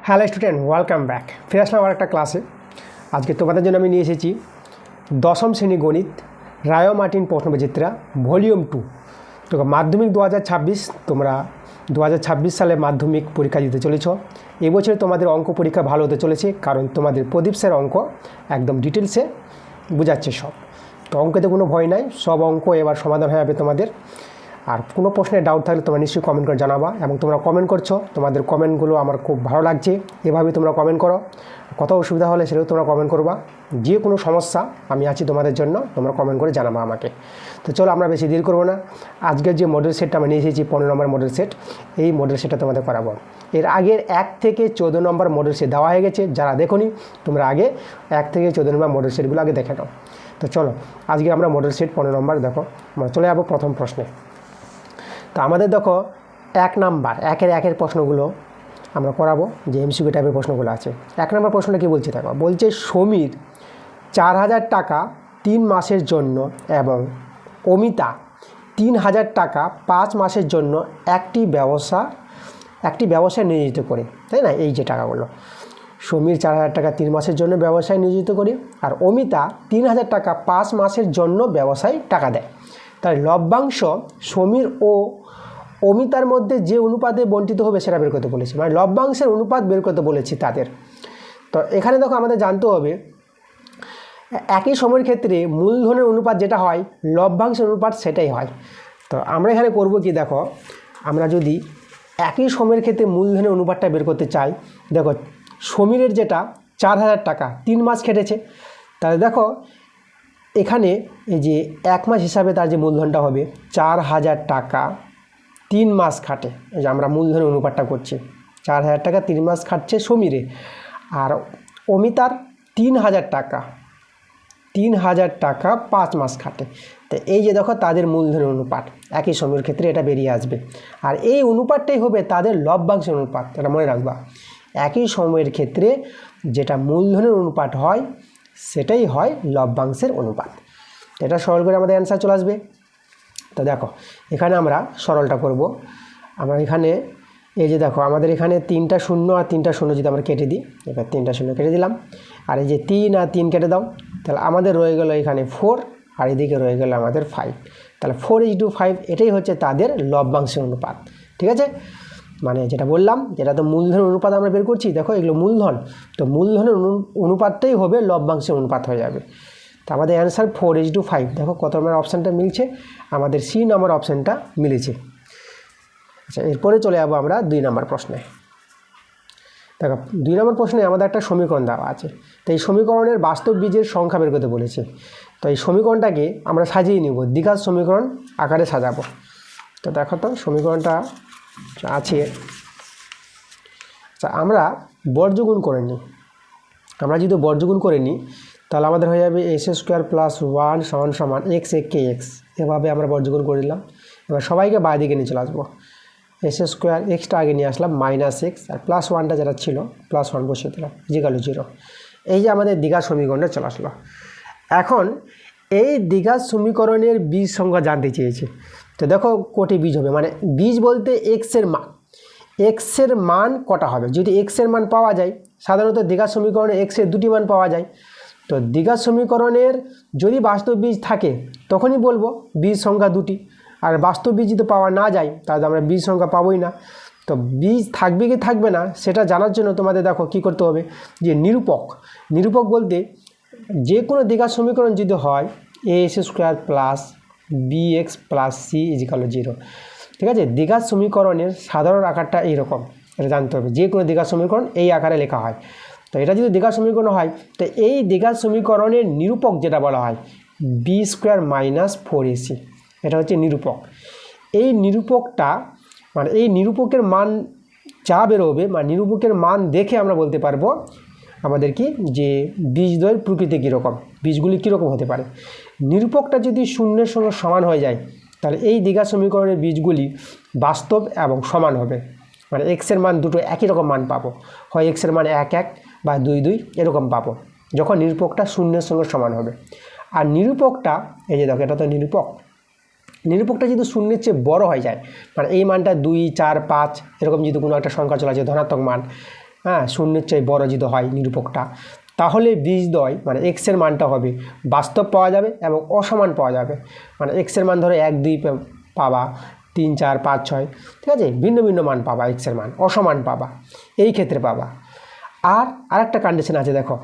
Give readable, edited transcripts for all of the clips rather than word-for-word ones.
Hello student, welcome back. ফিরে আসলাম আবার একটা ক্লাসে। আজকে তোমাদের জন্য আমি নিয়ে এসেছি দশম শ্রেণী গণিত, রায় মার্টিন প্রশ্নবিচিত্রা ভলিউম 2। তো মাধ্যমিক 2026, তোমরা 2026 সালে মাধ্যমিক পরীক্ষা দিতে চলেছ। এবছর তোমাদের অঙ্ক পরীক্ষা ভালো হতে চলেছে, কারণ তোমাদের প্রদীপ স্যার অঙ্ক একদম ডিটেলসে বোঝাচ্ছে সব। তো অঙ্কেতে কোনো ভয় নাই, সব অঙ্ক এবার সমাধান হয়ে যাবে তোমাদের। আর কোনো প্রশ্নের ডাউট থাকলে তোমরা নিশ্চয়ই কমেন্ট করে জানাবা, এবং তোমরা কমেন্ট করছো, তোমাদের কমেন্টগুলো আমার খুব ভালো লাগছে। এভাবেই তোমরা কমেন্ট করো, কত অসুবিধা হলে সেটাও তোমরা কমেন্ট করবা। যে কোনো সমস্যা আমি আছি তোমাদের জন্য, তোমরা কমেন্ট করে জানাবা আমাকে। তো চলো আমরা বেশি দেরি করবো না। আজকের যে মডেল সেটটা আমি নিয়ে এসেছি 15 নম্বর মডেল সেট, এই মডেল সেটটা তোমাদের করাবো। এর আগের 1 থেকে 14 নম্বর মডেল সেট দেওয়া হয়ে গেছে, যারা দেখোনি তোমরা আগে 1 থেকে 14 নম্বর মডেল সেটগুলো আগে দেখে নাও। তো চলো আজকে আমরা মডেল সেট 15 নম্বর দেখো, আমরা চলে যাবো প্রথম প্রশ্নে। তো আমাদের দেখো 1 নাম্বার, একের প্রশ্নগুলো আমরা করাবো, যে এমসিকিউ টাইপের প্রশ্নগুলো আছে। 1 নম্বর প্রশ্নটা কী বলছে দেখো, বলছে সমীর 4000 টাকা 3 মাসের জন্য এবং অমিতা 3000 টাকা 5 মাসের জন্য একটি ব্যবসায় নিয়োজিত করে, তাই না? এই যে টাকাগুলো, সমীর 4000 টাকা 3 মাসের জন্য ব্যবসায় নিয়োজিত করি, আর অমিতা 3000 টাকা 5 মাসের জন্য ব্যবসায় টাকা দেয়। তাই লভ্যাংশ সমীর ও অমিতার মধ্যে যে অনুপাতে বণ্টিত হবে সেটা বের করতে বলেছি, মানে লভ্যাংশের অনুপাত বের করতে বলেছি তাদের। তো এখানে দেখো আমাদের জানতে হবে একই সময়ের ক্ষেত্রে মূলধনের অনুপাত যেটা হয়, লভ্যাংশের অনুপাত সেটাই হয়। তো আমরা এখানে করব কি দেখো, আমরা যদি একই সময়ের ক্ষেত্রে মূলধনের অনুপাতটা বের করতে চাই, দেখো সমীরের যেটা 4000 টাকা 3 মাস খেটেছে, তাহলে দেখো এখানে এই যে 1 মাস হিসাবে তার যে মূলধনটা হবে 4000 টাকা 3 মাস খাটে। এই যে আমরা মূলধনের অনুপাতটা করছি, 4000 টাকা 3 মাস খাটছে সমীরে, আর অমিতার 3000 টাকা 5 মাস খাটে। তো এই যে দেখো তাদের মূলধনের অনুপাত একই সময়ের ক্ষেত্রে এটা বেরিয়ে আসবে, আর এই অনুপাতটাই হবে তাদের লভ্যাংশের অনুপাত। এটা মনে রাখবা, একই সময়ের ক্ষেত্রে যেটা মূলধনের অনুপাত হয় সেটাই হয় লভ্যাংশের অনুপাত। এটা সরল করে আমাদের অ্যান্সার চলে আসবে। তো দেখো এখানে আমরা সরলটা করব। আমরা এখানে এই যে দেখো আমাদের এখানে 3টা শূন্য আর 3টা শূন্য যদি আমরা কেটে দিই, এবার 3টা শূন্য কেটে দিলাম, আর এই যে 3 আর 3 কেটে দাও, তাহলে আমাদের রয়ে গেল এখানে 4, আর এদিকে রয়ে গেল আমাদের 5। তাহলে 4:5 এটাই হচ্ছে তাদের লভ্যাংশের অনুপাত। ঠিক আছে, মানে যেটা বললাম, যেটা তো মূলধনের অনুপাত আমরা বের করছি, দেখো এগুলো মূলধন, তো মূলধনের অনুপাতটাই হবে লভ্যাংশের অনুপাত হয়ে যাবে। তো আমাদের অ্যান্সার 4:5। দেখো কত নম্বর অপশানটা মিলছে, আমাদের সি নম্বর অপশানটা মিলেছে। আচ্ছা, এরপরে চলে যাবো আমরা 2 নম্বর প্রশ্নে। দেখো 2 নম্বর প্রশ্নে আমাদের একটা সমীকরণ দেওয়া আছে। তো এই সমীকরণের বাস্তব বীজের সংখ্যা বের করতে বলেছে। তো এই সমীকরণটাকে আমরা সাজিয়ে নিব, দ্বিঘাত সমীকরণ আকারে সাজাবো। তো দেখো তো সমীকরণটা আছে। আচ্ছা, আমরা বর্গগুণ করে নিই। আমরা যদি বর্গগুণ করে নিই তাহলে আমাদের হয়ে যাবে s² + 1 = x একে এক্স। এভাবে আমরা বর্গগুণ করে দিলাম। এবার সবাইকে বাঁ দিকে নিয়ে চলে আসবো, s², এক্সটা আগে নিয়ে আসলাম -x, আর +1টা যেটা ছিল +1 বসিয়ে দিলাম, = 0। এই যে আমাদের দ্বিঘাত সমীকরণটা চলে আসলো। এখন এই দ্বিঘাত সমীকরণের বীজ সংখ্যা জানতে চেয়েছে। তো দেখো কটি বীজ হবে, মানে বীজ বলতে এক্সের মান কটা হবে। যদি এক্সের মান পাওয়া যায়, সাধারণত দ্বিঘাত সমীকরণে এক্সের 2টি মান পাওয়া যায়। তো দ্বিঘাত সমীকরণের যদি বাস্তব বীজ থাকে তখনই বলবো বীজ সংখ্যা 2টি, আর বাস্তব বীজ যদি পাওয়া না যায় তাহলে আমরা বীজ সংখ্যা পাবোই না। তো বীজ থাকবে কি থাকবে না সেটা জানার জন্য তোমাদের দেখো কি করতে হবে, যে নিরূপক বলতে যে কোনো দ্বিঘাত সমীকরণ যদি হয় a² + bx + c = 0। ঠিক আছে, দ্বিঘাত সমীকরণের সাধারণ আকারটা এইরকম, এটা জানতে হবে। যে কোনো দ্বিঘাত সমীকরণ এই আকারে লেখা হয়। তো এটা যদি দ্বিঘাত সমীকরণ হয়, তো এই দ্বিঘাত সমীকরণের নিরূপক যেটা বলা হয় b² - 4ac, এটা হচ্ছে নিরূপক। এই নিরূপকটা, মানে এই নিরূপকের মান যা বেরোবে, মানে নিরূপকের মান দেখে আমরা বলতে পারবো আমাদের কি, যে বীজদ্বয়ের প্রকৃতি কীরকম, বীজগুলি কীরকম হতে পারে। নিরূপকটা যদি 0-এর সঙ্গে সমান হয়ে যায় তাহলে এই দ্বিঘাত সমীকরণের বীজগুলি বাস্তব এবং সমান হবে, মানে এক্সের মান দুটো একই রকম মান পাবো, হয় এক্সের মান 1-1 বা 2-2 এরকম পাবো যখন নিরূপকটা 0-এর সঙ্গে সমান হবে। আর নিরূপকটা, এই যে দেখো এটা তো নিরূপকটা যদি 0-এর চেয়ে বড় হয়ে যায়, মানে এই মানটা 2, 4, 5 এরকম যদি কোনো একটা সংখ্যা চলে আসে ধনাত্মক মান, হ্যাঁ শূন্যের চেয়ে বড় যদি হয় নিরূপকটা, তাহলে বীজদ্বয় মানে এক্সের মানটা হবে বাস্তব পাওয়া যাবে এবং অসমান পাওয়া যাবে। মানে এক্সের মান ধরো 1 2 পাবা, 3 4 5 6, ঠিক আছে, ভিন্ন ভিন্ন মান পাবা, এক্সের মান অসমান পাবা, এই ক্ষেত্রে পাবা। আর আরেকটা কন্ডিশন আছে, দেখো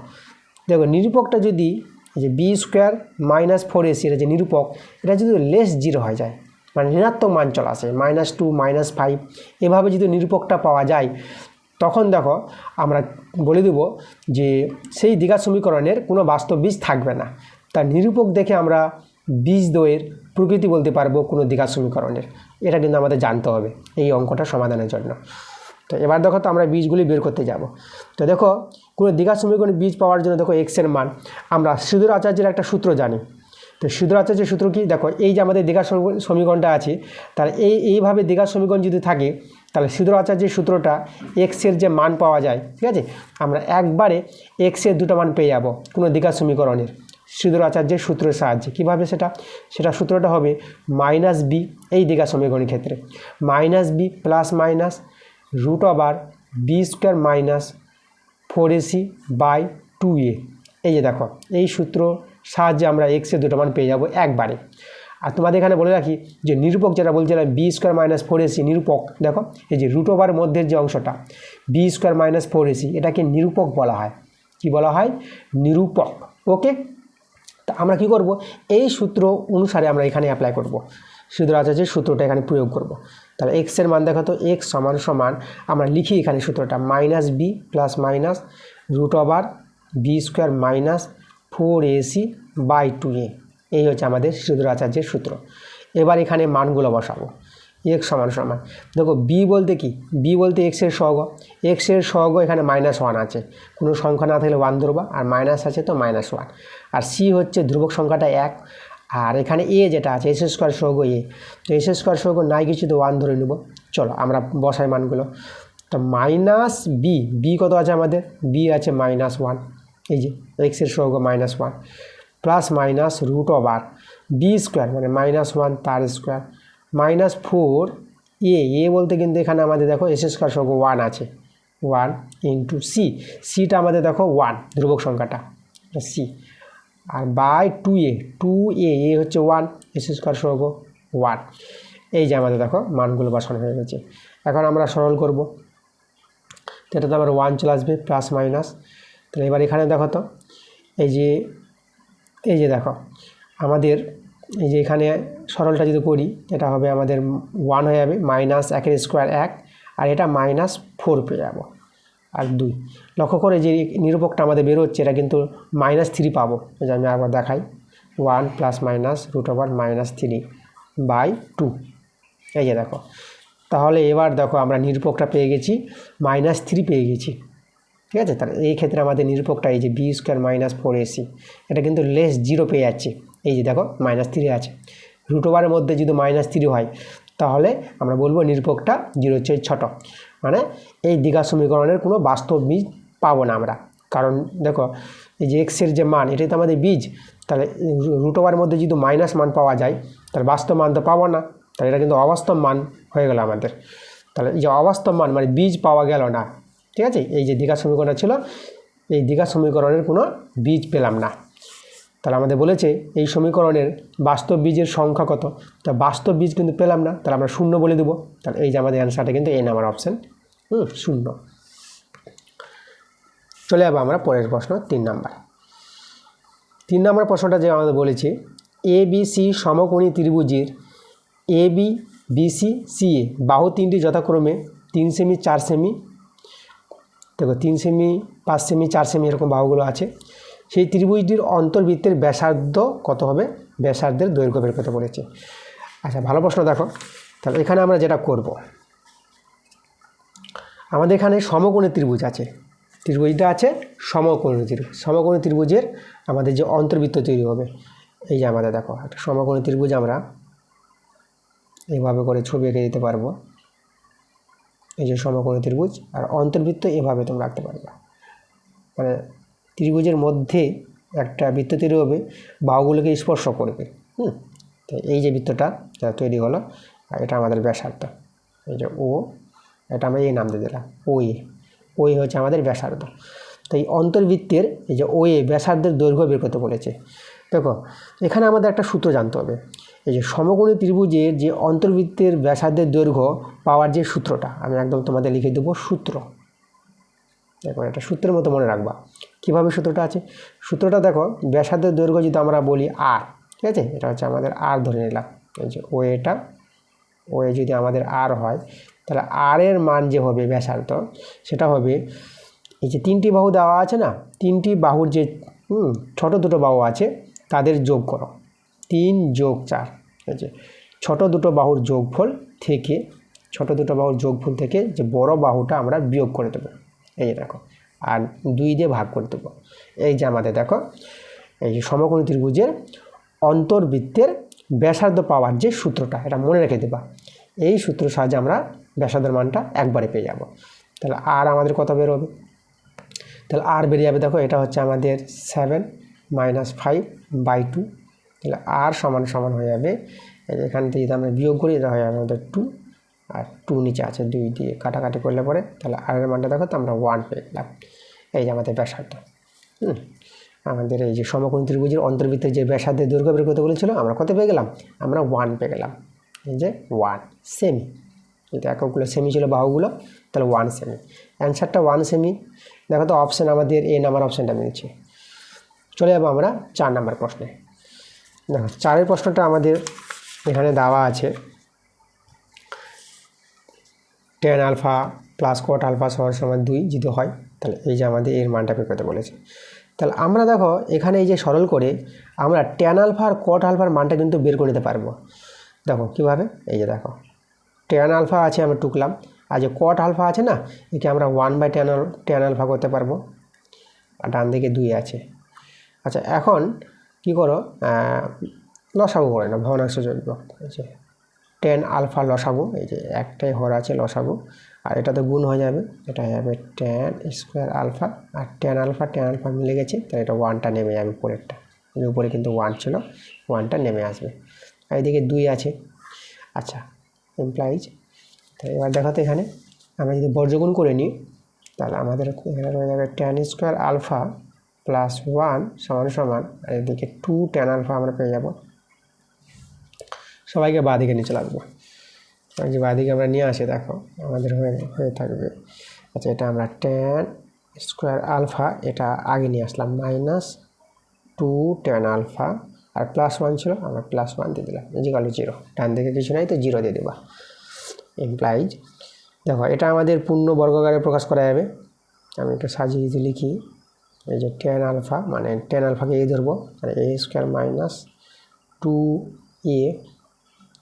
দেখো নিরূপকটা যদি এই যে বি স্কোয়ার মাইনাস 4ac এটা যে নিরূপক, এটা যদি লেস 0 হয়ে যায়, মানে ঋণাত্মক মান চলে আসে -2 -5, এভাবে যদি নিরূপকটা পাওয়া যায়, তখন দেখো আমরা বলে দেব যে সেই দ্বিঘাত সমীকরণের কোনো বাস্তব বীজ থাকবে না। তার নিরূপক দেখে আমরা বীজদ্বয়ের প্রকৃতি বলতে পারবো কোনো দ্বিঘাত সমীকরণের। এটা কিন্তু আমাদের জানতে হবে এই অঙ্কটা সমাধানের জন্য। তো এবার দেখো তো আমরা বীজগুলি বের করতে যাব। তো দেখো কোনো দ্বিঘাত সমীকরণের বীজ পাওয়ার জন্য দেখো এক্সের মান আমরা শ্রীধর আচার্যের একটা সূত্র জানি। তো শ্রীধর আচার্যের সূত্র কি, দেখো এই যে আমাদের দ্বিঘাত সমীকরণটা আছে, তার এইভাবে দ্বিঘাত সমীকরণ যদি থাকে, তাহলে শ্রীধর আচার্যের সূত্রটা এক্সের যে মান পাওয়া যায়, ঠিক আছে, আমরা একবারে এক্সের দুটো মান পেয়ে যাব কোনো দ্বিঘাত সমীকরণের শ্রীধর আচার্যের সূত্রের সাহায্যে। কীভাবে সেটা সূত্রটা হবে -b, এই দ্বিঘাত সমীকরণের ক্ষেত্রে -b plus minus √b² minus 4ac/2a। এই যে দেখো এই সূত্র সাহায্যে আমরা এক্সের দুটো মান পেয়ে যাব একবারে। আর তোমাদের এখানে বলে রাখি যে নিরূপক যেটা বলছিলাম b² মাইনাস 4ac নিরূপক, দেখো এই যে √ওভার মধ্যের যে অংশটা b² মাইনাস 4ac, এটাকে নিরূপক বলা হয়। কি বলা হয়? নিরূপক। ওকে, তা আমরা কি করব, এই সূত্র অনুসারে আমরা এখানে অ্যাপ্লাই করব, শ্রীধর আচার্যের সূত্রটা এখানে প্রয়োগ করব। তাহলে এক্সের মান দেখো তো এক্স সমান সমান আমরা লিখি এখানে সূত্রটা -b plus minus √b² minus 4ac/2a। এই হচ্ছে আমাদের শ্রীধর আচার্যের সূত্র। এবার এখানে মানগুলো বসাবো। এক্স সমান সমান দেখো বি বলতে কি, বি বলতে এক্সের সহগ, এক্সের সহগ এখানে -1 আছে, কোনো সংখ্যা না থাকলে 1 ধরবা, আর মাইনাস আছে তো -1। আর সি হচ্ছে ধ্রুবক সংখ্যাটা 1, আর এখানে এ যেটা আছে এস স্কোয়ার সহগ এ, তো এস স্কোয়ার সহগ নাই কিছু তো 1 ধরে নেব। চলো আমরা বসাই মানগুলো। তো -b কত আছে আমাদের, বি আছে -1, এই যে এক্সের সহগ -1 প্লাস মাইনাস √b² মানে -1 তার স্কোয়ার মাইনাস 4a বলতে কিন্তু এখানে আমাদের দেখো এস স্কোয়ার সহগ 1 আছে, 1 ইন্টু সিটা আমাদের দেখো 1 ধ্রুবক সংখ্যাটা সি, আর /2a হচ্ছে 1, এস স্কোয়ার সহগ 1। এই যে আমাদের দেখো মানগুলো বসানো হয়ে গেছে। এখন আমরা সরল করব, তো এটাতে আমার 1 চলে আসবে প্লাস মাইনাস। তাহলে এবার এখানে দেখো তো এই যে দেখো আমাদের এই যে এখানে সরলটা যদি করি, এটা হবে আমাদের 1 হয়ে যাবে, -1 স্কোয়ার 1, আর এটা -4 পেয়ে যাবো, আর 2। লক্ষ্য করে যে নিরূপকটা আমাদের বেরোচ্ছে এটা কিন্তু -3 পাবো, যে আমি একবার দেখাই, 1 প্লাস মাইনাস √3/2। এই যে দেখো, তাহলে এবার দেখো আমরা নিরূপকটা পেয়ে গেছি, -3 পেয়ে গেছি, ঠিক আছে। তাহলে এই ক্ষেত্রে আমাদের নিরূপকটা এই যে b² মাইনাস 4ac, এটা কিন্তু লেস 0 পেয়ে যাচ্ছে। এই যে দেখো -3 আছে, √ওভারের মধ্যে যদি -3 হয়, তাহলে আমরা বলবো নিরূপকটা 0 চেয়ে ছোট, মানে এই দ্বিঘাত সমীকরণের কোনো বাস্তব বীজ পাবো না আমরা। কারণ দেখো এই যে এক্সের যে মান, এটাই তো আমাদের বীজ, তাহলে √ওভারের মধ্যে যদি মাইনাস মান পাওয়া যায়, তাহলে বাস্তব মান তো পাবো না, তাহলে এটা কিন্তু অবাস্তব মান হয়ে গেল আমাদের। তাহলে এই যে অবাস্তব মান মানে বীজ পাওয়া গেল না, ঠিক আছে। এই যে দ্বিঘাত সমীকরণটা ছিল, এই দ্বিঘাত সমীকরণের কোনো বীজ পেলাম না। তাহলে আমাদের বলেছে এই সমীকরণের বাস্তব বীজের সংখ্যা কত, তা বাস্তব বীজ কিন্তু পেলাম না, তাহলে আমরা 0 বলে দেবো। তাহলে এই যে আমাদের অ্যান্সারটা কিন্তু এই নাম্বার অপশান 0। চলে যাবো আমরা পরের প্রশ্ন 3 নাম্বার। 3 নাম্বার প্রশ্নটা যে আমাদের বলেছে ABC সমকোণী ত্রিভুজের ABBCCA বাহু 3টি যথাক্রমে 3 সেমি 4 সেমি, দেখো 3 সেমি 5 সেমি 4 সেমি এরকম বাহুগুলো আছে। সেই ত্রিভুজটির অন্তর্বৃত্তের ব্যাসার্ধ কত হবে, ব্যাসার্ধের দৈর্ঘ্য বের করতে বলেছে। আচ্ছা ভালো প্রশ্ন। দেখো তাহলে এখানে আমরা যেটা করব, আমাদের এখানে সমকোণী ত্রিভুজ আছে, ত্রিভুজটা আছে সমকোণী ত্রিভুজ, সমকোণী ত্রিভুজের আমাদের যে অন্তর্বৃত্ত তৈরি হবে, এই যে আমাদের দেখো একটা সমকোণী ত্রিভুজ আমরা এইভাবে করে ছবি এঁকে দিতে পারবো, এই যে সমকোণী ত্রিভুজ, আর অন্তর্বৃত্ত এভাবে তোমরা রাখতে পারবে, মানে ত্রিভুজের মধ্যে একটা বৃত্ত তৈরি হবে, বাহুগুলোকে স্পর্শ করবে। তো এই যে বৃত্তটা তৈরি হলো, এটা আমাদের ব্যাসার্ধ, এই যে ও, এটা আমরা এই নাম দিয়ে দিলাম ও এ। ওই হচ্ছে আমাদের ব্যাসার্ধ। তো এই অন্তর্বৃত্তের এই যে ওয়ে ব্যাসার্ধের দৈর্ঘ্য বের করতে বলেছে। দেখো এখানে আমাদের একটা সূত্র জানতে হবে, এই যে সমকোণী ত্রিভুজের যে অন্তর্বৃত্তের ব্যাসার্ধের দৈর্ঘ্য পাওয়ার যে সূত্রটা, আমি একদম তোমাদের লিখে দেবো সূত্র। দেখো এটা সূত্রের মতো মনে রাখবা। কীভাবে সূত্রটা আছে, সূত্রটা দেখো ব্যাসার্ধের দৈর্ঘ্য যদি আমরা বলি আর, ঠিক আছে, এটা হচ্ছে আমাদের আর ধরে নিলাম। এই যে ওয়েটা, ওয়ে যদি আমাদের আর হয় তাহলে আর এর মান যে হবে ব্যাসার্ধ সেটা হবে এই যে তিনটি বাহু দেওয়া আছে না, তিনটি বাহুর যে ছোট দুটো বাহু আছে তাদের যোগ করো, 3 যোগ 4। এই যে ছোট দুটো বাহুর যোগফল থেকে, ছোট দুটো বাহুর যোগফল থেকে যে বড় বাহুটা আমরা বিয়োগ করে দেবো, এই যে দেখো, আর 2 দিয়ে ভাগ করে দেবো। এই যে আমাদের দেখো এই যে সমকোণী ত্রিভুজের অন্তর্বৃত্তের ব্যাসার্ধ পাওয়ার যে সূত্রটা, এটা মনে রেখে দেবা। এই সূত্রের সাহায্যে আমরা ব্যাসার্ধের মানটা একবারে পেয়ে যাব। তাহলে আর আমাদের কত বের হবে, তাহলে আর বেরিয়ে যাবে, দেখো এটা হচ্ছে আমাদের 7 - 5/2। তাহলে আর সমান সমান হয়ে যাবে, এখান থেকে যদি আমরা বিয়োগ করি এটা হয়ে যাবে আমাদের 2, আর 2 নিচে আছে 2 দিয়ে কাটাকাটি করলে পরে তাহলে আর এর মানটা দেখো তো আমরা 1 পেয়ে গেলাম। এই যে আমাদের ব্যাসার্ধ। আমাদের এই যে সমকোণী ত্রিভুজের অন্তর্বৃত্তের যে ব্যাসার্ধের দৈর্ঘ্য বের করতে বলেছিল আমরা কত পেয়ে গেলাম, আমরা 1 পেয়ে গেলাম। এই যে 1 সেমি, যদি এককগুলো সেমি ছিল বাহুগুলো তাহলে 1 সেমি, অ্যান্সারটা 1 সেমি। দেখো তো অপশান আমাদের এ নাম্বার অপশানটা মিলছে। চলে যাবো আমরা 4 নম্বর প্রশ্নে। দেখো 4-এর প্রশ্নটা আমাদের এখানে দেওয়া আছে tan alpha plus cot alpha সমান 2 যদি হয় তাহলে এই যে আমাদের এর মানটা বের করতে বলেছে। তাহলে আমরা দেখো এখানে এই যে সরল করে আমরা tan আলফা আর cot আলফার মানটা কিন্তু বের করে নিতে পারবো। দেখো কীভাবে, এই যে দেখো tan আলফা আছে আমরা টুকলাম, আর যে cot আলফা আছে না একে আমরা 1/tan আলফা করতে পারবো, আর ডান দিকে 2 আছে। আচ্ছা এখন কি করো, লসাগু করে না, ভগ্নাংশ যোগ। এই যে tan আলফা লসাগু, এই যে একটাই হর আছে লসাগু, আর এটা তো গুণ হয়ে যাবে, এটা হয়ে যাবে tan স্কোয়ার আলফা, আর tan আলফা মিলে গেছে তাহলে এটা 1টা নেমে যাবে উপরেরটা, এর উপরে কিন্তু 1 ছিল, 1টা নেমে আসবে, আর এদিকে 2 আছে। আচ্ছা এমপ্লাইজ, তাহলে এবার দেখো তো এখানে আমরা যদি বর্গগুণ করে নিই তাহলে আমাদের এখানে রয়ে যাবে tan স্কোয়ার আলফা প্লাস 1 সমান, আর এদিকে 2 tan আলফা আমরা পেয়ে যাব। সবাইকে বাঁদিকে নিচে লাগবো, যে বাঁদিকে আমরা নিয়ে আসি, দেখো আমাদের হয়ে থাকবে। আচ্ছা এটা আমরা tan স্কোয়ার আলফা এটা আগে নিয়ে আসলাম, -2 tan আলফা, আর +1 ছিল আমরা +1 দিয়ে দিলাম, ইকুয়াল টু 0। ডান দিকে কিছু নাই তো 0 দিয়ে দেবা। এমপ্লাইজ দেখো এটা আমাদের পূর্ণ বর্গাকারে প্রকাশ করা যাবে, আমি একটু সাজিয়ে যদি লিখি, এই যে tan আলফা মানে tan আলফাকে a ধরবো, আর a স্কোয়ার -2a,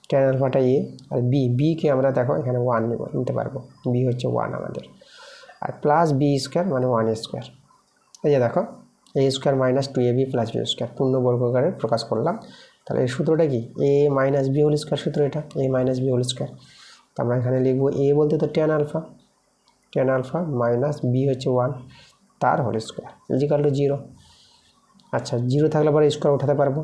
tan আলফাটা a, আর b কে আমরা দেখো এখানে 1 নিতে পারবো, b হচ্ছে 1 আমাদের, আর প্লাস b স্কোয়ার মানে 1 স্কোয়ার। এই যে দেখো a square -2ab plus b square পূর্ণ বর্গাকারে প্রকাশ করলাম। তাহলে এই সূত্রটা কি, a - b হোল স্কোয়ার সূত্র, এটা a - b হোল স্কোয়ার। তো আমরা এখানে লিখবো a বলতে তো tan আলফা মাইনাস b হচ্ছে 1 তার হোল স্কোয়ার ইকুয়াল টু 0। আচ্ছা 0 থাকলে পরে স্কোয়ার উঠাতে পারবো,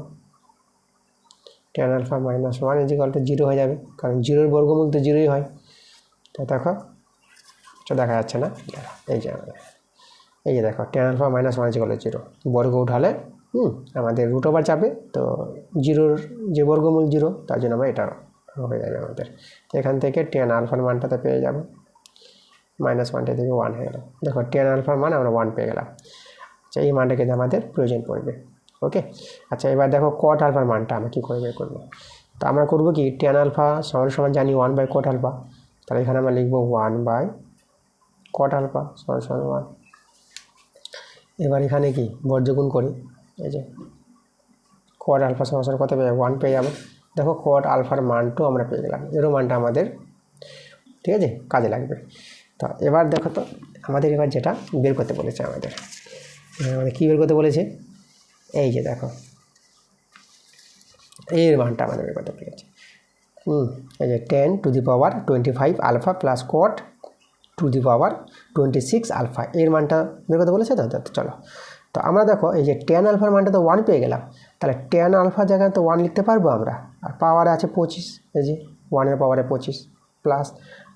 tan আলফা -1 ইকুয়াল টু 0 হয়ে যাবে, কারণ 0-এর বর্গমূল তো 0ই হয়। তো দেখো এটা দেখা যাচ্ছে না, এই যে দেখো tan আলফা -1 ইকুয়াল টু 0, বর্গ উঠালে আমাদের √ চাপে, তো 0-র যে বর্গমূল 0, তার জন্য আমরা এটা হয়ে যাবে আমাদের। তো এখান থেকে tan আলফার মানটাতে পেয়ে যাবো, -1টা থেকে 1 হয়ে গেল। দেখো tan আলফার মান আমরা 1 পেয়ে গেলাম। আচ্ছা এই মানটা কিন্তু আমাদের প্রয়োজন পড়বে, ওকে। আচ্ছা এবার দেখো cot আলফার মানটা আমরা কী করে বের করবো, তো আমরা করবো কি, tan আলফা সমান জানি 1/cot আলফা, তাহলে এখানে আমরা লিখবো 1/cot আলফা সমান 1। এবার এখানে কি বর্গগুণ করি, এই যে cot আলফা সমান কত পেয়ে যাবো, 1 পেয়ে যাবো। দেখো cot আলফার মানটাও আমরা পেয়ে গেলাম, এরও মানটা আমাদের ঠিক আছে কাজে লাগবে। তো এবার দেখো তো আমাদের এবার যেটা বের করতে বলেছে আমাদের কী বের করতে বলেছে, এই যে দেখো এর মানটা আমাদের বের করতে বলেছে। এই যে 10⁻25 আলফা প্লাস cot 26 আলফা এর মানটা বের করতে বলেছে। তো চলো, তো আমরা দেখো এই যে tan আলফার মানটা তো 1 পেয়ে গেলাম, তাহলে tan আলফা জায়গায় তো 1 লিখতে পারবো আমরা, আর পাওয়ারে আছে 25, এই যে 1-এর পাওয়ারে 25, প্লাস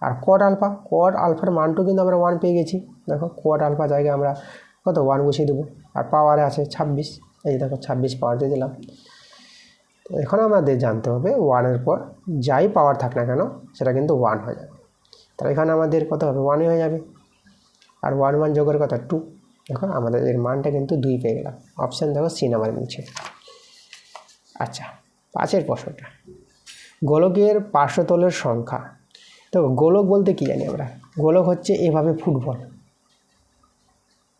আর কট আলফার মানটাও কিন্তু আমরা 1 পেয়ে গেছি। দেখো কট আলফা জায়গায় আমরা কত 1 বসিয়ে দেবো। আর পাওয়ারে আছে 26, এই দেখো 26 পাওয়ার দিয়ে দিলাম। এখন আমাদের জানতে হবে 1-এর পর যাই পাওয়ার থাক না কেন সেটা কিন্তু 1 হয়ে যাবে। তাহলে এখানে আমাদের কত হবে 1 হয়ে যাবে। আর 1 যোগের কথা 2, দেখো আমাদের এর মানটা কিন্তু 2 পেয়ে গেলাম। অপশান দেখো সি নাম্বার নিচে। আচ্ছা 5-এর প্রশ্নটা, গোলকের পার্শ্বতলের সংখ্যা। দেখো গোলক বলতে কী জানি আমরা, গোলক হচ্ছে এভাবে ফুটবল,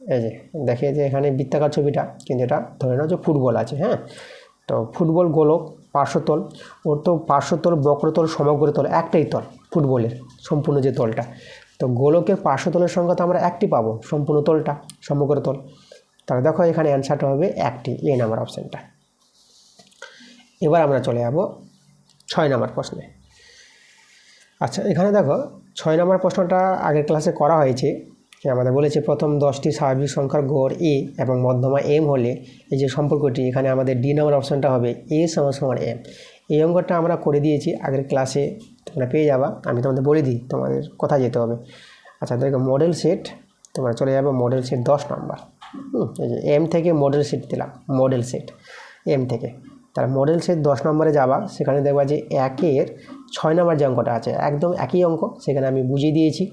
এই যে দেখে যে এখানে বৃত্তাকার ছবিটা, কিন্তু এটা ধরে নাও যে ফুটবল আছে। হ্যাঁ, তো ফুটবল গোলক, পার্শ্বতল, ওর তো পার্শ্বতল, বক্রতল, সমগ্রতল একটাই তল ফুটবলের সম্পূর্ণ যে তলটা। তো গোলকের পার্শ্বতলের সংখ্যা তো আমরা একটি পাবো, সম্পূর্ণ তলটা সমগ্রতল। তাহলে দেখো এখানে অ্যান্সারটা হবে একটি, এই নাম্বার অপশানটা। এবার আমরা চলে যাব 6 নাম্বার প্রশ্নে। আচ্ছা এখানে দেখো 6 নাম্বার প্রশ্নটা আগের ক্লাসে করা হয়েছে। আমাদের বলেছে প্রথম 10টি স্বাভাবিক সংখ্যার গড় এ এবং মধ্যমা এম হলে এই যে সম্পর্কটি, এখানে আমাদের ডি নাম্বার অপশানটা হবে এ সমান এম। এই অঙ্কটা আমরা করে দিয়েছি আগের ক্লাসে, তোমরা পেয়ে যাবা। আমি তোমাদের বলে দিই তোমাদের কোথায় যেতে হবে। আচ্ছা দেখো মডেল সেট, তোমরা চলে যাবে মডেল সেট 10 নাম্বার। এই যে এম থেকে মডেল সেট দিলাম, মডেল সেট এম থেকে। তাহলে মডেল সেট 10 নম্বরে যাবা, সেখানে দেখবা যে 1-এর 6 নাম্বার যে অঙ্কটা আছে একদম একই অঙ্ক। সেখানে আমি বুঝিয়ে দিয়েছি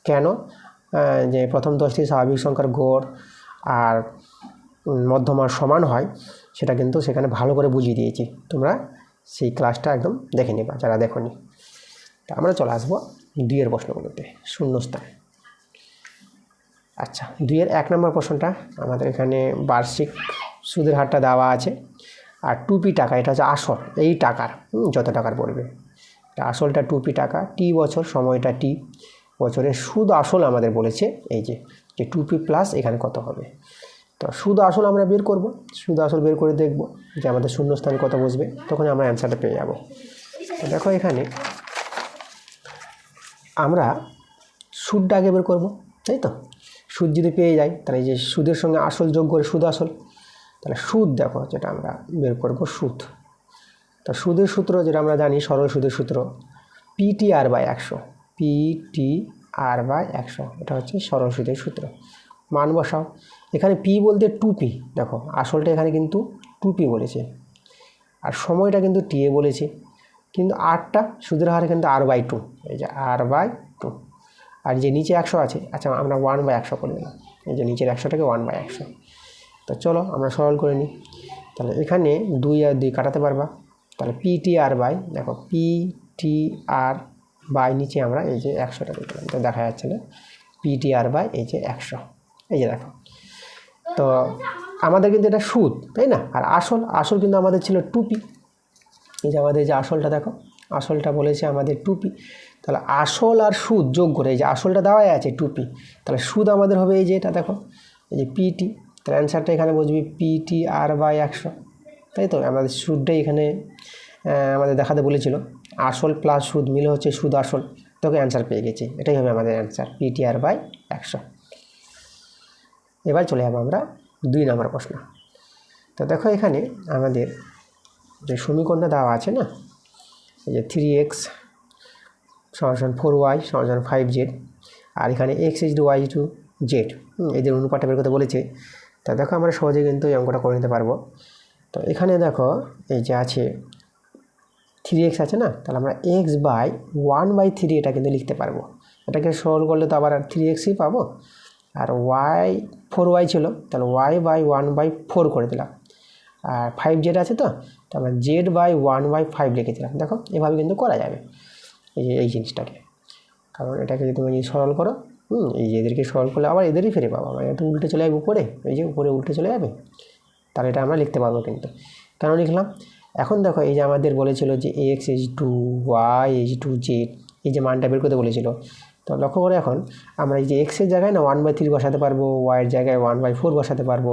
কেন যে প্রথম 10টি স্বাভাবিক সংখ্যার গড় আর মধ্যমার সমান হয়, সেটা কিন্তু সেখানে ভালো করে বুঝিয়ে দিয়েছি। তোমরা সেই ক্লাসটা একদম দেখে নেবা যারা দেখোনি। তা আমরা চলে আসবো 2-এর প্রশ্নগুলোতে, শূন্যস্থান। আচ্ছা 2-এর 1 নম্বর প্রশ্নটা আমাদের এখানে বার্ষিক সুদের হারটা দেওয়া আছে, আর 2p টাকা, এটা হচ্ছে আসল এই টাকার যত টাকার পড়বে, আসলটা 2p টাকা, টি বছর, সময়টা টি বছরের সুদ আসল আমাদের বলেছে এই যে 2p প্লাস এখানে কত হবে। তো সুদ আসল আমরা বের করব, সুদ আসল বের করে দেখব যে আমাদের শূন্যস্থান কত বসবে, তখন আমরা অ্যান্সারটা পেয়ে যাব। তো দেখো এখানে আমরা সুদটা আগে বের করব, তাই তো। সুদ যদি পেয়ে যাই তাহলে এই যে সুদের সঙ্গে আসল যোগ করে সুদ আসল, তাহলে সুদ দেখো যেটা আমরা বের করব সুদ। তো সুদের সূত্র যেটা আমরা জানি, সরল সুদের সূত্র PTR/100, PTR/100, এটা হচ্ছে সরল সুদের সূত্র। মান বসাও, এখানে পি বলতে 2p, দেখো আসলটা এখানে কিন্তু 2p বলেছে, আর সময়টা কিন্তু টিএ বলেছে, কিন্তু আরটা সুদের হার কিন্তু R/2, এই যে R/2, আর যে নিচে 100 আছে, আচ্ছা আমরা 1/100 করে দিলাম, এই যে নিচের 100টাকে 1/100। তো চলো আমরা সরল করে নিই। তাহলে এখানে 2 আর 2 কাটাতে পারবা, তাহলে PTR বাই, দেখো PTR বাই নিচে আমরা এই যে 100টা দিলাম, তো দেখা যাচ্ছে না, PTR বাই এই যে 100, এই যে দেখো। তো আমাদের কিন্তু এটা সুদ, তাই না, আর আসল কিন্তু আমাদের ছিল 2p। এই যে আমাদের যে আসলটা দেখো, আসলটা বলেছে আমাদের 2p, তাহলে আসল আর সুদ যোগ করে এই যে আসলটা দেওয়াই আছে 2p, তাহলে সুদ আমাদের হবে এই যে এটা দেখো, এই যে PT, তাহলে অ্যান্সারটা এখানে বসবে PTR/100, তাই তো। আমাদের সুদটাই এখানে আমাদের দেখাতে বলেছিল, আসল প্লাস সুদ মিলে হচ্ছে সুদ আসল, তোকে অ্যান্সার পেয়ে গেছি, এটাই হবে আমাদের অ্যান্সার PTR/100। এবার চলে যাবো আমরা 2 নম্বর প্রশ্ন। তো দেখো এখানে আমাদের যে সমীকরণটা দেওয়া আছে না, এই যে 3x = 4y = 5z, আর এখানে x = y = z, এদের অনুপাতটা বের করতে বলেছে। তা দেখো আমরা সহজে কিন্তু এই অঙ্কটা করে নিতে পারবো। তো এখানে দেখো এই যে আছে 3x আছে না, তাহলে আমরা x/1/3 এটা কিন্তু লিখতে পারবো। এটাকে সরল করলে তো আবার 3xই পাবো, আর y 4y ছিল, তাহলে y/1/4 করে দিলাম, আর 5z আছে তো আমরা z/1/5 লিখে দিলাম। দেখো এভাবে কিন্তু করা যাবে এই জিনিসটাকে, কারণ এটাকে যদি তুমি সরল করো, এই যে এদেরকে সরল করলে আবার এদেরই ফিরে পাবো, মানে এটা উল্টে চলে যাবে উপরে, এই যে উপরে উল্টে চলে যাবে, তাহলে এটা আমরা লিখতে পারবো। কিন্তু কেন লিখলাম, এখন দেখো এই যে আমাদের বলেছিল যে x = y = z, এই যে মানটা বের করতে বলেছিল। তো লক্ষ্য করে এখন আমরা এই যে x-এর জায়গায় না 1/3 বসাতে পারবো, y-এর জায়গায় 1/4 বসাতে পারবো,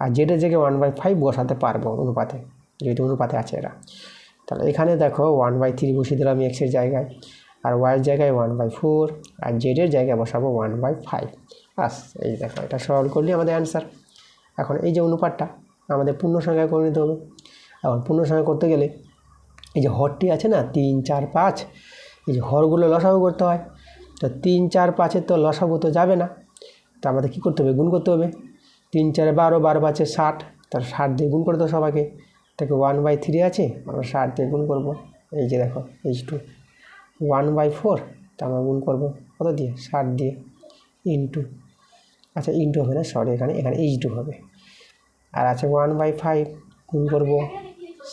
আর z-এর জায়গায় 1/5 বসাতে পারবো অনুপাতে, যেহেতু অনুপাতে আছে এরা। তাহলে এখানে দেখো 1/3 বসিয়ে দিলাম x-এর জায়গায়, আর y-এর জায়গায় 1/4, আর z-এর জায়গায় বসাবো 1/5। বাস, এই দেখো এটা সরল করলে আমাদের অ্যান্সার। এখন এই যে অনুপাতটা আমাদের পূর্ণ সংখ্যায় করে নিতে হবে। এখন পূর্ণ সংখ্যা করতে গেলে এই যে হরটি আছে না 3, 4, 5, এই যে হরগুলো লসাগু করতে হয়, তো 3, 4, 5 তো লসাগু তো যাবে না, তো আমাদের কী করতে হবে, গুণ করতে হবে। 3, 4, 12, 12, 5, 60, তার 60 দিয়ে গুণ করে দাও সবাইকে, তাকে 1/3 আছে, আমরা 60 দিয়ে গুণ করবো। এই যে দেখো H2 1/4, তা আমরা গুণ করবো কত দিয়ে, 60 দিয়ে, ইন্টু, আচ্ছা ইন্টু হবে না, সরি, এখানে H2 হবে। আর আছে 1/5, গুণ করবো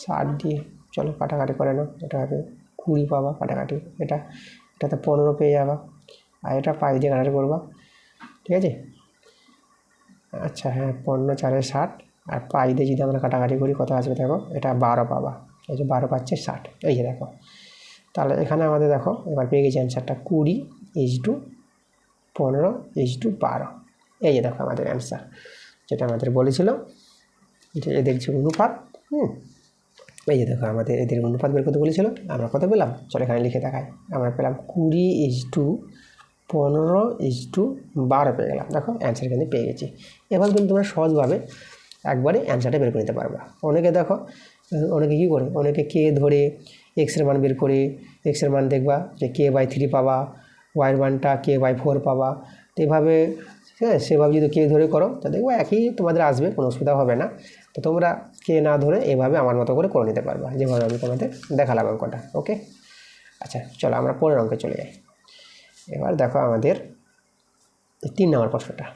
60 দিয়ে, চলো কাটাকাটি করে নাও, এটা হবে 20 পাবা কাটাকাটি, এটাতে 15 পেয়ে যাবা, আর এটা 5 দিয়ে কাটাকাটি করবা, ঠিক আছে। আচ্ছা হ্যাঁ, 15, 4, 60, আর 5 দিয়ে যদি আমরা কাটাকাটি করি কত আসবে দেখো, এটা 12 পাবা, এই যে 12 পাচ্ছে 60, এই যে দেখো। তাহলে এখানে আমাদের দেখো এবার পেয়ে গেছি অ্যান্সারটা 20 H2 15 H2 12, এই যে দেখো আমাদের অ্যান্সার, যেটা আমাদের বলেছিল যে এদের যে অনুপাত, এই যে দেখো আমাদের এদের অনুপাত বের করতে বলেছিল, আমরা কত পেলাম, চলো এখানে লিখে দেখাই, আমরা পেলাম 20 H2 15 H2 12 পেয়ে গেলাম, দেখো অ্যান্সার কিন্তু পেয়ে গেছি। এবার কিন্তু তোমরা সহজভাবে একবারে অ্যান্সারটা বের করে নিতে পারবা। অনেকে দেখো, অনেকে কী করে, অনেকে কে ধরে এক্সের মান বের করে, এক্সের মান দেখবা যে k/3 পাবা, ওয়াইয়ের মানটা k/4 পাবা, তো এভাবে, হ্যাঁ সেভাবে যদি কে ধরে করো তো দেখবো একই তোমাদের আসবে, কোনো অসুবিধা হবে না। তো তোমরা কে না ধরে এভাবে আমার মতো করে নিতে পারবা, যেভাবে আমি তোমাদের দেখালাম অঙ্কটা। ওকে, আচ্ছা চলো আমরা পরের অঙ্কে চলে যাই। এবার দেখো আমাদের 3 নম্বর প্রশ্নটা।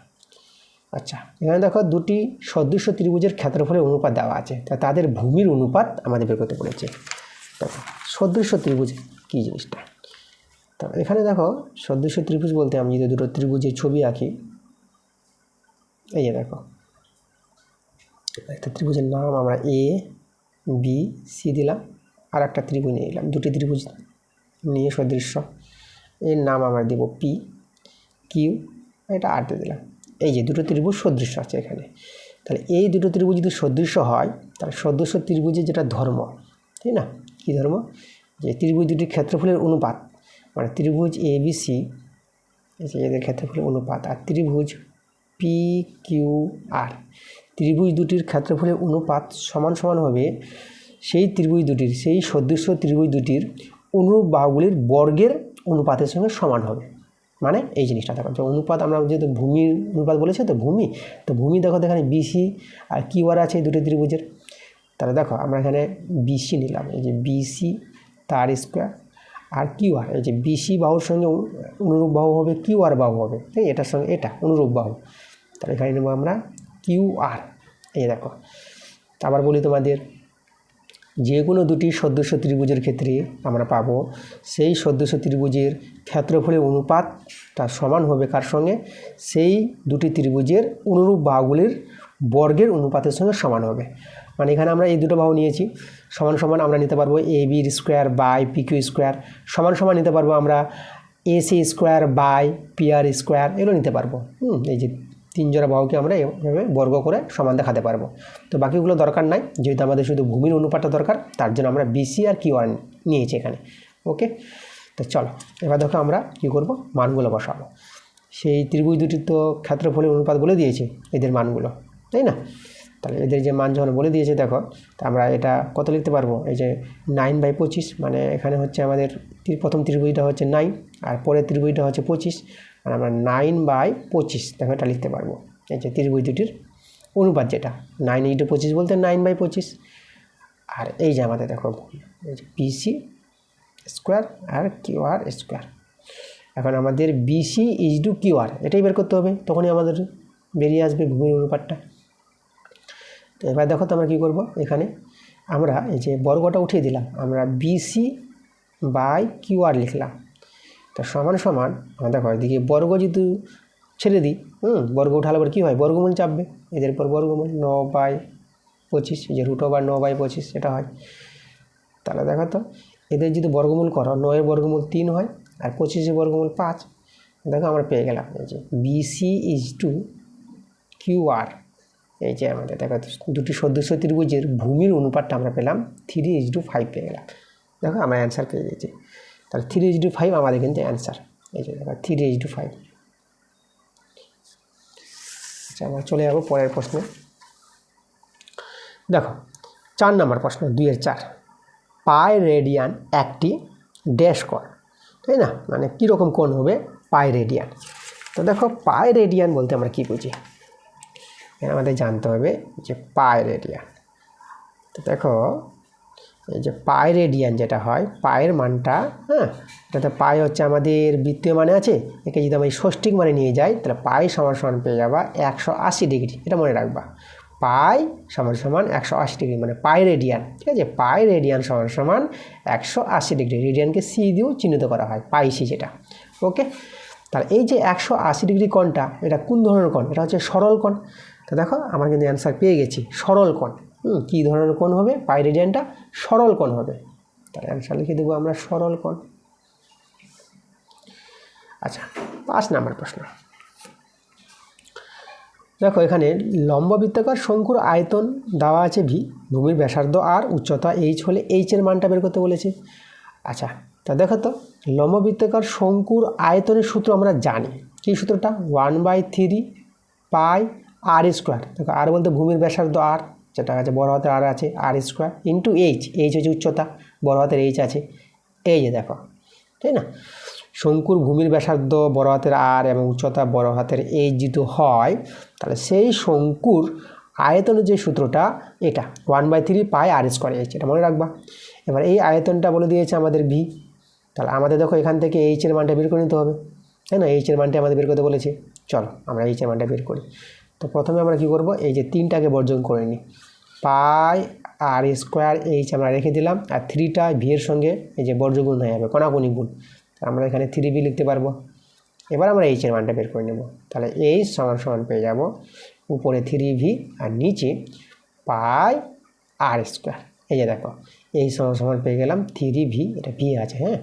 আচ্ছা এখানে দেখো দুটি সদৃশ্য ত্রিভুজের ক্ষেত্রফলের অনুপাত দেওয়া আছে, তা তাদের ভূমির অনুপাত আমাদের বের করতে বলেছে। দেখো সদৃশ্য ত্রিভুজ কী জিনিসটা, তো এখানে দেখো সদৃশ্য ত্রিভুজ বলতে আমি যদি দুটো ত্রিভুজের ছবি আঁকি, এই যে দেখো একটা ত্রিভুজের নাম আমরা এ বি সি দিলাম, আর একটা ত্রিভুজ নিয়ে নিলাম, দুটি ত্রিভুজ নিয়ে সদৃশ্য, এর নাম আমরা দেব পি কিউ, এটা আর দিয়ে দিলাম। এই যে দুটো ত্রিভুজ সদৃশ্য আছে এখানে, তাহলে এই দুটো ত্রিভুজ যদি সদৃশ্য হয় তাহলে সদৃশ্য ত্রিভুজের যেটা ধর্ম, ঠিক না, কী ধর্ম, যে ত্রিভুজ দুটির ক্ষেত্রফলের অনুপাত, মানে ত্রিভুজ এ বি সি, এই যে এদের ক্ষেত্রফলের অনুপাত, আর ত্রিভুজ পি কিউ আর, ত্রিভুজ দুটির ক্ষেত্রফলের অনুপাত সমান সমান হবে সেই ত্রিভুজ দুটির, সেই সদৃশ্য ত্রিভুজ দুটির অনুরূপ বাহুগুলির বর্গের অনুপাতের সঙ্গে সমান হবে। মানে এই জিনিসটা দেখো, যে অনুপাত আমরা যেহেতু ভূমির অনুপাত বলেছি, তো ভূমি দেখো এখানে বিসি আর কিউ আর আছে এই দুটি ত্রিভুজের, তাহলে দেখো আমরা এখানে বিসি নিলাম, এই যে বিসি তার স্কোয়ার, আর কিউ আর, এই যে বিসি বাহুর সঙ্গে অনুরূপ বাহু হবে কিউ আর বাহু হবে, ঠিক, এটার সঙ্গে এটা অনুরূপ বাহু, তাহলে এখানে নেব আমরা কিউ আর। এই দেখো আবার বলি তোমাদের, যে কোনো দুটি সদৃশ্য ত্রিভুজের ক্ষেত্রে আমরা পাবো সেই সদৃশ্য ত্রিভুজের ক্ষেত্রফলের অনুপাত তার সমান হবে কার সঙ্গে, সেই দুটি ত্রিভুজের অনুরূপ বাহুগুলির বর্গের অনুপাতের সঙ্গে সমান হবে। মানে এখানে আমরা এই দুটো বাহু নিয়েছি, সমান সমান আমরা নিতে পারবো এ বির square by P Q square, সমান সমান নিতে পারবো আমরা A C square by P R square, এগুলো নিতে পারবো। এই যে 3 জোড়া বাহুকে আমরা এভাবে বর্গ করে সমান দেখাতে পারবো। তো বাকিগুলো দরকার নাই, যেহেতু আমাদের শুধু ভূমির অনুপাতটা দরকার, তার জন্য আমরা বিসি আর কিউ আর নিয়েছি এখানে। ওকে, তো চলো এবার দেখো আমরা কী করবো, মানগুলো বসাবো। সেই ত্রিভুজ দুটির তো ক্ষেত্রফলের অনুপাত বলে দিয়েছে এদের মানগুলো, তাই না, তাহলে এদের যে মান যখন বলে দিয়েছে দেখো, তা আমরা এটা কত লিখতে পারবো, এই যে 9/25, মানে এখানে হচ্ছে আমাদের প্রথম ত্রিভুজটা হচ্ছে 9, আর পরের ত্রিভুজটা হচ্ছে 25, আর আমরা 9/25 দেখো এটা লিখতে পারবো, এই যে ত্রিভুজ দুটির অনুপাত যেটা 9/25 বলতে 9/25, আর এই যে আমাদের দেখো এই যে বিসি স্কোয়ার আর কিউ আর স্কোয়ার, এখন আমাদের বিসি ইজটু কিউ আর এটাই বের করতে হবে, তখনই আমাদের বেরিয়ে আসবে ভূমির অনুপাতটা। তো এবার দেখো তো আমরা কী করবো, এখানে আমরা এই যে বর্গটা উঠিয়ে দিলাম, আমরা বিসি বাই কিউ আর লিখলাম, তো সমান সমান আমরা দেখো এদিকে বর্গ যদি ছেড়ে দিই, বর্গ উঠালে পর কী হয়, বর্গমূল চাপবে, এদের পর বর্গমূল 9/25, এই যে √9/25 এটা হয়। তাহলে দেখো তো এদের যদি বর্গমূল করো, 9-এর বর্গমূল 3 হয়, আর 25-এর বর্গমূল 5, দেখো আমরা পেয়ে গেলাম এই যে বিসি ইজটু কিউ আর, এই যে আমাদের দেখো দুটি সদৃশ্য ত্রিভুজের ভূমির অনুপাতটা আমরা পেলাম 3:5 পেয়ে গেলাম। দেখো আমরা অ্যান্সার পেয়ে গেছি, তাহলে 3:5 আমাদের কিন্তু অ্যান্সার, এই যে দেখো 3:5। আচ্ছা আমরা চলে যাবো পরের প্রশ্নে। দেখো 4 নম্বর প্রশ্ন 2-4, পাই রেডিয়ান একটি ড্যাশ কর তাই না, মানে কীরকম কোণ হবে, পাই রেডিয়ান। তো দেখো পাই রেডিয়ান বলতে আমরা কী বুঝি, আমাদের জানতে হবে যে পাই রেডিয়ান। তো দেখো এই যে পাই রেডিয়ান যেটা হয়, পায়ের মানটা, হ্যাঁ, এটাতে পাই হচ্ছে আমাদের বৃত্তীয় মানে আছে, একে যদি আমি ষষ্ঠিক মানে নিয়ে যাই তাহলে পাই সমান সমান পেয়ে যাবা 180 ডিগ্রি। এটা মনে রাখবা, পাই সমান সমান 180 ডিগ্রি মানে পাই রেডিয়ান। ঠিক আছে, পাই রেডিয়ান সমান সমান 180 ডিগ্রি। রেডিয়ানকে সি দিয়েও চিহ্নিত করা হয়, পাই সি যেটা। ওকে, তাহলে এই যে 180 ডিগ্রি কোণটা, এটা কোন ধরনের কোণ, এটা হচ্ছে সরল কোণ। তো দেখো আমরা কিন্তু অ্যান্সার পেয়ে গেছি, সরল কোণ। কী ধরনের কোণ হবে, পাই রেডিয়ানটা সরল কোণ হবে। তাহলে অ্যান্সার লিখে দেবো আমরা সরল কোণ। আচ্ছা, 5 নম্বর প্রশ্ন দেখো, এখানে লম্ব বৃত্তাকার শঙ্কুর আয়তন দেওয়া আছে ভি, ভূমির ব্যাসার্ধ আর, উচ্চতা এইচ হলে এইচের মানটা বের করতে বলেছে। আচ্ছা, তা দেখো তো লম্ব বৃত্তাকার শঙ্কুর আয়তনের সূত্র আমরা জানি, কী সূত্রটা, 1/3 পাই আর স্কোয়ার। দেখো আর বলতে ভূমির ব্যাসার্ধ আর, যেটা আছে বড় হাতের আর আছে, আর স্কোয়ার ইন্টু এইচ, এইচ হচ্ছে উচ্চতা, বড় হাতের এইচ আছে, এই যে দেখো, তাই না, শঙ্কুর ভূমির ব্যাসার্ধ বড় হাতের আর এবং উচ্চতা বড় হাতের এইচ যদি হয়, তাহলে সেই শঙ্কুর আয়তনের যে সূত্রটা এটা 1/3 পাই আর স্কোয়ার এইচ, এটা মনে রাখবা। এবার এই আয়তনটা বলে দিয়েছে আমাদের ভি, তাহলে আমাদের দেখো এখান থেকে এইচের মানটা বের করে নিতে হবে, তাই না, এইচের মানটা আমাদের বের করতে বলেছে। চলো আমরা এইচের মানটা বের করি। তো প্রথমে আমরা কী করব, এই যে 3টাকে বর্জন করে নিই, পাই আর স্কোয়ার এইচ আমরা রেখে দিলাম, আর 3টা ভি এর সঙ্গে এই যে বর্জগুণ হয়ে যাবে, কোনাকুনি গুণ, আমরা এখানে 3b লিখতে পারবো। এবার আমরা এইচের মানটা বের করে নেব, তাহলে এইচ সমান সমান পেয়ে যাব উপরে 3v আর নিচে পাই আর স্কোয়ার। এই যে দেখো এইচ সমান সমান পেয়ে গেলাম 3v, এটা ভি আছে, হ্যাঁ,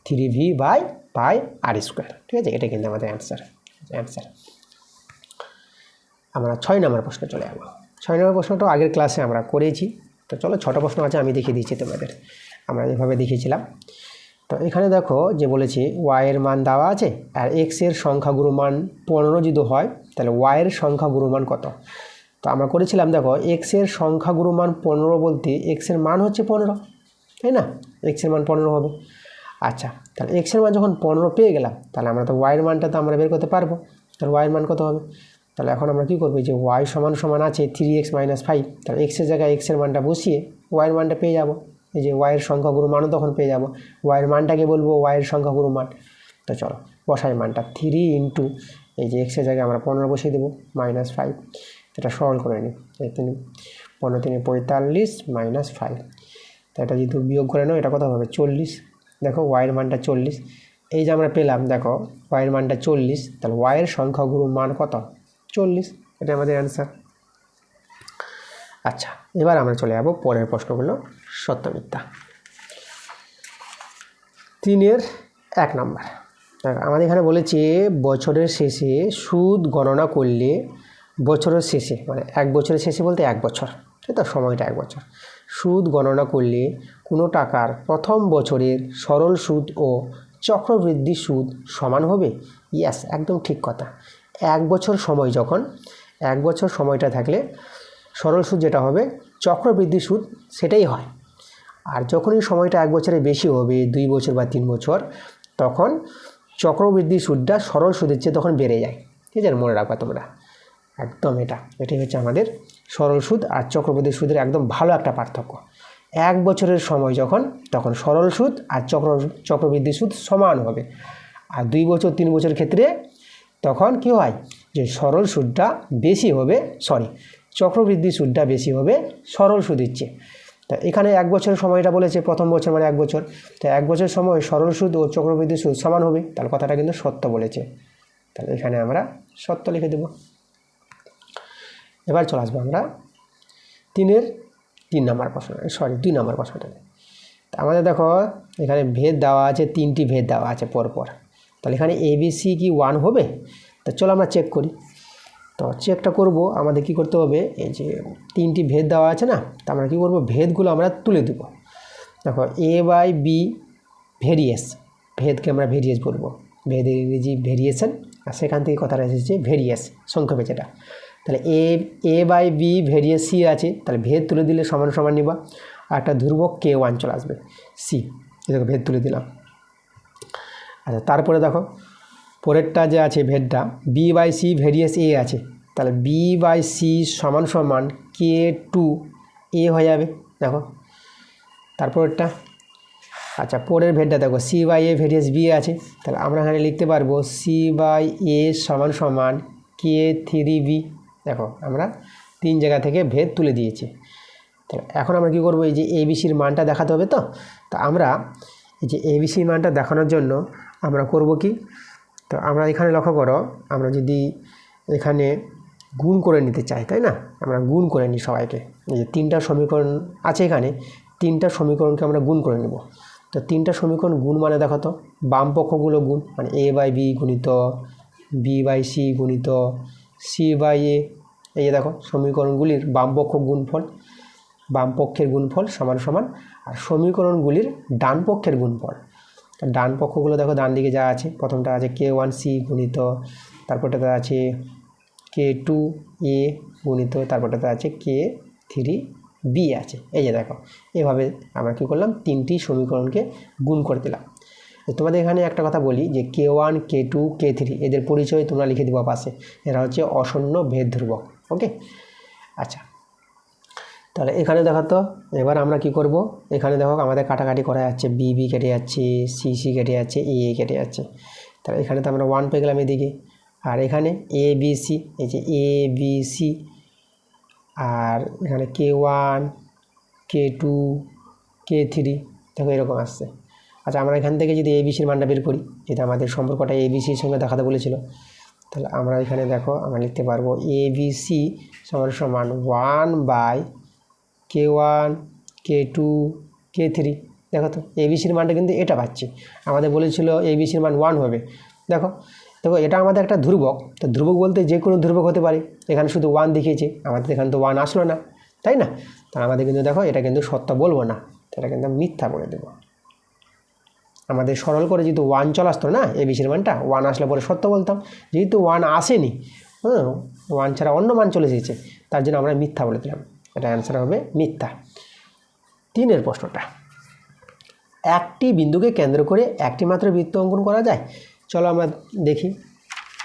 3v by pi R square. ঠিক আছে, এটা কিন্তু আমাদের অ্যান্সার। আমরা 6 নম্বর প্রশ্নে চলে যাবো। 6 নম্বর প্রশ্নটা আগের ক্লাসে আমরা করেছি, তো চলো 6টা প্রশ্ন আছে আমি দেখিয়ে দিচ্ছি তোমাদের, আমরা যেভাবে দেখিয়েছিলাম। তো এখানে দেখো যে বলেছি ওয়াইয়ের মান দেওয়া আছে, আর এক্সের সংখ্যাগুরু মান 15 যদি হয়, তাহলে ওয়াইয়ের সংখ্যাগুরু মান কত। তো আমরা করেছিলাম, দেখো এক্সের সংখ্যাগুরু মান 15 বলতে এক্সের মান হচ্ছে 15, তাই না, এক্সের মান 15 হবে। আচ্ছা, তাহলে এক্সের মান যখন 15 পেয়ে গেলাম, তাহলে আমরা তো ওয়াইয়ের মানটা তো আমরা বের করতে পারবো, তাহলে ওয়াইয়ের মান কত হবে। তাহলে এখন আমরা কী করবো, যে ওয়াই সমান সমান আছে 3x - 5, তাহলে এক্সের জায়গায় এক্সের মানটা বসিয়ে ওয়াইয়ের মানটা পেয়ে যাব। এই যে ওয়াইয়ের সংখ্যাগুরু মানও তখন পেয়ে যাব, ওয়াইয়ের মানটাকে বলবো ওয়াইয়ের সংখ্যাগুরু মান। তো চলো বসাই মানটা, 3 ইন্টু এই যে এক্সের জায়গায় আমরা 15 বসিয়ে দেবো, -5, এটা সরল করে নিই, 15 × 3 = 45 - 5, তো এটা যদি বিয়োগ করে নাও এটা কত হবে 40। দেখো ওয়াইয়ের মানটা 40, এই যে আমরা পেলাম, দেখো ওয়াইয়ের মানটা 40, তাহলে ওয়াইয়ের সংখ্যাগুরু মান কত, 40, এটা আমাদের অ্যান্সার। আচ্ছা, এবার আমরা চলে যাব পরের প্রশ্নগুলো, সত্য মিথ্যা। 3-এর 1 নম্বর, আমাদের এখানে বলেছে বছরের শেষে সুদ গণনা করলে, বছরের শেষে মানে 1 বছরের শেষে বলতে 1 বছর, ঠিক তো, সময়টা 1 বছর, সুদ গণনা করলে কোনো টাকার প্রথম বছরের সরল সুদ ও চক্রবৃদ্ধি সুদ সমান হবে। ইয়াস, একদম ঠিক কথা। 1 বছর সময়, যখন 1 বছর সময়টা থাকলে সরল সুদ যেটা হবে, চক্রবৃদ্ধি সুদ সেটাই হয়। আর যখনই সময়টা 1 বছরের বেশি হবে, 2 বছর বা 3 বছর, তখন চক্রবৃদ্ধি সুদটা সরল সুদের চেয়ে তখন বেড়ে যায়। ঠিক আছে, মনে রাখবা তোমরা একদম, এটাই হচ্ছে আমাদের সরল সুদ আর চক্রবৃদ্ধি সুদের একদম ভালো একটা পার্থক্য। 1 বছরের সময় যখন, তখন সরল সুদ আর চক্রবৃদ্ধি সুদ সমান হবে। আর 2 বছর 3 বছরের ক্ষেত্রে তখন কি হয়, যে সরল সুদটা বেশি হবে, চক্রবৃদ্ধি সুদটা বেশি হবে সরল সুদের চেয়ে। তা এখানে 1 বছরের সময়টা বলেছে, প্রথম বছর মানে 1 বছর, তো 1 বছর সময় সরল সুদ ও চক্রবৃদ্ধি সুদ সমান হবে, তাহলে কথাটা কিন্তু সত্য বলেছে, তাহলে এখানে আমরা সত্য লিখে দেব। এবার চলে আসবো আমরা 3-এর 2 নম্বর প্রশ্নটা। আমাদের দেখো এখানে ভেদ দেওয়া আছে, 3টি ভেদ দেওয়া আছে পরপর, তাহলে এখানে ABC কি 1 হবে। তো চলো আমরা চেক করি। তো চেকটা করব, আমাদের কি করতে হবে, এই যে 3টি ভেদ দেওয়া আছে না, তা আমরা কী করবো, ভেদগুলো আমরা তুলে দেবো। দেখো A/B ভেরিয়েস, ভেদকে আমরা ভেরিয়েস বলবো, ভেদের ইংরেজি ভেরিয়েশন, আর সেখান থেকে কথাটা এসেছে ভেরিয়েস সংক্ষেপে যেটা। তাহলে A/B ভেরিয়েস C আছে, তাহলে ভেদ তুলে দিলে সমান সমান নিবা, আর একটা ধ্রুবক K1 চলে আসবে C, এটাকে ভেদ তুলে দিলাম। আচ্ছা, তারপরে দেখো পরেরটা যে আছে ভেদটা বি বাই সি ভেরিয়েস এ আছে, তাহলে বি বাই সি সমান সমান কে টু এ হয়ে যাবে। দেখো তারপরেরটা, আচ্ছা পরের ভেদটা দেখো সি বাই এ ভেরিয়েস বি আছে, তাহলে আমরা এখানে লিখতে পারবো সি বাই এ সমান সমান কে থ্রি বি। দেখো আমরা 3 জায়গা থেকে ভেদ তুলে দিয়েছি। তাহলে এখন আমরা কী করবো, এই যে এবিসির মানটা দেখাতে হবে। তো আমরা এই যে এবিসির মানটা দেখানোর জন্য আমরা করব কি, তো আমরা এখানে লক্ষ্য করো, আমরা যদি এখানে গুণ করে নিতে চাই, তাই না, আমরা গুণ করে নিই সবাইকে। এই যে 3টা সমীকরণ আছে এখানে, 3টা সমীকরণকে আমরা গুণ করে নেব। তো 3টা সমীকরণ গুণ মানে দেখো তো বাম পক্ষগুলো গুণ, মানে এ বাই বি গুণিত বি বাই সি গুণিত সি বাই এ। এই যে দেখো সমীকরণগুলির বাম পক্ষ গুণফল, বাম পক্ষের গুণফল সমান সমান আর সমীকরণগুলির ডান পক্ষের গুণফল। ডান পক্ষগুলো দেখো ডান দিকে যা আছে, প্রথমটা আছে কে ওয়ান সি গুণিত, তারপরটাতে আছে কে টু এ গুণিত, তারপরটাতে আছে কে থ্রি বি আছে। এই যে দেখো এভাবে আমরা কী করলাম, 3টি সমীকরণকে গুণ করে দিলাম। তোমাদের এখানে একটা কথা বলি যে কে one K two K three এদের পরিচয় তোমরা লিখে দেবো পাশে, এরা হচ্ছে অশূন্য ভেদ ধ্রুবক। ওকে, আচ্ছা তাহলে এখানে দেখো তো এবার আমরা কি করব, এখানে দেখো আমাদের কাটাকাটি করা যাচ্ছে, বি বি কেটে যাচ্ছে, সি সি কেটে যাচ্ছে, এ এ কেটে যাচ্ছে। তাহলে এখানে তো আমরা 1 পেয়ে গেলাম এদিকে, আর এখানে এ বি সি, এই যে এ বি সি, আর এখানে কে one K two K three, দেখো এরকম আসছে। আচ্ছা আমরা এখান থেকে যদি এ বি সির মানটা বের করি, যেটা আমাদের সম্পর্কটা এ বি সির সঙ্গে দেখাতে বলেছিল, তাহলে আমরা এখানে দেখো আমরা লিখতে পারবো এ বি সি সমান সমান 1 by K one K two K three. দেখো তো এবিসির মানটা কিন্তু এটা পাচ্ছি, আমাদের বলেছিল এবিসির মান 1 হবে। দেখো দেখো এটা আমাদের একটা ধ্রুবক, তো ধ্রুবক বলতে যে কোনো ধ্রুবক হতে পারে, এখানে শুধু 1 দেখিয়েছে, আমাদের এখানে তো 1 আসলো না, তাই না। তাহলে আমাদের কিন্তু দেখো এটা কিন্তু সত্য বলবো না, এটা কিন্তু মিথ্যা বলে দেবো। আমাদের সরল করে যেহেতু 1 চলে আসতো না, এবিসির মানটা 1 আসলে পরে সত্য বলতাম, যেহেতু 1 আসেনি, 1 ছাড়া অন্য মান চলে এসেছে, তার জন্য আমরা মিথ্যা বলে দিলাম, এটা অ্যান্সার হবে মিথ্যা। 3 প্রশ্নটা, একটি বিন্দুকে কেন্দ্র করে একটি মাত্র বৃত্ত অঙ্কন করা যায়। চলো আমরা দেখি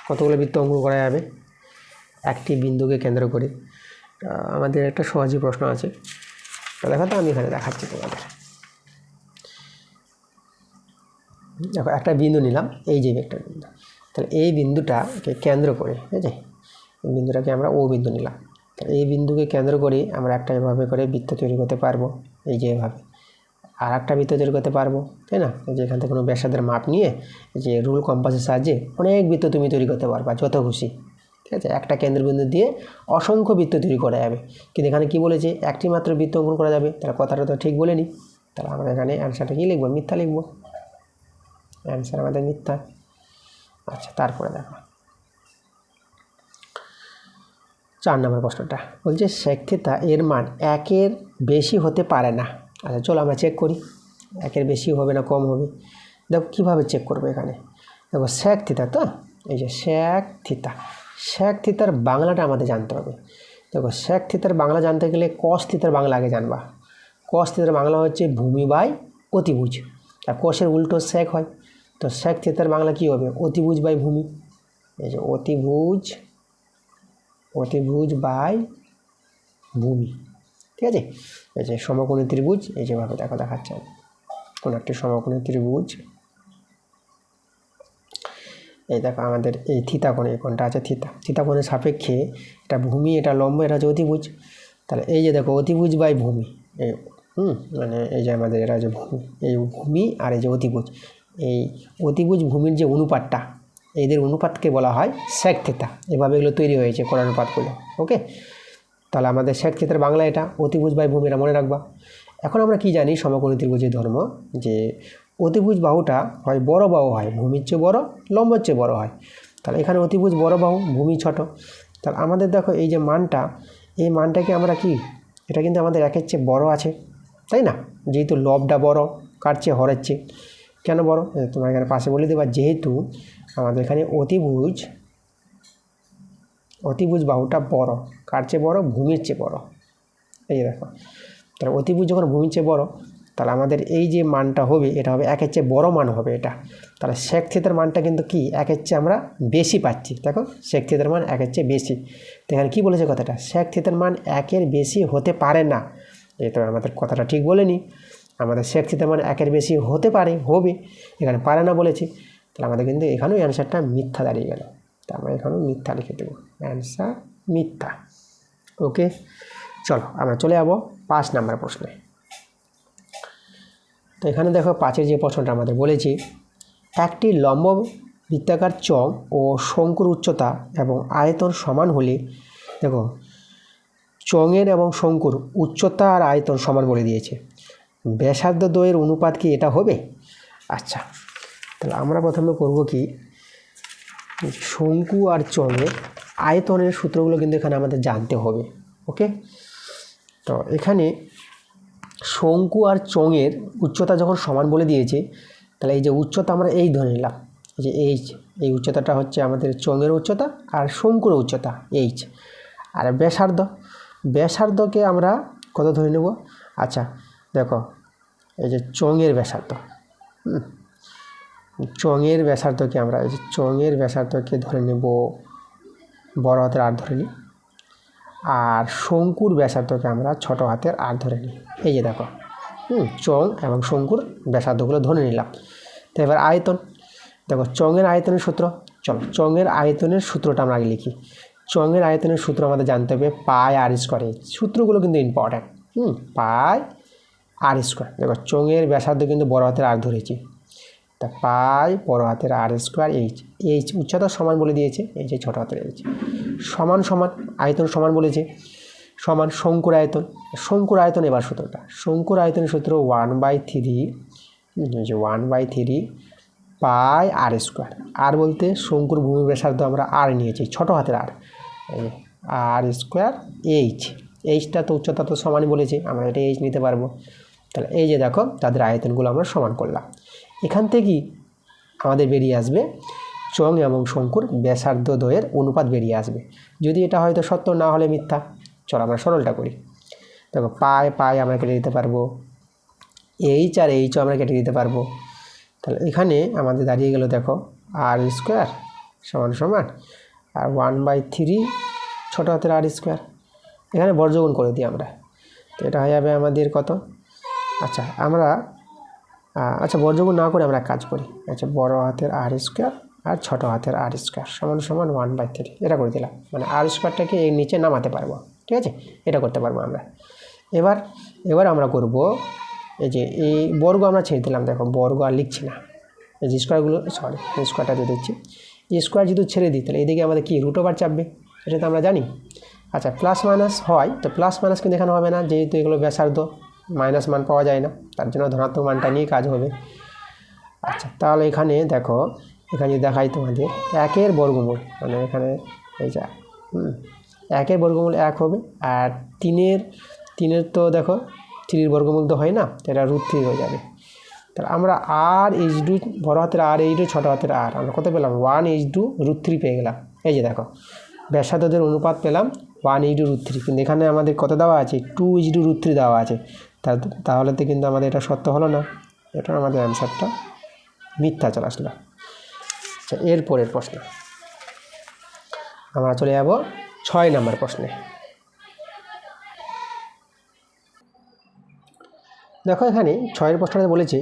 কতগুলো বৃত্ত অঙ্কন করা যাবে একটি বিন্দুকে কেন্দ্র করে। আমাদের একটা সহজই প্রশ্ন আছে, দেখো তো আমি এখানে দেখাচ্ছি তোমাদের। দেখো একটা বিন্দু নিলাম, এই যে একটা বিন্দু, তাহলে এই বিন্দুটাকে কেন্দ্র করে, ঠিক আছে, এই বিন্দুটাকে আমরা ও বিন্দু নিলাম। তাহলে এই বিন্দুকে কেন্দ্র করে আমরা একটা এভাবে করে বৃত্ত তৈরি করতে পারবো, এই যে এভাবে, আর একটা বৃত্ত তৈরি করতে পারবো, তাই না। যে এখান থেকে কোনো ব্যাসার্ধের মাপ নিয়ে যে রুল কম্পাসের সাহায্যে অনেক বৃত্ত তুমি তৈরি করতে পারবা যত খুশি, ঠিক আছে। একটা কেন্দ্রবিন্দু দিয়ে অসংখ্য বৃত্ত তৈরি করা যাবে, কিন্তু এখানে কি বলেছে একটি মাত্র বৃত্ত অঙ্কন করা যাবে, তাহলে কথাটা তো ঠিক বলেনি। তাহলে আমরা এখানে অ্যান্সারটা কী লিখবো, মিথ্যা লিখবো, অ্যান্সার আমাদের মিথ্যা। আচ্ছা তারপরে দেখো 4 নম্বর প্রশ্নটা বলছে sec থিটা এর মান 1-এর বেশি হতে পারে না। আচ্ছা চলো আমরা চেক করি 1-এর বেশি হবে না কম হবে। দেখো কীভাবে চেক করবো, এখানে দেখো sec থিটা, তো এই যে sec থিটা, sec থিটার বাংলাটা আমাদের জানতে হবে। দেখো sec থিটার বাংলা জানতে গেলে cos থিটার বাংলা আগে জানবা। cos থিটার বাংলা হচ্ছে ভূমি বাই অতিভুজ, আর cos-এর উল্টো sec হয়, তো sec থিটার বাংলা কী হবে, অতিভুজ বাই ভূমি। এই যে অতিভুজ বাই ভূমি, ঠিক আছে। এই যে সমকোণী ত্রিভুজ, এই যেভাবে দেখো দেখাচ্ছে কোনো একটি সমকোণী ত্রিভুজ, এই দেখো আমাদের এই থিতা কোণ, এই কোণটা আছে থিতা কোণের সাপেক্ষে এটা ভূমি, এটা লম্ব, এটা হচ্ছে অতিভুজ। তাহলে এই যে দেখো অতিভুজ বাই ভূমি, এই মানে এই যে আমাদের এটা হচ্ছে ভূমি, এই ভূমি আর এই যে অতিভুজ, এই অতিভুজ ভূমির যে অনুপাতটা, এদের অনুপাতকে বলা হয় sec থিটা। এভাবে এগুলো তৈরি হয়েছে কোণানুপাতগুলো। ওকে, তাহলে আমাদের sec থিটার বাংলা এটা অতিভুজ বাই ভূমি, এটা মনে রাখবা। এখন আমরা কি জানি সমকোণী ত্রিভুজের ধর্ম, যে অতিভুজ বাহুটা হয় বড় বাহু হয়, ভূমির চেয়ে বড়, লম্বের চেয়ে বড় হয়। তাহলে এখানে অতিভুজ বড় বাহু, ভূমি ছোট। তাহলে আমাদের দেখো এই যে মানটা, এই মানটাকে আমরা কি, এটা কিন্তু আমাদের 1-এর চেয়ে বড় আছে, তাই না, যেহেতু লবটা বড় কার চেয়ে, হরের চেয়ে। কেন বড়, তোমার এখানে পাশে বলে দেবা, যেহেতু আমাদের এখানে অতিভুজ বাহুটা বড়, কার চেয়ে বড়, ভূমির চেয়ে বড়। এই যে দেখো, তাহলে অতিভুজ যখন ভূমির চেয়ে বড়, তাহলে আমাদের এই যে মানটা হবে এটা হবে 1-এর চেয়ে বড় মান হবে এটা। তাহলে sec থিটার মানটা কিন্তু কি 1-এর চেয়ে আমরা বেশি পাচ্ছি। দেখো sec থিটার মান 1-এর চেয়ে বেশি। তো এখানে কী বলেছে কথাটা, sec থিটার মান 1-এর বেশি হতে পারে না। এই তো আমাদের কথাটা ঠিক বলেনি, আমাদের sec থিটার মান 1-এর বেশি হতে পারে, হবে, এখানে পারে না বলেছি। তাহলে আমাদের কিন্তু এখানেও অ্যান্সারটা মিথ্যা দাঁড়িয়ে গেল। তা আমরা এখানেও মিথ্যা লিখে দেবো, অ্যান্সার মিথ্যা। ওকে, চলো আমরা চলে যাবো 5 নম্বর প্রশ্নে। তো এখানে দেখো 5-এর যে প্রশ্নটা আমাদের বলেছি, একটি লম্ব বৃত্তাকার চং ও শঙ্কুর উচ্চতা এবং আয়তন সমান হলে, দেখো চঙের এবং শঙ্কুর উচ্চতা আর আয়তন সমান বলে দিয়েছে, ব্যাসার্ধ দ্বয়ের অনুপাত কি এটা হবে? আচ্ছা, তাহলে আমরা প্রথমে করব কি, শঙ্কু আর চঙের আয়তনের সূত্রগুলো কিন্তু এখানে আমাদের জানতে হবে। ওকে, তো এখানে শঙ্কু আর চঙের উচ্চতা যখন সমান বলে দিয়েছে, তাহলে এই যে উচ্চতা আমরা এই ধরে নিলাম, এই যে এই উচ্চতাটা হচ্ছে আমাদের চঙের উচ্চতা আর শঙ্কুর উচ্চতা এইচ। আর ব্যাসার্ধকে আমরা কত ধরে নেব? আচ্ছা দেখো, এই যে চঙের ব্যাসার্ধ, চঙের ব্যাসার্ধকে আমরা এই যে চঙের ব্যাসার্ধকে ধরে নেব বড় হাতের আর ধরে নিই, আর শঙ্কুর ব্যাসার্ধকে আমরা ছোট হাতের আর ধরে নিই। এই যে দেখো চং এবং শঙ্কুর ব্যাসার্ধগুলো ধরে নিলাম। তো এবার আয়তন, দেখো চঙের আয়তনের সূত্র, চলো চঙের আয়তনের সূত্রটা আমরা আগে লিখি। চঙের আয়তনের সূত্র আমাদের জানতে হবে পাই আর স্কোয়ার। সূত্রগুলো কিন্তু ইম্পর্ট্যান্ট। পাই আর স্কোয়ার, দেখো চঙের ব্যাসার্ধ কিন্তু বড় হাতের আর ধরেছি, তা পাই বড় হাতের আর স্কোয়ার এইচ উচ্চতা সমান বলে দিয়েছে, এই যে ছোটো হাতের এইচ সমান আয়তন সমান বলেছে, সমান শঙ্কুর আয়তন। এবার সূত্রটা, শঙ্কুর আয়তনের সূত্র 1/3, এই যে 1/3 পাই আর স্কোয়ার। আর বলতে শঙ্কুর ভূমি ব্যাসার্ধ আমরা আর নিয়েছি, ছোটো হাতের আর স্কোয়ার এইচটা তো উচ্চতা তো সমানই বলেছে, আমরা এটা এইচ নিতে পারবো। তাহলে এই যে দেখো তাদের আয়তনগুলো আমরা সমান করলাম। এখান থেকেই আমাদের বেরিয়ে আসবে চং এবং শঙ্কুর ব্যাসার্ধ দ্বয়ের অনুপাত বেরিয়ে আসবে। যদি এটা হয়তো সত্য, না হলে মিথ্যা। চলো আমরা সরলটা করি। দেখো পাই আমরা কেটে দিতে পারবো, এইচ আর এইচও আমরা কেটে দিতে পারবো। তাহলে এখানে আমাদের দাঁড়িয়ে গেল দেখো আর স্কোয়ার সমান আর 1/3 ছোটো হাতের আর স্কোয়ার। এখানে বর্গমূল করে দিই আমরা, তো এটা হয়ে যাবে আমাদের কত? আচ্ছা বর্গমূল না করে আমরা কাজ করি। আচ্ছা বড় হাতের আর স্কোয়ার আর ছোটো হাতের আর স্কোয়ার সমান 1/3, এটা করে দিলাম। মানে আর স্কোয়ারটাকে এর নিচে নামাতে পারবো, ঠিক আছে, এটা করতে পারবো আমরা। এবার আমরা করব, এই যে এই বর্গ আমরা ছেড়ে দিলাম, দেখো বর্গ আর লিখছি না, এই যে স্কোয়ারটা দিয়ে দিচ্ছি। স্কোয়ার যদি ছেড়ে দিই তাহলে এদিকে আমাদের কি রুট ওভার চাপবে, এটা তো আমরা জানি। আচ্ছা প্লাস মাইনাস হয়, তো প্লাস মাইনাস কিন্তু এখানে হবে না, যেহেতু এগুলো ব্যাসার্ধ, মাইনাস মান পাওয়া যায় না, তার জন্য ধনাত্মক মানটা নিয়ে কাজ হবে। আচ্ছা তাহলে এখানে দেখো, এখানে যদি দেখাই তোমাদের 1-এর বর্গমূল, মানে এখানে এই যা 1-এর বর্গমূল 1 হবে, আর 3-এর তো দেখো 3-এর বর্গমূল তো হয় না, এটা √3 হয়ে যাবে। তাহলে আমরা আর h2 বড় হাতের আর h2 ছোটো হাতের আর আমরা কত পেলাম? 1h2 √3 পেয়ে গেলাম। এই যে দেখো ব্যাসার্ধদের অনুপাত পেলাম 1h2 √3, কিন্তু এখানে আমাদের কত দেওয়া আছে? 2h2 √3 দেওয়া আছে। তাহলে তো কিন্তু আমাদের এটা সত্য হলো না, এটা আমাদের অ্যান্সারটা মিথ্যা চলে আসলো। আচ্ছা এরপরের প্রশ্ন আমরা চলে যাব 6 নম্বর প্রশ্নে। দেখো এখানে 6-এর প্রশ্নটা বলেছে,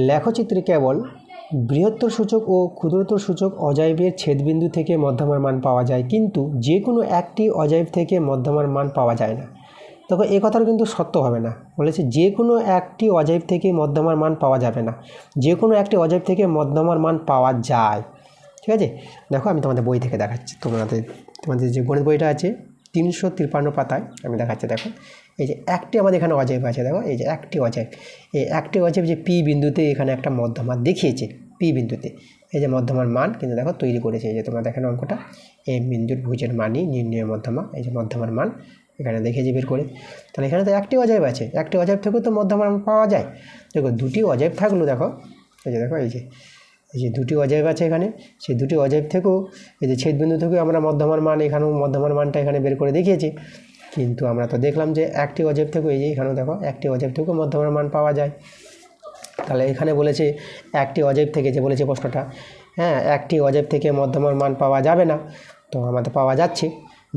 লেখচিত্রে কেবল বৃহত্তর সূচক ও ক্ষুদ্রতর সূচক অজাইবের ছেদবিন্দু থেকে মধ্যমার মান পাওয়া যায়, কিন্তু যে কোনো একটি অজাইব থেকে মধ্যমার মান পাওয়া যায় না। দেখো এই কথাটা কিন্তু সত্য হবে না, বলেছে যে কোনো একটি অজাইব থেকে মধ্যমার মান পাওয়া যাবে না, যে কোনো একটি অজাইব থেকে মধ্যমার মান পাওয়া যায়। ঠিক আছে, দেখো আমি তোমাদের বই থেকে দেখাচ্ছি, তোমাদের যে গণিত বইটা আছে 353 পাতায় আমি দেখাচ্ছি। দেখো এই যে একটি আমাদের এখানে অজাইব আছে, দেখো এই যে একটি অজাইব, এই একটি অজাইব যে পি বিন্দুতে এখানে একটা মধ্যমার দেখিয়েছে, পি বিন্দুতে এই যে মধ্যমার মান কিন্তু দেখো তৈরি করেছে। এই যে তোমরা দেখেন অঙ্কটা, এই বিন্দুর ভুজের মানই নির্ণয় মধ্যমা, এই যে মধ্যমার মান এখানে দেখিয়েছে বের করে। তাহলে এখানে তো একটি অজাইব আছে, একটি অজাইব থেকেও তো মধ্যমার মান পাওয়া যায়। দেখো দুটি অজাইব থাকলো, দেখো এই যে দেখো এই যে দুটি অজাইব আছে এখানে, সেই দুটি অজাইব থেকেও এই যে ছেদবিন্দু থেকেও আমরা মধ্যমার মান, এখানেও মধ্যমার মানটা এখানে বের করে দেখিয়েছি। কিন্তু আমরা তো দেখলাম যে একটি অজেব থেকে এই যে এখানেও দেখো একটি অজেব থেকে মধ্যমের মান পাওয়া যায়। তাহলে এখানে বলেছে একটি অজেব থেকে, যে বলেছে প্রশ্নটা, হ্যাঁ একটি অজেব থেকে মধ্যমের মান পাওয়া যাবে না, তো আমাদের পাওয়া যাচ্ছে,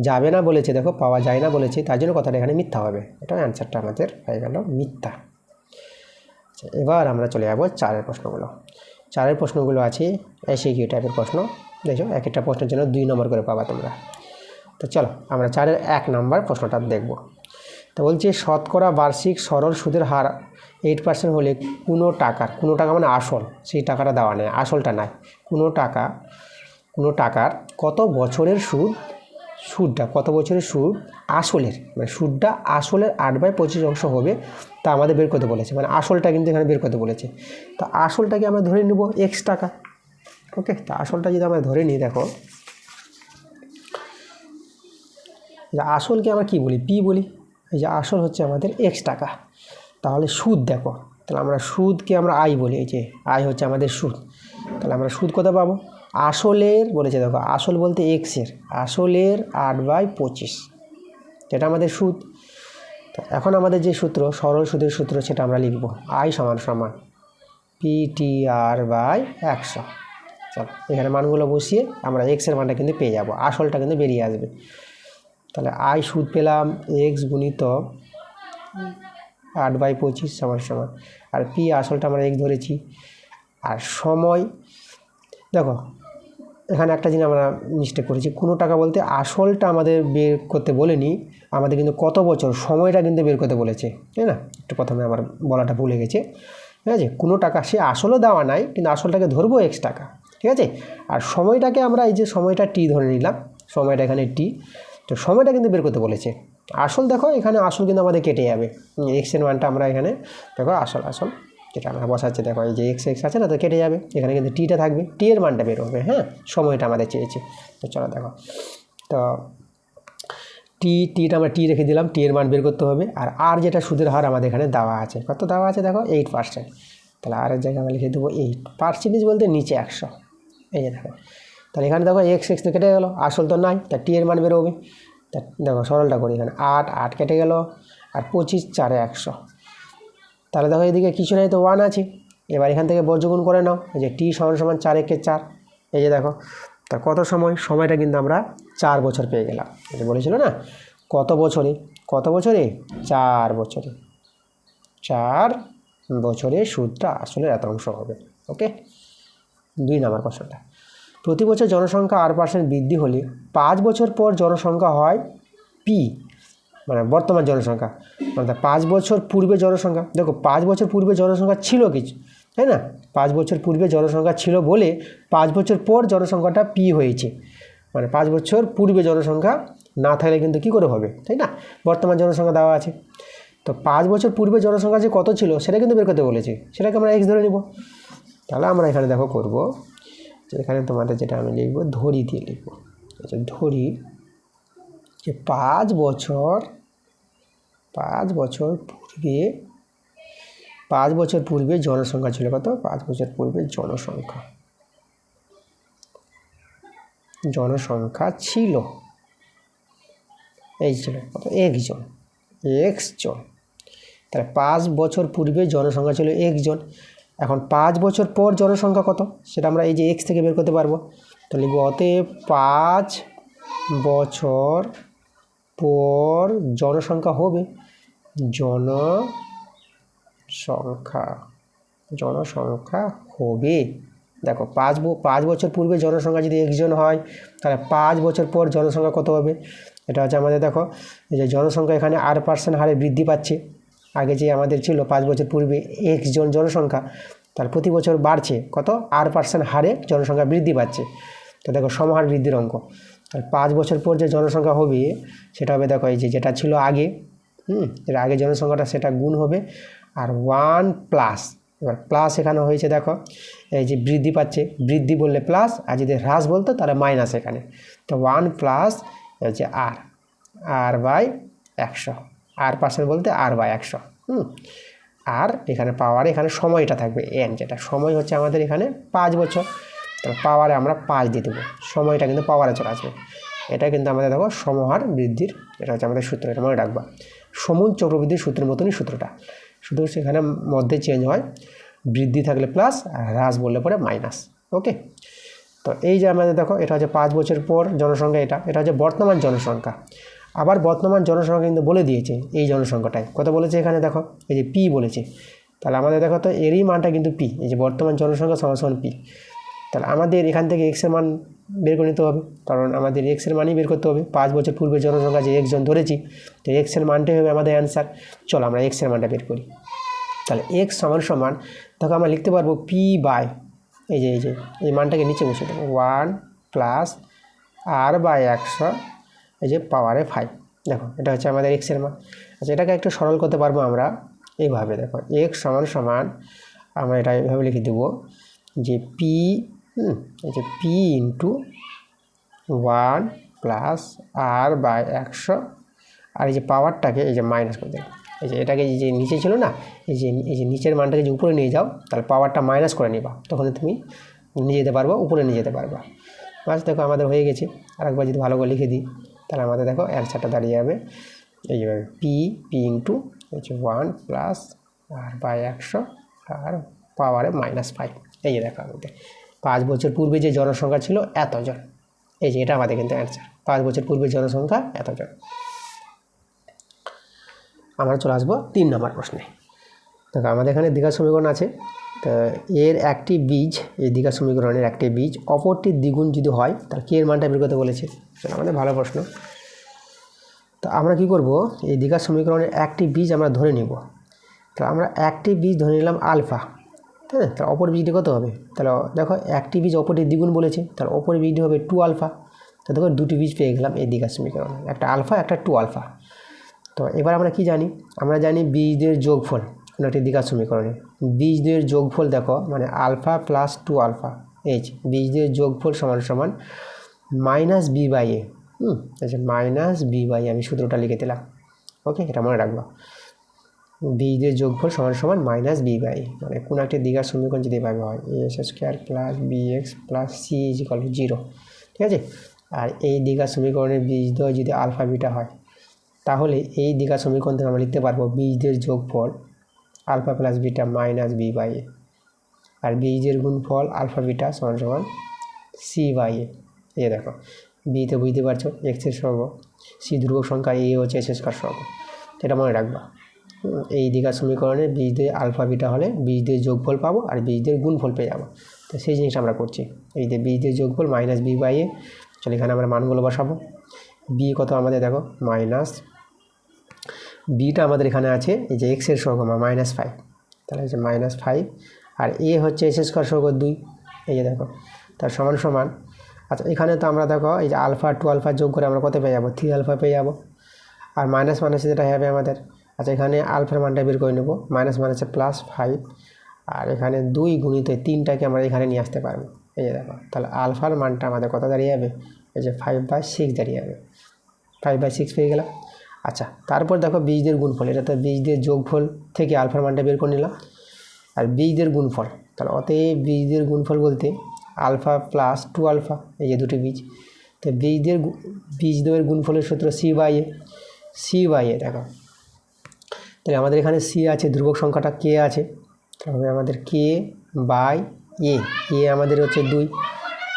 যাবে না বলেছে, দেখো পাওয়া যায় না বলেছে, তার জন্য কথাটা এখানে মিথ্যা হবে। এটা অ্যান্সারটা আমাদের হয়ে গেল মিথ্যা। আচ্ছা, এবার আমরা চলে যাবো 4 প্রশ্নগুলো। 4 প্রশ্নগুলো আছে এসিকিউ টাইপের প্রশ্ন, দেখো এক একটা প্রশ্নের জন্য 2 নম্বর করে পাবা তোমরা। তো চলো আমরা 4 1 নম্বর প্রশ্নটা দেখব। তো বলছে শতকরা বার্ষিক সরল সুদের হার 8% হলে কোনো টাকা মানে আসল, সেই টাকাটা দেওয়া নেই, আসলটা নাই, কোনো টাকার কত বছরের সুদটা কত বছরের সুদ আসলের, মানে সুদটা আসলের 8/25 অংশ হবে, তা আমাদের বের করতে বলেছে, মানে আসলটা কিন্তু এখানে বের করতে বলেছে। তো আসলটাকে আমরা ধরে নেব x টাকা। ওকে, তা আসলটা যদি আমরা ধরে নিই, দেখো আসলকে আমরা কি বলি, পি বলি, এই যে আসল হচ্ছে আমাদের x টাকা। তাহলে সুদ দেখো, তাহলে আমরা সুদকে আমরা আই বলি, এই যে আই হচ্ছে আমাদের সুদ। তাহলে আমরা সুদ কত পাবো, আসলের বলেছে দেখো, আসল বলতে এক্সের, আসলের 8/25, যেটা আমাদের সুদ। তো এখন আমাদের যে সূত্র, সরল সুদের সূত্র, সেটা আমরা লিখব আই সমান সমান PTR/100। চলো এখানে মানগুলো বসিয়ে আমরা এক্সের মানটা কিন্তু পেয়ে যাব, আসলটা কিন্তু বেরিয়ে আসবে। তাহলে আই সুদ পেলাম এক্স গুণিত 8/25 সমান সমান, আর পি আসলটা আমরা এক্স ধরেছি, আর সময় দেখো এখানে একটা জিনিস আমরা মিস্টেক করেছি, কোনো টাকা বলতে আসলটা আমাদের বের করতে বলেনি, আমাদের কিন্তু কত বছর সময়টা কিন্তু বের করতে বলেছে, তাই না? একটু প্রথমে আমার বলাটা ভুলে গেছে, ঠিক আছে? কোনো টাকা সে আসলও দেওয়া নাই, কিন্তু আসলটাকে ধরবো x টাকা, ঠিক আছে? আর সময়টাকে আমরা এই যে সময়টা টি ধরে নিলাম, সময়টা এখানে টি, তো সময়টা কিন্তু বের করতে বলেছে। আসল দেখো এখানে আসল কিন্তু আমাদের কেটে যাবে, এক্সের মানটা আমরা এখানে দেখো আসল যেটা আমরা বসাচ্ছি, দেখো এই যে এক্স আছে না, তো কেটে যাবে, এখানে কিন্তু টিটা থাকবে, টি এর মানটা বের হবে, হ্যাঁ সময়টা আমাদের চেয়েছে। তো চলো দেখো, তো টিটা আমরা টি রেখে দিলাম, টি এর মান বের করতে হবে, আর যেটা সুদের হার আমাদের এখানে দেওয়া আছে, কত দেওয়া আছে দেখো 8%, তাহলে আর এর জায়গায় আমরা লিখে দেবো 8% বলতে নিচে 100, এই যে দেখো, তাহলে এখানে দেখো এক্স তো কেটে গেলো, আসল তো নাই, তা টি এর মান বেরোবে, তা দেখো সরলটা করি, এখানে 8 কেটে গেল, আর 25 4 100, তাহলে দেখো এদিকে কিছু নেই তো 1 আছে, এবার এখান থেকে বর্গগুণ করে নাও, এই যে টি সমান সমান 4 একে 4, এই যে দেখো, তা কত সময়টা কিন্তু আমরা 4 বছর পেয়ে গেলাম, এটা বলেছিল না কত বছরে 4 বছরে, 4 বছরে সুদটা আসলে এত অংশ হবে। ওকে, 2 নম্বর প্রশ্নটা, প্রতি বছর জনসংখ্যা 8% বৃদ্ধি হলে 5 বছর পর জনসংখ্যা হয় পি, মানে বর্তমান জনসংখ্যা, মানে 5 বছর পূর্বে জনসংখ্যা, দেখো 5 বছর পূর্বে জনসংখ্যা ছিল কিছু, তাই না? 5 বছর পূর্বে জনসংখ্যা ছিল বলে 5 বছর পর জনসংখ্যাটা পি হয়েছে, মানে 5 বছর পূর্বে জনসংখ্যা না থাকলে কিন্তু কী করে হবে, তাই না? বর্তমান জনসংখ্যা দেওয়া আছে, তো 5 বছর পূর্বে জনসংখ্যা যে কত ছিল সেটা কিন্তু বের করতে বলেছি, সেটাকে আমরা এক্স ধরে নিব। তাহলে আমরা এখানে দেখো করব যে এখানে তোমাদের যেটা আমি লিখব ধরি দিয়ে লিখব, আচ্ছা ধরি যে 5 বছর পূর্বে জনসংখ্যা ছিল কত, 5 বছর পূর্বে জনসংখ্যা ছিল এই ছিল কত, x জন, তাহলে 5 বছর পূর্বে জনসংখ্যা ছিল x জন, এখন 5 বছর পর জনসংখ্যা কত সেটা আমরা এই যে x থেকে বের করতে পারবো, তো লিখব অতএব 5 বছর পর জনসংখ্যা হবে, জনসংখ্যা হবে, দেখো 5 বছর পূর্বে জনসংখ্যা যদি 1 জন হয়, তাহলে 5 বছর পর জনসংখ্যা কত হবে, এটা হচ্ছে আমাদের দেখো এই যে জনসংখ্যা এখানে 8% হারে বৃদ্ধি পাচ্ছে, আগে যে আমাদের ছিল 5 বছর পূর্বে x জন জনসংখ্যা, তাহলে প্রতি বছর বাড়ছে কত 8% হারে জনসংখ্যা বৃদ্ধি পাচ্ছে, তো দেখো সমহার বৃদ্ধির অঙ্ক, তাহলে 5 বছর পর যে জনসংখ্যা হবে সেটা হবে দেখো এই যে যেটা ছিল আগে, এর আগে জনসংখ্যাটা সেটা গুণ হবে, আর 1 প্লাস, এবার প্লাস এখানে হয়েছে দেখো এই যে বৃদ্ধি পাচ্ছে, বৃদ্ধি বললে প্লাস, আর যদি হ্রাস বলতো তাহলে মাইনাস এখানে, তো 1 প্লাস হচ্ছে r/100, r% বলতে r/100, আর এখানে পাওয়ারে এখানে সময়টা থাকবে n, যেটা সময় হচ্ছে আমাদের এখানে 5 বছর, তাহলে পাওয়ারে আমরা 5 দিয়ে দেবো, সময়টা কিন্তু পাওয়ারে চলে আসবে, এটা কিন্তু আমাদের দেখো সমহার বৃদ্ধির, এটা হচ্ছে আমাদের সূত্র, এটা মনে রাখবা। সমুল চক্রবৃদ্ধির সূত্রের মতনই সূত্রটা, শুধু সেখানে মধ্যে চেঞ্জ হয়, বৃদ্ধি থাকলে প্লাস আর হ্রাস বললে পরে মাইনাস। ওকে, তো এই যে আমাদের দেখো এটা হচ্ছে 5 বছর পর জনসংখ্যা, এটা হচ্ছে বর্তমান জনসংখ্যা। আবার বর্তমান জনসংখ্যা কিন্তু বলে দিয়েছে এই জনসংখ্যাটাই কত বলেছে, এখানে দেখো এই যে পি বলেছে, তাহলে আমাদের দেখো তো এরই মানটা কিন্তু পি, এই যে বর্তমান জনসংখ্যা সমান পি। তাহলে আমাদের এখান থেকে এক্সের মান বের করে নিতে হবে, কারণ আমাদের এক্সের মানই বের করতে হবে। 5 বছর পূর্বের জনসংখ্যা যে একজন ধরেছি, তো এক্সের মানটাই হবে আমাদের অ্যান্সার। চলো আমরা এক্সের মানটা বের করি। তাহলে এক্স সমান দেখো আমরা লিখতে পারবো পি বাই এই মানটাকে নিচে বসে দেবো 1 প্লাস আর বাই 100 এই যে পাওয়ারে 5। দেখো এটা হচ্ছে আমাদের এক্সের মান। আচ্ছা, এটাকে একটু সরল করতে পারবো আমরা এইভাবে, দেখো এক্স সমান আমরা এটা এইভাবে লিখে দেবো যে পি এই যে P into 1 plus R by 100, আর এই যে পাওয়ারটাকে এই যে মাইনাস করে দেবো। এই যে এটাকে যে নিচে ছিল না, এই যে নিচের মানটাকে যে উপরে নিয়ে যাও, তাহলে পাওয়ারটা মাইনাস করে নিবা, তখন তুমি নিয়ে যেতে পারবা, উপরে নিয়ে যেতে পারবা। বাস, দেখো আমাদের হয়ে গেছে। আরেকবার যদি ভালো করে লিখে দিই, তাহলে আমাদের দেখো অ্যান্সারটা দাঁড়িয়ে যাবে এইভাবে পি ইন্টু হচ্ছে 1 প্লাস আর বাই 100 আর পাওয়ারে -5। এই যে দেখো আমাদের 5 বছর পূর্বে যে জনসংখ্যা ছিল এতজন, এই যে এটা আমাদের কিন্তু অ্যান্সার, 5 বছর পূর্বের জনসংখ্যা এতজন। আমরা চলে আসবো 3 নম্বর প্রশ্নে। দেখো আমাদের এখানে দ্বিঘাত সমীকরণ আছে, তো এর একটি বীজ, এই দ্বিঘাত সমীকরণের একটি বীজ অপরটির দ্বিগুণ যদি হয়, তাহলে কে এর মানটা বের করতে বলেছে। আমাদের ভালো প্রশ্ন। তো আমরা কি করব, এই দ্বিঘাত সমীকরণের একটি বীজ আমরা ধরে নিব। তো আমরা একটি বীজ ধরে নিলাম আলফা, তাই না? তাহলে অপর বীজটি কত হবে, তাহলে দেখো একটি বীজ অপরটির দ্বিগুণ বলেছে, তাহলে অপর বীজটি হবে 2 আলফা। তো দেখো দুটি বীজ পেয়ে গেলাম এই দ্বিঘাত সমীকরণে, একটা আলফা একটা 2 আলফা। তো এবার আমরা কি জানি, আমরা জানি বীজদের যোগফল কোনো একটি দ্বিঘাত সমীকরণে, বীজদের যোগফল দেখো মানে আলফা প্লাস 2 আলফা, এইচ বীজদের যোগফল সমান মাইনাস বি বাই এ। আচ্ছা, মাইনাস বি বাই আমি সূত্রটা লিখে দিলাম। ওকে, এটা মনে রাখবা, বীজদের যোগফল সমান মাইনাস বি বাই, মানে কোনো একটি দ্বিঘাত সমীকরণ যদি এভাবে হয় S square plus B X plus C is equal to 0, ঠিক আছে। আর এই দ্বিঘাত সমীকরণের বীজদ্বয় যদি আলফা বিটা হয়, তাহলে এই দ্বিঘাত সমীকরণ থেকে আমরা লিখতে পারবো বীজদের যোগফল alpha plus beta minus B by A, আর বীজের গুণফল আলফা বিটা সমান সি বাই এ। এই দেখো বিতে বুঝতে পারছো এক্সের সহগ, সি ধ্রুবক সংখ্যা, এ হচ্ছে এস স্কোয়ার সহগ, এটা মনে রাখবা। এই দ্বিঘাত সমীকরণে বীজদের আলফা বিটা হলে বীজদের যোগফল পাবো আর বীজদের গুণফল পেয়ে যাবো। তো সেই জিনিসটা আমরা করছি, এই যে বীজদের যোগফল মাইনাস বি বাই এ। চলো এখানে আমরা মানগুলো বসাবো। বি কত আমাদের দেখো মাইনাস, বিটা আমাদের এখানে আছে এই যে এক্সের সহগ -5, তাহলে এই যে -5, আর এ হচ্ছে এস স্কোয়ার সহগ 2, এই যে দেখো তার সমান। আচ্ছা, এখানে তো আমরা দেখো এই যে আলফা 2 আলফা যোগ করে আমরা কত পেয়ে যাবো, 3 আলফা পেয়ে যাবো, আর মাইনাস যেটা হবে আমাদের। আচ্ছা, এখানে আলফার মানটা বের করে নেবো, মাইনাসে +5, আর এখানে 2 গুণিত 3টাকে আমরা এখানে নিয়ে আসতে পারবো, এই যে দেখো। তাহলে আলফার মানটা আমাদের কত দাঁড়িয়ে যাবে, এই যে 5/6 দাঁড়িয়ে যাবে, 5/6 পেয়ে গেলাম। আচ্ছা, তারপর দেখো বীজদের গুণফল, এটা তো বীজদের যোগফল থেকে আলফার মানটা বের করে নিলাম, আর বীজদের গুণফল, তাহলে অতএব বীজদের গুণফল বলতে আলফা প্লাস 2 আলফা, এই যে দুটি বীজ। তো বীজদ্বয়ের গুণফলের সূত্র সি বাই এ দেখো, তাহলে আমাদের এখানে সি আছে, ধ্রুবক সংখ্যাটা কে আছে, তাহলে আমাদের কে বাই এ, আমাদের হচ্ছে 2,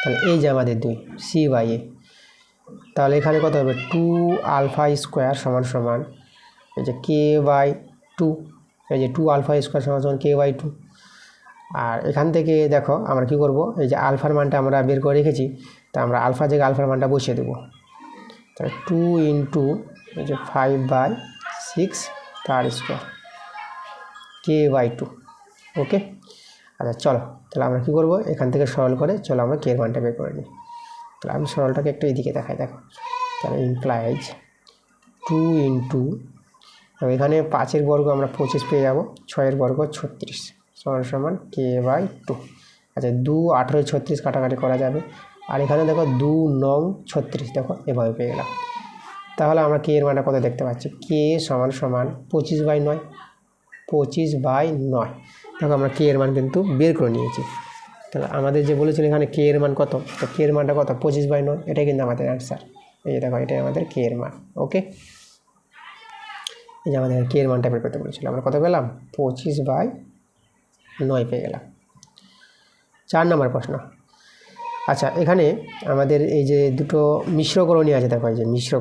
তাহলে এই যে আমাদের 2 সি বাই এ। তাহলে এখানে কত হবে 2 আলফা স্কোয়ার সমান এই যে কে বাই 2, এই যে 2 আলফা স্কোয়ার সমান কে বাই 2। আর এখান থেকে দেখো আমরা কি করব, এই যে আলফার মানটা আমরা বের করে রেখেছি, তা আমরা আলফা জায়গায় আলফার মানটা বসিয়ে দেবো। তাহলে 2 ইন্টু এই যে 5/6 তার স্কোয়ার কে বাই 2। ওকে, আচ্ছা চলো তাহলে আমরা কী করবো, এখান থেকে সরল করে চলো আমরা কে এর মানটা বের করে নিই। তাহলে আমি সরলটাকে একটু এদিকে দেখাই, দেখো তাহলে ইমপ্লাইজ 2 ইন্টু, এখানে 5-এর বর্গ আমরা 25 পেয়ে যাবো, 6-এর বর্গ 36 সমান কে বাই 2। আচ্ছা, 2 18 36 কাটাকাটি করা যাবে, আর এখানে দেখো 2 9 36, দেখো এভাবে পেয়ে গেলাম। তাহলে আমরা কে এর মানটা কত দেখতে পাচ্ছি, কে সমান 25/9, 25/9। দেখো আমরা কে এর মান কিন্তু বের করে নিয়েছি। তাহলে আমাদের যে বলেছিল এখানে কে এর মান কত, তো কে এর মানটা কত 25/9, এটাই কিন্তু আমাদের অ্যান্সার। এই দেখো এটাই আমাদের কে এর মান। ওকে, এই যে আমাদের কে এর মানটা বের করতে বলেছিল, আমরা কত পেলাম 25/9 পেয়ে গেলাম। 4 নম্বর প্রশ্ন। আচ্ছা, এখানে আমাদের এই যে দুটো মিশ্রকরণী আছে, দেখো এই যে মিশ্র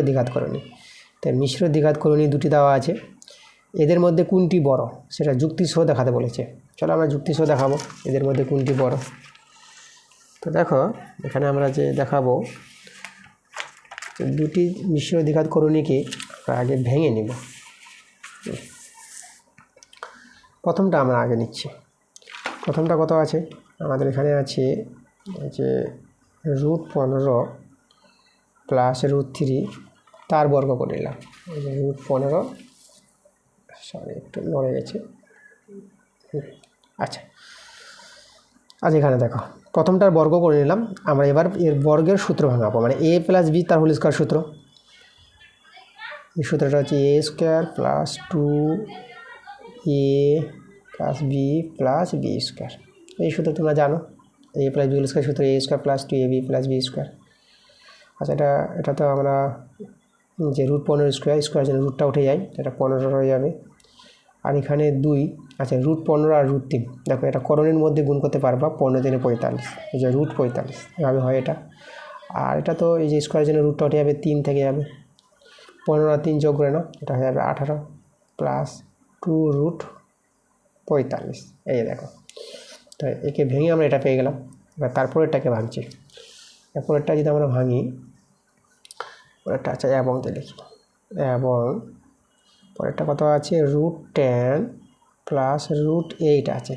দ্বিঘাতকরণী। তাই মিশ্র দ্বিঘাতকরণী দুটি দেওয়া আছে, এদের মধ্যে কোনটি বড় সেটা যুক্তিসহ দেখাতে বলেছে। চলো আমরা যুক্তিসহ দেখাবো এদের মধ্যে কোনটি বড়। তো দেখো এখানে আমরা যে দেখাবো দুটি মিশ্র দ্বিঘাতকরণীকে আগে ভেঙে নিব। প্রথমটা আমরা আগে নিচ্ছি। প্রথমটা কত আছে আমাদের এখানে আছে যে √15 প্লাস √3 তার বর্গ করে নিলাম। এই যে √15, সরি একটু নড়ে গেছে। আচ্ছা, এখানে দেখো প্রথমটার বর্গ করে নিলাম। আমরা এবার এর বর্গের সূত্র ভাঙাবো, মানে a + b তার হোল স্কয়ার সূত্র। এই সূত্রটা হচ্ছে a² + 2a + b + b²। এই সূত্র তোমরা জানো, a + b হোল স্কয়ার সূত্র a² + 2ab + b²। আচ্ছা, এটা তো আমরা যে √15 স্কয়ার জন্য রুটটা উঠে যায়, এটা 15 হয়ে যাবে। আর এখানে 2, আচ্ছা √15 আর √3, দেখো এটা করণের মধ্যে গুণ করতে পারবা, 15 × 45, এই যে √45 এভাবে হয় এটা। আর এটা তো এই যে স্কোয়ারের জন্য রুটটা উঠে যাবে, 3 থেকে যাবে, 15 আর 3 যোগ করে নাও, এটা হয়ে যাবে 18 প্লাস 2√45। এই দেখো, তো একে ভেঙে আমরা এটা পেয়ে গেলাম। এবার তারপরেরটাকে ভাঙছি। এরপরেরটা যদি আমরা ভাঙি, পরেরটা আছে এবংতে লিখি, এবং পরেরটা কত আছে √10 প্লাস √8 আছে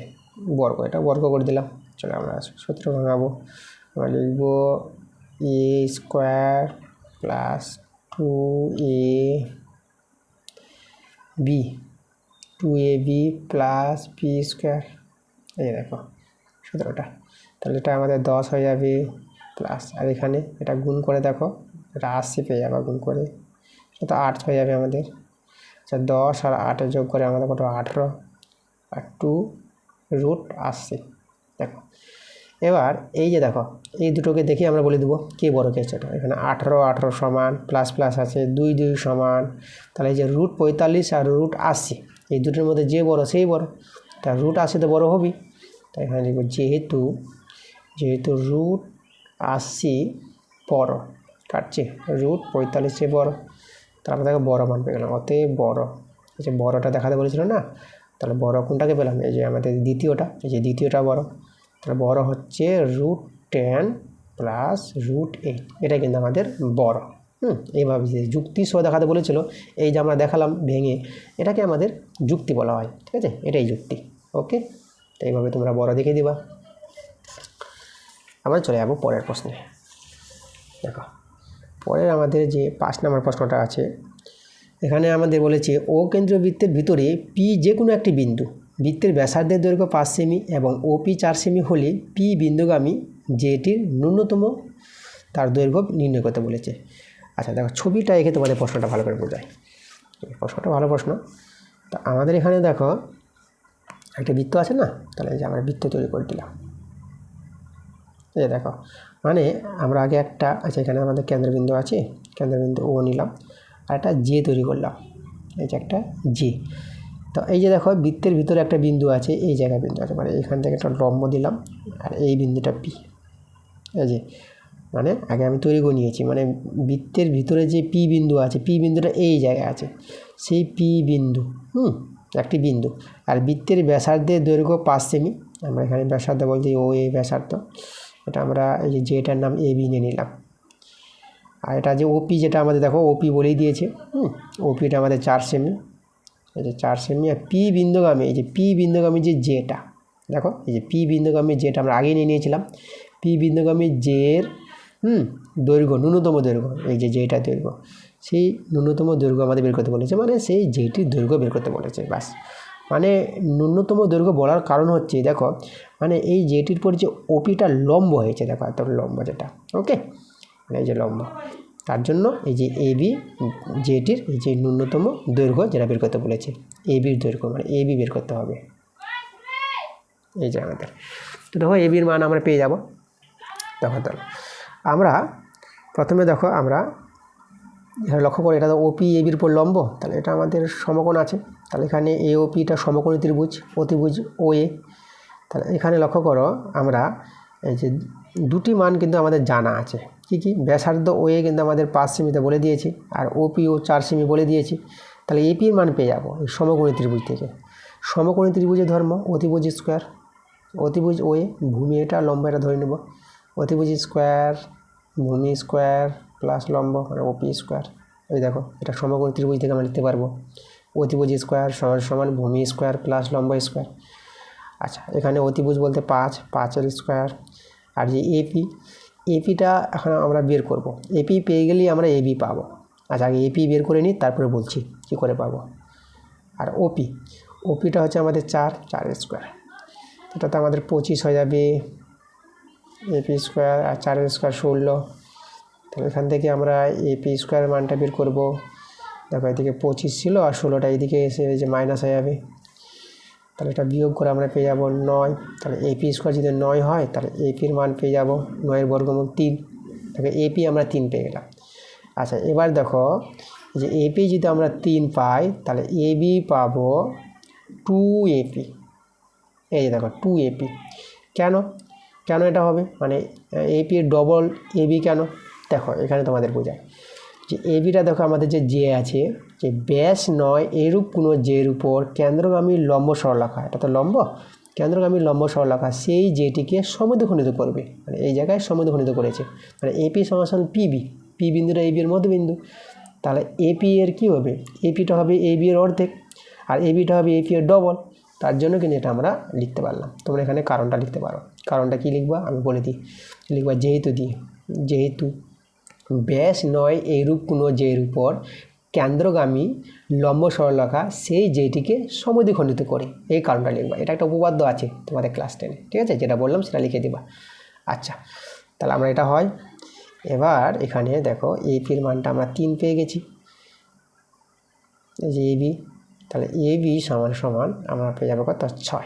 বর্গ, এটা বর্গ করে দিলাম। চলো আমরা সূত্র ভাঙাবো। আমরা লিখব a² plus 2ab plus b²। এই দেখো সূত্রটা, তাহলে এটা আমাদের 10 হয়ে যাবে প্লাস, আর এখানে এটা গুণ করে দেখো, এটা 80 পেয়ে যাবে গুণ করে, এটা 8 হয়ে যাবে আমাদের। আচ্ছা, 10 আর 8 যোগ করে আমাদের কত 18 আর 2√80। দেখো এবার এই যে দেখো এই দুটোকে দেখে আমরা বলে দেবো কে বড় কে ছোটো। এখানে 18 সমান, প্লাস প্লাস আছে, 2 2 সমান, তাহলে এই যে √45 আর √80 এই দুটোর মধ্যে যে বড় সেই বড়, তা √80 তো বড় হবেই। তাই এখানে লিখব যেহেতু √80 বড়, কাটছে √45 চেয়ে বড়, তারপর দেখো বড় মান পেয়ে গেলাম, অতএব বড়। এই যে বড়টা দেখাতে বলেছিল না, তাহলে বড় কোনটাকে পেলাম, এই যে আমাদের দ্বিতীয়টা, এই যে দ্বিতীয়টা বড়, তাহলে বড় হচ্ছে √10 প্লাস √8, এটা কিন্তু আমাদের বড়। এইভাবে যে যুক্তি সহ দেখাতে বলেছিল, এই যে আমরা দেখালাম ভেঙে, এটাকে আমাদের যুক্তি বলা হয়, ঠিক আছে, এটাই যুক্তি। ওকে, তো এইভাবে তোমরা বড় দেখে দিবা। আমরা চলে যাবো পরের প্রশ্নে। দেখো পরের আমাদের যে 5 নম্বর প্রশ্নটা আছে, এখানে আমাদের বলেছে ও কেন্দ্রীয় বৃত্তের ভিতরে পি যে কোনো একটি বিন্দু, বৃত্তের ব্যাসার্ধের দৈর্ঘ্য 5 সেমি এবং ওপি 4 সেমি হলে পি বিন্দুগামী যেটির ন্যূনতম তার দৈর্ঘ্য নির্ণয় করতে বলেছে। আচ্ছা দেখো ছবিটা এঁকে তোমাদের প্রশ্নটা ভালো করে বোঝায়, প্রশ্নটা ভালো প্রশ্ন। তা আমাদের এখানে দেখো একটা বৃত্ত আছে না, তাহলে যে আমরা বৃত্ত তৈরি করে দিলাম। এই দেখো, মানে আমরা আগে একটা, আচ্ছা এখানে আমাদের কেন্দ্রবিন্দু আছে, কেন্দ্রবিন্দু ও নিলাম, আর একটা জে তৈরি করলাম, এই যে একটা জে। তো এই যে দেখো বৃত্তের ভিতরে একটা বিন্দু আছে, এই জায়গায় বিন্দু আছে, মানে এখান থেকে একটা লম্ব দিলাম, আর এই বিন্দুটা পি। এই যে মানে আগে আমি তৈরি করে নিয়েছি, মানে বৃত্তের ভিতরে যে পি বিন্দু আছে, পি বিন্দুটা এই জায়গায় আছে, সেই পি বিন্দু একটি বিন্দু। আর বৃত্তের ব্যাসার্ধের দৈর্ঘ্য 5 সেমি, আমরা এখানে ব্যাসার্ধ বলছি ও এ ব্যাসার্ধ, এটা আমরা এই যে যেটার নাম এ বি নিয়ে নিলাম। আর এটা যে ওপি, যেটা আমাদের দেখো ওপি বলেই দিয়েছে, ওপিটা আমাদের 4 সেমি, এই যে 4 সেমি। আর পি বিন্দুগামী, এই যে পি বিন্দুগামী যে জেটা, দেখো এই যে পি বিন্দুগামী যেটা আমরা আগে নিয়ে নিয়েছিলাম, পি বিন্দুগামী জের দৈর্ঘ্য, ন্যূনতম দৈর্ঘ্য, এই যে যেটা দৈর্ঘ্য, সেই ন্যূনতম দৈর্ঘ্য আমাদের বের করতে বলেছে, মানে সেই যেটির দৈর্ঘ্য বের করতে বলেছে, বাস। মানে ন্যূনতম দৈর্ঘ্য বলার কারণ হচ্ছে দেখো, মানে এই যেটির পর যে ওপিটা লম্ব হয়েছে, দেখো এত লম্ব যেটা, ওকে, মানে এই যে লম্ব, তার জন্য এই যে এ বি যেটির এই যে ন্যূনতম দৈর্ঘ্য যেটা বের করতে বলেছে, এ বির দৈর্ঘ্য, মানে এ বি বের করতে হবে। এই যে আমাদের তো দেখো এ বির মান আমরা পেয়ে যাব। দেখো তাহলে আমরা প্রথমে দেখো আমরা এখানে লক্ষ্য করি, এটা তো ওপি এবির উপর লম্ব, তাহলে এটা আমাদের সমকোণ আছে। তাহলে এখানে এ ওপিটা সমকোণী ত্রিভুজ, অতিভুজ ও এ। তাহলে এখানে লক্ষ্য করো আমরা এই যে দুটি মান কিন্তু আমাদের জানা আছে, কি কি, ব্যাসার্ধ ও এ কিন্তু আমাদের 5 সেমিতে বলে দিয়েছি, আর ওপি ও 4 সেমি বলে দিয়েছি। তাহলে এপির মান পেয়ে যাবো এই সমকোণী ত্রিভুজ থেকে। সমকোণী ত্রিভুজের ধর্ম অতিভুজ স্কোয়ার, অতিভুজ ও এ, ভূমি এটা লম্ব এটা ধরে নেব, অতিভুজ স্কোয়ার ভূমি স্কোয়ার প্লাস লম্ব মানে ওপি স্কোয়ার। এই দেখো এটা সমকোণী ত্রিভুজ থেকে আমরা লিখতে পারবো অতিভুজ স্কোয়ার সমান সমান ভূমি স্কোয়ার প্লাস লম্ব স্কোয়ার। আচ্ছা, এখানে অতিভুজ বলতে 5 স্কোয়ার, আর যে এপিটা এখন আমরা বের করব। এপি পেয়ে গেলেই আমরা এবি পাবো। আচ্ছা, আগে এপি বের করে নিই, তারপরে বলছি কী করে পাবো। আর ওপিটা হচ্ছে আমাদের 4 স্কোয়ার, এটাতে আমাদের 25 হয়ে যাবে এপি স্কোয়ার, আর 4 স্কোয়ার 16। তাহলে এখান থেকে আমরা এপি স্কোয়ার মানটা বের করব। দেখো এদিকে 25 ছিল আর 16টা এদিকে এসে যে মাইনাস হয়ে যাবে, তাহলে এটা বিয়োগ করে আমরা পেয়ে যাব 9। তাহলে এপি স্কোয়ার যদি 9 হয় তাহলে এপির মান পেয়ে যাব 9 বর্গমূল 3। তাহলে এপি আমরা 3 পেয়ে গেলাম। আচ্ছা, এবার দেখো যে এপি যদি আমরা 3 পাই তাহলে এবি পাবো 2 এই যে দেখো 2 কেন কেন এটা হবে, মানে এপির ডবল এবি কেন, দেখো এখানে তোমাদের বোঝায় যে এবিটা দেখো আমাদের যে আছে, যে ব্যাস নয় এরূপ কোনো জের উপর কেন্দ্রগামী লম্ব সরলরেখা, এটা তো লম্ব, কেন্দ্রগামী লম্ব সরলরেখা সেই জেটিকে সমদ্বিখণ্ডিত করবে, মানে এই জায়গায় সমদ্বিখণ্ডিত করেছে, মানে এপি সমান পি বিন্দুটা এবি এর মধ্যবিন্দু। তাহলে এপি এর কী হবে, এপিটা হবে এবি এর অর্ধেক, আর এবিটা হবে এপি এর ডবল। তার জন্য কিন্তু এটা আমরা লিখতে পারলাম। তোমরা এখানে কারণটা লিখতে পারো। কারণটা কি লিখবা আমি বলে দিই, লিখবা যেহেতু ব্যাস নয় এইরূপ কোনো জের উপর কেন্দ্রগামী লম্ব সরলরেখা সেই জেটিকে সমদ্বিখণ্ডিত করে, এই কারণটা লিখবা। এটা একটা উপপাদ্য আছে তোমাদের ক্লাস 10-এ, ঠিক আছে, যেটা বললাম সেটা লিখে দিবা। আচ্ছা, তাহলে আমরা এটা হয়। এবার এখানে দেখো এপির মানটা আমরা 3 পেয়ে গেছি, এই যে এবি, তাহলে এবি সমান সমান আমরা পেয়ে যাবো কত 6,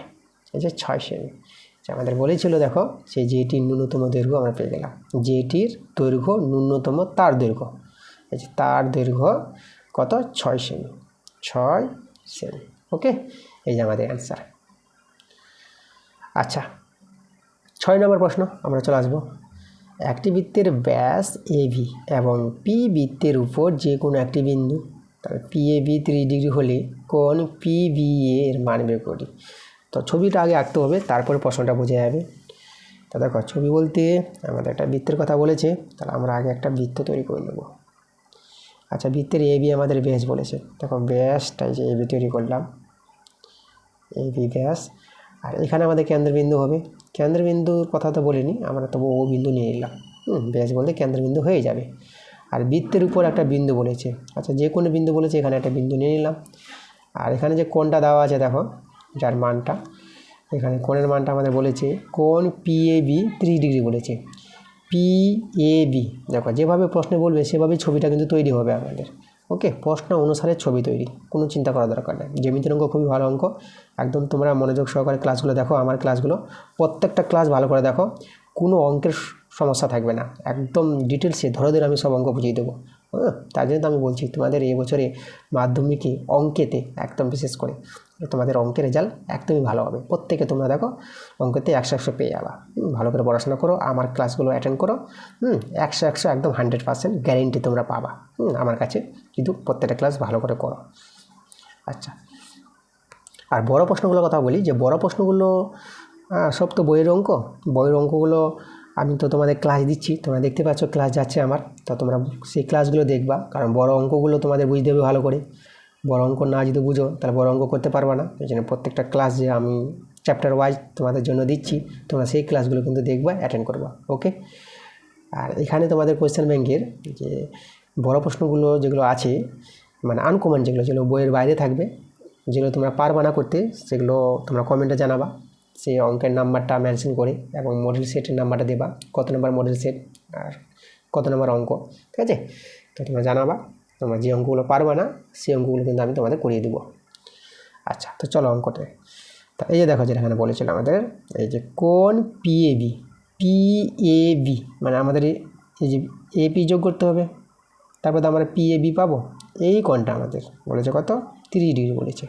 এই যে 6 সেমি। আমাদের বলেছিল দেখো সেই জেটির ন্যূনতম দৈর্ঘ্য আমরা পেয়ে গেলাম, জেটির দৈর্ঘ্য ন্যূনতম তার দৈর্ঘ্য, এই যে তার দৈর্ঘ্য কত 6 সেমি, ওকে, এই যে আমাদের অ্যান্সার। আচ্ছা, 6 নম্বর প্রশ্ন আমরা চলে আসবো। একটি বৃত্তের ব্যাস এবি এবং পি বৃত্তের উপর যে কোনো একটি বিন্দু, তাহলে পি এ বি 30 ডিগ্রি হলে কোণ পি বি এর মান বের করি। তো ছবিটা আগে আঁকতে হবে, তারপরে প্রশ্নটা বোঝা যাবে। তা দেখো ছবি বলতে আমাদের একটা বৃত্তের কথা বলেছে, তাহলে আমরা আগে একটা বৃত্ত তৈরি করে নেব। আচ্ছা, বৃত্তের এবি আমাদের ব্যাস বলেছে, দেখো ব্যাসটাই যে এবি তৈরি করলাম, এবি ব্যাস, আর এখানে আমাদের কেন্দ্রবিন্দু হবে। কেন্দ্রবিন্দুর কথা তো বলিনি আমরা, তবু ও বিন্দু নিয়ে নিলাম। ব্যাস বলতে কেন্দ্রবিন্দু হয়ে যাবে। আর বৃত্তের উপর একটা বিন্দু বলেছে, আচ্ছা যে কোনো বিন্দু বলেছে, এখানে একটা বিন্দু নিয়ে নিলাম। আর এখানে যে কোণটা দেওয়া আছে দেখো, যার মানটা, এখানে কোণের মানটা আমাদের বলেছে কোণ পি এ বি 30 ডিগ্রি বলেছে। পি এ বি দেখো যেভাবে প্রশ্নে বলবে সেভাবেই ছবিটা কিন্তু তৈরি হবে আমাদের, ওকে, প্রশ্ন অনুসারে ছবি তৈরি, কোনো চিন্তা করার দরকার নেই। জ্যামিতির অঙ্ক খুবই ভালো অঙ্ক, একদম তোমরা মনোযোগ সহকারে ক্লাসগুলো দেখো, আমার ক্লাসগুলো প্রত্যেকটা ক্লাস ভালো করে দেখো, কোনো অঙ্কের সমস্যা থাকবে না, একদম ডিটেলসে ধরে আমি সব অঙ্ক বুঝিয়ে দেবো। তার জন্য তো আমি বলছি তোমাদের এই বছরে মাধ্যমিকে অঙ্কেতে একদম বিশেষ করে তোমাদের অঙ্কের রেজাল্ট একদমই ভালো হবে। প্রত্যেকে তোমরা দেখো অঙ্কেতে 100 পেয়ে যাবা। ভালো করে পড়াশোনা করো, আমার ক্লাসগুলো অ্যাটেন্ড করো, 100 একদম 100% গ্যারেন্টি তোমরা পাবা আমার কাছে, কিন্তু প্রত্যেকটা ক্লাস ভালো করে করো। আচ্ছা, আর বড় প্রশ্নগুলোর কথা বলি, যে বড় প্রশ্নগুলো সব তো বইয়ের অঙ্কগুলো আমি তো তোমাদের ক্লাস দিচ্ছি, তোমরা দেখতে পাচ্ছ ক্লাস যাচ্ছে আমার, তো তোমরা সেই ক্লাসগুলো দেখবা, কারণ বড় অঙ্কগুলো তোমাদের বুঝতে হবে ভালো করে। বড় অঙ্ক না যদি বুঝো তাহলে বড় অঙ্ক করতে পারবা না। এই জন্য প্রত্যেকটা ক্লাস যে আমি চ্যাপ্টার ওয়াইজ তোমাদের জন্য দিচ্ছি, তোমরা সেই ক্লাসগুলো কিন্তু দেখবা, অ্যাটেন্ড করবা, ওকে। আর এখানে তোমাদের কোয়েশ্চেন ব্যাংকের যে বড় প্রশ্নগুলো যেগুলো আছে, মানে আনকমন যেগুলো বইয়ের বাইরে থাকবে, যেগুলো তোমরা পারবা না করতে, সেগুলো তোমরা কমেন্টে জানাবা, সেই অঙ্কের নাম্বারটা মেনশন করে, এবং মডেল সেটের নাম্বারটা দেবা, কত নম্বর মডেল সেট আর কত নম্বর অঙ্ক, ঠিক আছে। তো তোমরা জানাবা, তোমরা যে অঙ্কগুলো পারবা না সেই অঙ্কগুলো কিন্তু আমি তোমাদের করিয়ে দেবো। আচ্ছা, তো চলো অঙ্কটা, তা এই যে দেখো যেটা এখানে বলেছিল আমাদের, এই যে কোণ পি এ বি মানে আমাদের এই যে এপি যোগ করতে হবে, তারপর তো আমরা পিএবি পাবো। এই কোণটা আমাদের বলেছে কত, 30 ডিগ্রি বলেছে।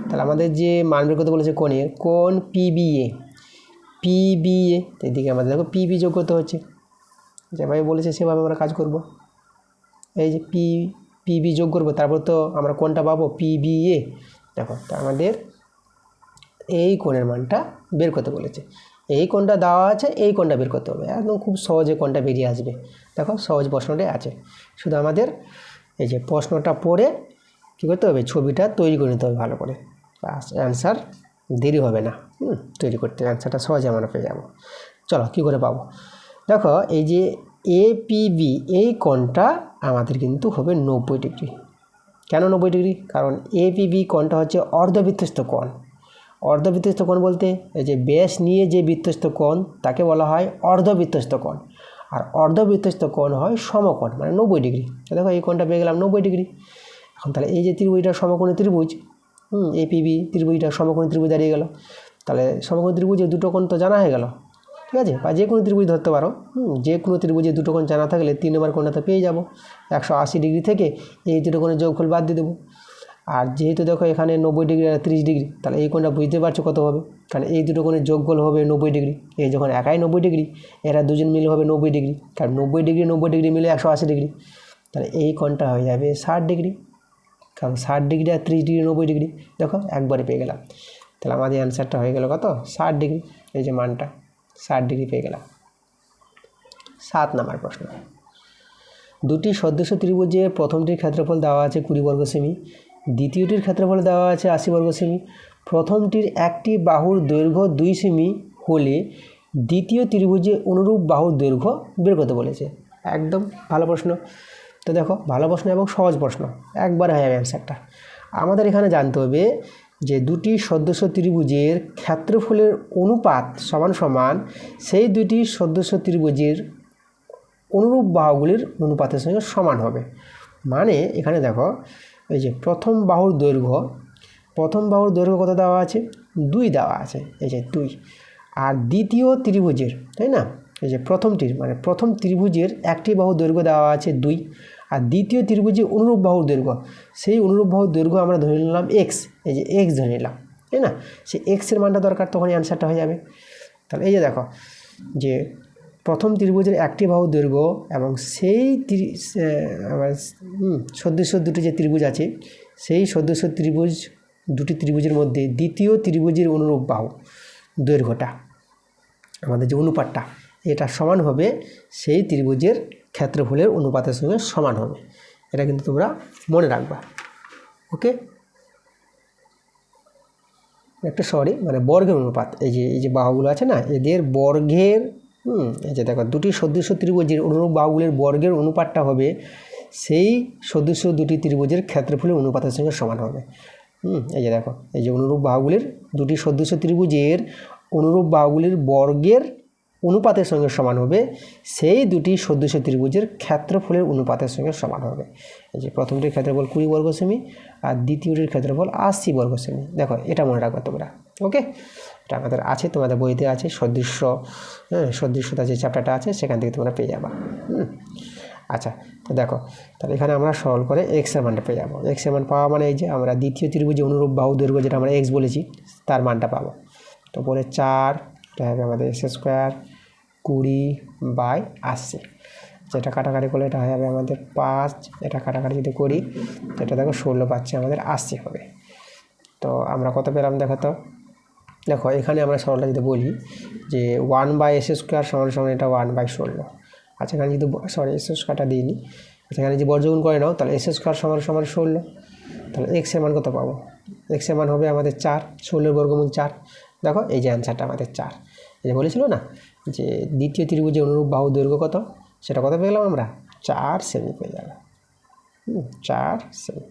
তাহলে আমাদের যে মান বের করতে বলেছে কোণের, কোণ পিবিএ, এদিকে আমাদের দেখো পিবি যোগ করতে হচ্ছে, যেভাবে বলেছে সেভাবে আমরা কাজ করব। এই যে পিবি যোগ করবো, তারপর তো আমরা কোণটা পাবো পিবিএ। দেখো তো আমাদের এই কোণের মানটা বের করতে বলেছে, এই কোণটা দেওয়া আছে, এই কোণটা বের করতে হবে, একদম খুব সহজে কোণটা বেরিয়ে আসবে। দেখো সহজ প্রশ্নটাই আছে, শুধু আমাদের এই যে প্রশ্নটা পড়ে কী করতে হবে, ছবিটা তৈরি করে নিতে হবে ভালো করে, বাস অ্যান্সার দেরি হবে না তৈরি করতে, অ্যান্সারটা সহজে আমরা পেয়ে যাব। চলো কী করে পাবো, দেখো এই যে এপিবি এই কোণটা আমাদের কিন্তু হবে 90 ডিগ্রি। কেন 90 ডিগ্রি, কারণ এপিবি কোণটা হচ্ছে অর্ধবৃত্তস্থ কোণ। অর্ধবৃত্তস্থ কোণ বলতে এই যে ব্যাস নিয়ে যে বৃত্তস্থ কোণ তাকে বলা হয় অর্ধবৃত্তস্থ কোণ, আর অর্ধবৃত্তস্থ কোণ হয় সমকোণ, মানে 90 ডিগ্রি। দেখো এই কোণটা পেয়ে গেলাম 90 ডিগ্রি। এখন তাহলে এই যে ত্রিভুজটা সমকোণী ত্রিভুজ, এপিবি ত্রিভুজটা সমকোণী ত্রিভুজ দাঁড়িয়ে গেল। তাহলে সমকোণী ত্রিভুজে দুটো কোণ তো জানা হয়ে গেল, ঠিক আছে, বা যে কোনো ত্রিভুজ ধরতে পারো। যে কোনো ত্রিভুজে দুটো কোণ জানা থাকলে 3 নম্বর কোণটা তো পেয়ে যাবো। 180 ডিগ্রি থেকে এই দুটো কোণের যোগফল বাদ দিয়ে দেবো। আর যেহেতু দেখো এখানে 90 ডিগ্রি আর 30 ডিগ্রি, তাহলে এই কোণটা বুঝতে পারছো কত হবে, কারণ এই দুটো কোণের যোগফল হবে 90 ডিগ্রি। এই যখন একাই 90 ডিগ্রি, এরা দুজন মিলে হবে 90 ডিগ্রি, কারণ 90 ডিগ্রি মিলে 180 ডিগ্রি। তাহলে এই কোণটা হয়ে যাবে 60 ডিগ্রি, কারণ 60 ডিগ্রি আর 30 ডিগ্রি 90 ডিগ্রি, দেখো একবারে পেয়ে গেলাম। তাহলে আমাদের অ্যান্সারটা হয়ে গেল কত, 60 ডিগ্রি। এই যে মানটা 60 ডিগ্রি পেয়ে গেলাম। 7 নম্বর প্রশ্ন, দুটি সদৃশ ত্রিভুজে প্রথমটির ক্ষেত্রফল দেওয়া আছে 20 বর্গ সেমি, দ্বিতীয়টির ক্ষেত্রফল দেওয়া আছে 80 বর্গ সেমি। প্রথমটির একটি বাহুর দৈর্ঘ্য 2 সেমি হলে দ্বিতীয় ত্রিভুজে অনুরূপ বাহুর দৈর্ঘ্য বের করতে বলেছে। একদম ভালো প্রশ্ন। তো দেখো ভালো প্রশ্ন এবং সহজ প্রশ্ন, একবার হয়ে যাবে অ্যান্সারটা। আমাদের এখানে জানতে হবে যে দুটি সদৃশ ত্রিভুজের ক্ষেত্রফলের অনুপাত সমান সমান সেই দুটি সদৃশ ত্রিভুজের অনুরূপ বাহুগুলির অনুপাতের সঙ্গে সমান হবে। মানে এখানে দেখো এই যে প্রথম বাহুর দৈর্ঘ্য কত দেওয়া আছে, 2 দেওয়া আছে, এই যে 2। আর দ্বিতীয় ত্রিভুজের, তাই না, এই যে প্রথমটির মানে প্রথম ত্রিভুজের একটি বাহুর দৈর্ঘ্য দেওয়া আছে 2, আর দ্বিতীয় ত্রিভুজের অনুরূপ বাহুর দৈর্ঘ্য, সেই অনুরূপ বাহুর দৈর্ঘ্য আমরা ধরে নিলাম x, এই যে x ধরে নিলাম, তাই না, সেই এক্সের মানটা দরকার, তখনই অ্যান্সারটা হয়ে যাবে। তাহলে এই যে দেখো যে প্রথম ত্রিভুজের একটি বাহুর দৈর্ঘ্য এবং সেই সদৃশ দুটি যে ত্রিভুজ আছে, সেই সদৃশ দুটি ত্রিভুজের মধ্যে দ্বিতীয় ত্রিভুজের অনুরূপ বাহু দৈর্ঘ্যটা, আমাদের যে অনুপাতটা, এটা সমান হবে সেই ত্রিভুজের ক্ষেত্রফলের অনুপাতের সঙ্গে সমান হবে। এটা কিন্তু তোমরা মনে রাখবা, ওকে। একটা মানে বর্গের অনুপাত, এই যে বাহুগুলো আছে না, এদের বর্গের এই যে দেখো দুটি সদৃশ ত্রিভুজের অনুরূপ বাহুগুলির বর্গের অনুপাতটা হবে সেই সদৃশ দুটি ত্রিভুজের ক্ষেত্রফলের অনুপাতের সঙ্গে সমান হবে। এই যে দেখো এই যে অনুরূপ বাহুগুলির, দুটি সদৃশ ত্রিভুজের অনুরূপ বাহুগুলির বর্গের অনুপাতের সঙ্গে সমান হবে সেই দুটি সদৃশ ত্রিভুজের ক্ষেত্রফলের অনুপাতের সঙ্গে সমান হবে। এই যে প্রথমটির ক্ষেত্রফল 20 বর্গ সেমি আর দ্বিতীয়টির ক্ষেত্রফল 80 বর্গ সেমি। দেখো এটা মনে রাখবে তোমরা, ওকে। এটা আমাদের আছে, তোমাদের বইতে আছে সদৃশ্যতা যে চ্যাপ্টারটা আছে সেখান থেকে তোমরা পেয়ে যাবা। আচ্ছা, তো দেখো তাহলে এখানে আমরা সরল করে এক্সের মানটা পেয়ে যাবো। এক্সের মান পাওয়া মানে এই যে আমরা দ্বিতীয় ত্রিভুজে অনুরূপ বাহু দৈর্ঘ্য যেটা আমরা এক্স বলেছি তার মানটা পাবো। তো বলে 4, এটা হবে আমাদের x², 20/80, যেটা কাটাকাটি করলে এটা হয়ে যাবে আমাদের 5, এটা কাটাকাটি যদি করি তো এটা দেখো 16 পাচ্ছে, আমাদের 80 হবে। তো আমরা কত পেলাম দেখো তো, দেখো এখানে আমরা সরলটা যদি বলি যে 1/s² সমান এটা 1/16। আচ্ছা এখানে যদি s²টা দিইনি, এখানে যে বর্গমূল করে নাও তাহলে s² সমান 16। তাহলে এক্সের মান কত পাবো, এক্সের মান হবে আমাদের 4, 16 বর্গমূল 4। দেখো এই যে অ্যান্সারটা আমাদের 4। এই যে বলেছিল না যে দ্বিতীয় ত্রিভুজে অনুরূপ বাহু দৈর্ঘ্য কত, সেটা কত পেলাম আমরা, 4 সেমি পেয়ে যাবে। 4 সেমি,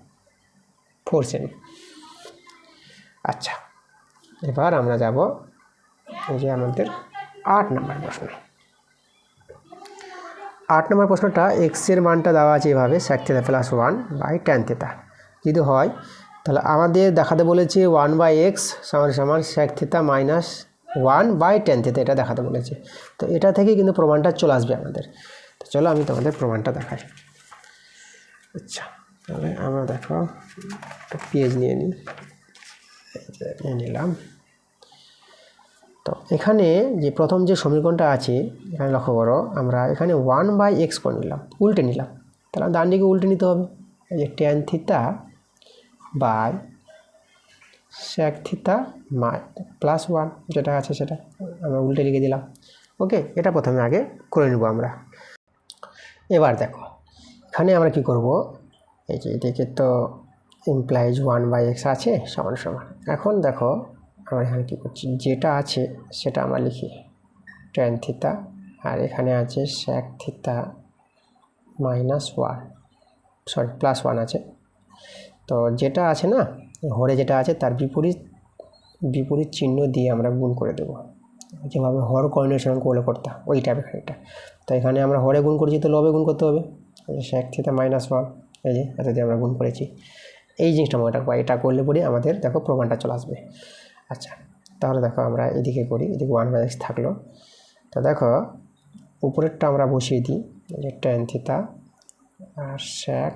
4 সেমি। আচ্ছা এবার আমরা যাব এই যে আমাদের 8 নম্বর প্রশ্ন। 8 নম্বর প্রশ্নটা এক্সের মানটা দেওয়া আছে এভাবে sec θ + 1/tan θ যদি হয়, তাহলে আমাদের দেখাতে বলেছে 1/x সমান sec θ - 1/tan θ, এটা দেখাতে বলেছে। তো এটা থেকে কিন্তু প্রমাণটা চলে আসবে আমাদের। তো চলো আমি তোমাদের প্রমাণটা দেখাই। আচ্ছা, তাহলে আমরা দেখো একটা পেজ নিয়ে নিই, নিয়ে নিলাম। তো এখানে যে প্রথম যে সমীকরণটা আছে এখানে লক্ষ্য করো, আমরা এখানে 1/x করে নিলাম, উল্টে নিলাম। তাহলে ডান দিকে উল্টে নিতে হবে। এই যে tan theta by sec theta +1 যেটা আছে সেটা আমরা উল্টে লিখে দিলাম। ওকে, এটা প্রথমে আগে করে নেব আমরা। এবার দেখো এখানে আমরা কি করব, এই যে এদিকে তো ইমপ্লাইজ 1/x আছে সমান সমান। এখন দেখো আমরা এখানে কী করছি, যেটা আছে সেটা আমরা লিখি tan থিটা, আর এখানে আছে sec থিটা -1 সরি +1 আছে। তো যেটা আছে না হরে যেটা আছে তার বিপরীত চিহ্ন দিয়ে আমরা গুণ করে দেবো, যেভাবে হর কোঅর্ডিনেশন করলে করতাম ওই টাইপের এটা। তো এখানে আমরা হরে গুণ করেছি তো লবে গুণ করতে হবে, sec থিটা -1 এই যে এত দিয়ে আমরা গুণ করেছি। এই জিনিসটা মনে রাখবো, এটা করলে পরে আমাদের দেখো প্রমাণটা চলে আসবে। আচ্ছা, তাহলে দেখো আমরা এদিকে করি, এদিকে 1/x থাকলো। তো দেখো উপরেরটা আমরা বসিয়ে দিই, যে tan থিটা আর sec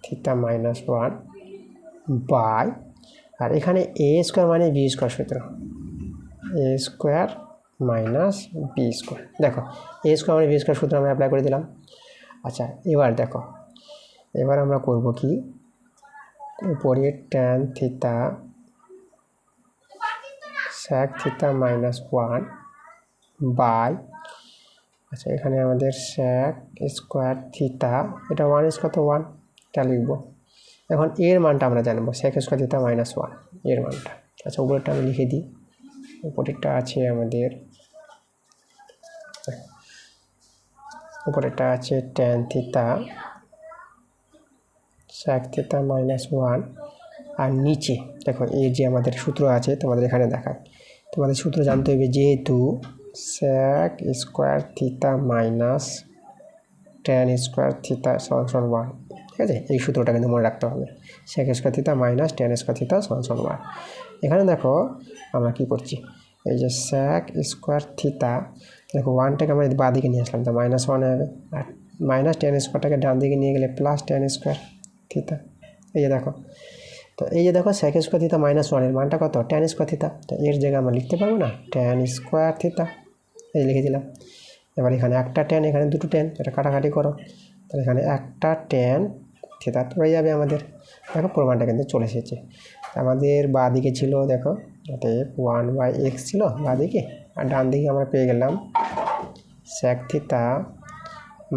থিটা -1 বাই, আর এখানে a স্কোয়ার মানে b স্কোয়ার সূত্র, a square minus B square. দেখো a স্কোয়ার মানে বি স্কোয়ার সূত্র আমরা অ্যাপ্লাই করে দিলাম। আচ্ছা, এবার দেখো এবার আমরা করব কি, উপরে tan theta sec theta -1 by, আচ্ছা এখানে আমাদের sec স্কোয়ার থিটা, এটা 1 স্কোয়ার তো 1, এটা লিখবো। এখন এর মানটা আমরা জানবো, sec স্কোয়ার থিটা -1 এর মানটা। আচ্ছা, উপরেরটা আমি লিখে দিই, উপরেরটা আছে আমাদের, উপরেরটা আছে tan থিটা sec থিটা -1, আর নিচে দেখো এই যে আমাদের সূত্র আছে তোমাদের এখানে দেখায়, তোমাদের সূত্র জানতে হবে, যেহেতু sec square theta minus tan square theta সমান 1, ঠিক আছে, এই সূত্রটা কিন্তু মনে রাখতে হবে, sec square theta minus tan square theta সমান 1। এখানে দেখো আমরা কি করছি, এই যে sec স্কোয়ার থিটা, দেখো 1টাকে আমরা বাঁ দিকে নিয়ে আসলাম তো -1 হবে, আর মাইনাস tan স্কোয়ারটাকে ডান দিকে নিয়ে গেলে প্লাস tan স্কোয়ার থিটা। এই যে দেখো, তো এই যে দেখো sec স্কোয়ার থিটা -1 এর মানটা কত, tan স্কোয়ার থিটা। তো এর জায়গায় আমরা লিখতে পারবো না, tan স্কোয়ার থিটা, এই লিখে দিলাম। এবার এখানে একটা tan, এখানে দুটো tan, এটা কাটাকাটি করো, তাহলে এখানে একটা tan থিটা হয়ে যাবে আমাদের। দেখো প্রমাণটা কিন্তু চলে এসেছে। আমাদের বাঁ দিকে ছিল দেখো, অতএব 1/x ছিল বাঁ দিকে, আর ডান দিকে আমরা পেয়ে গেলাম sec theta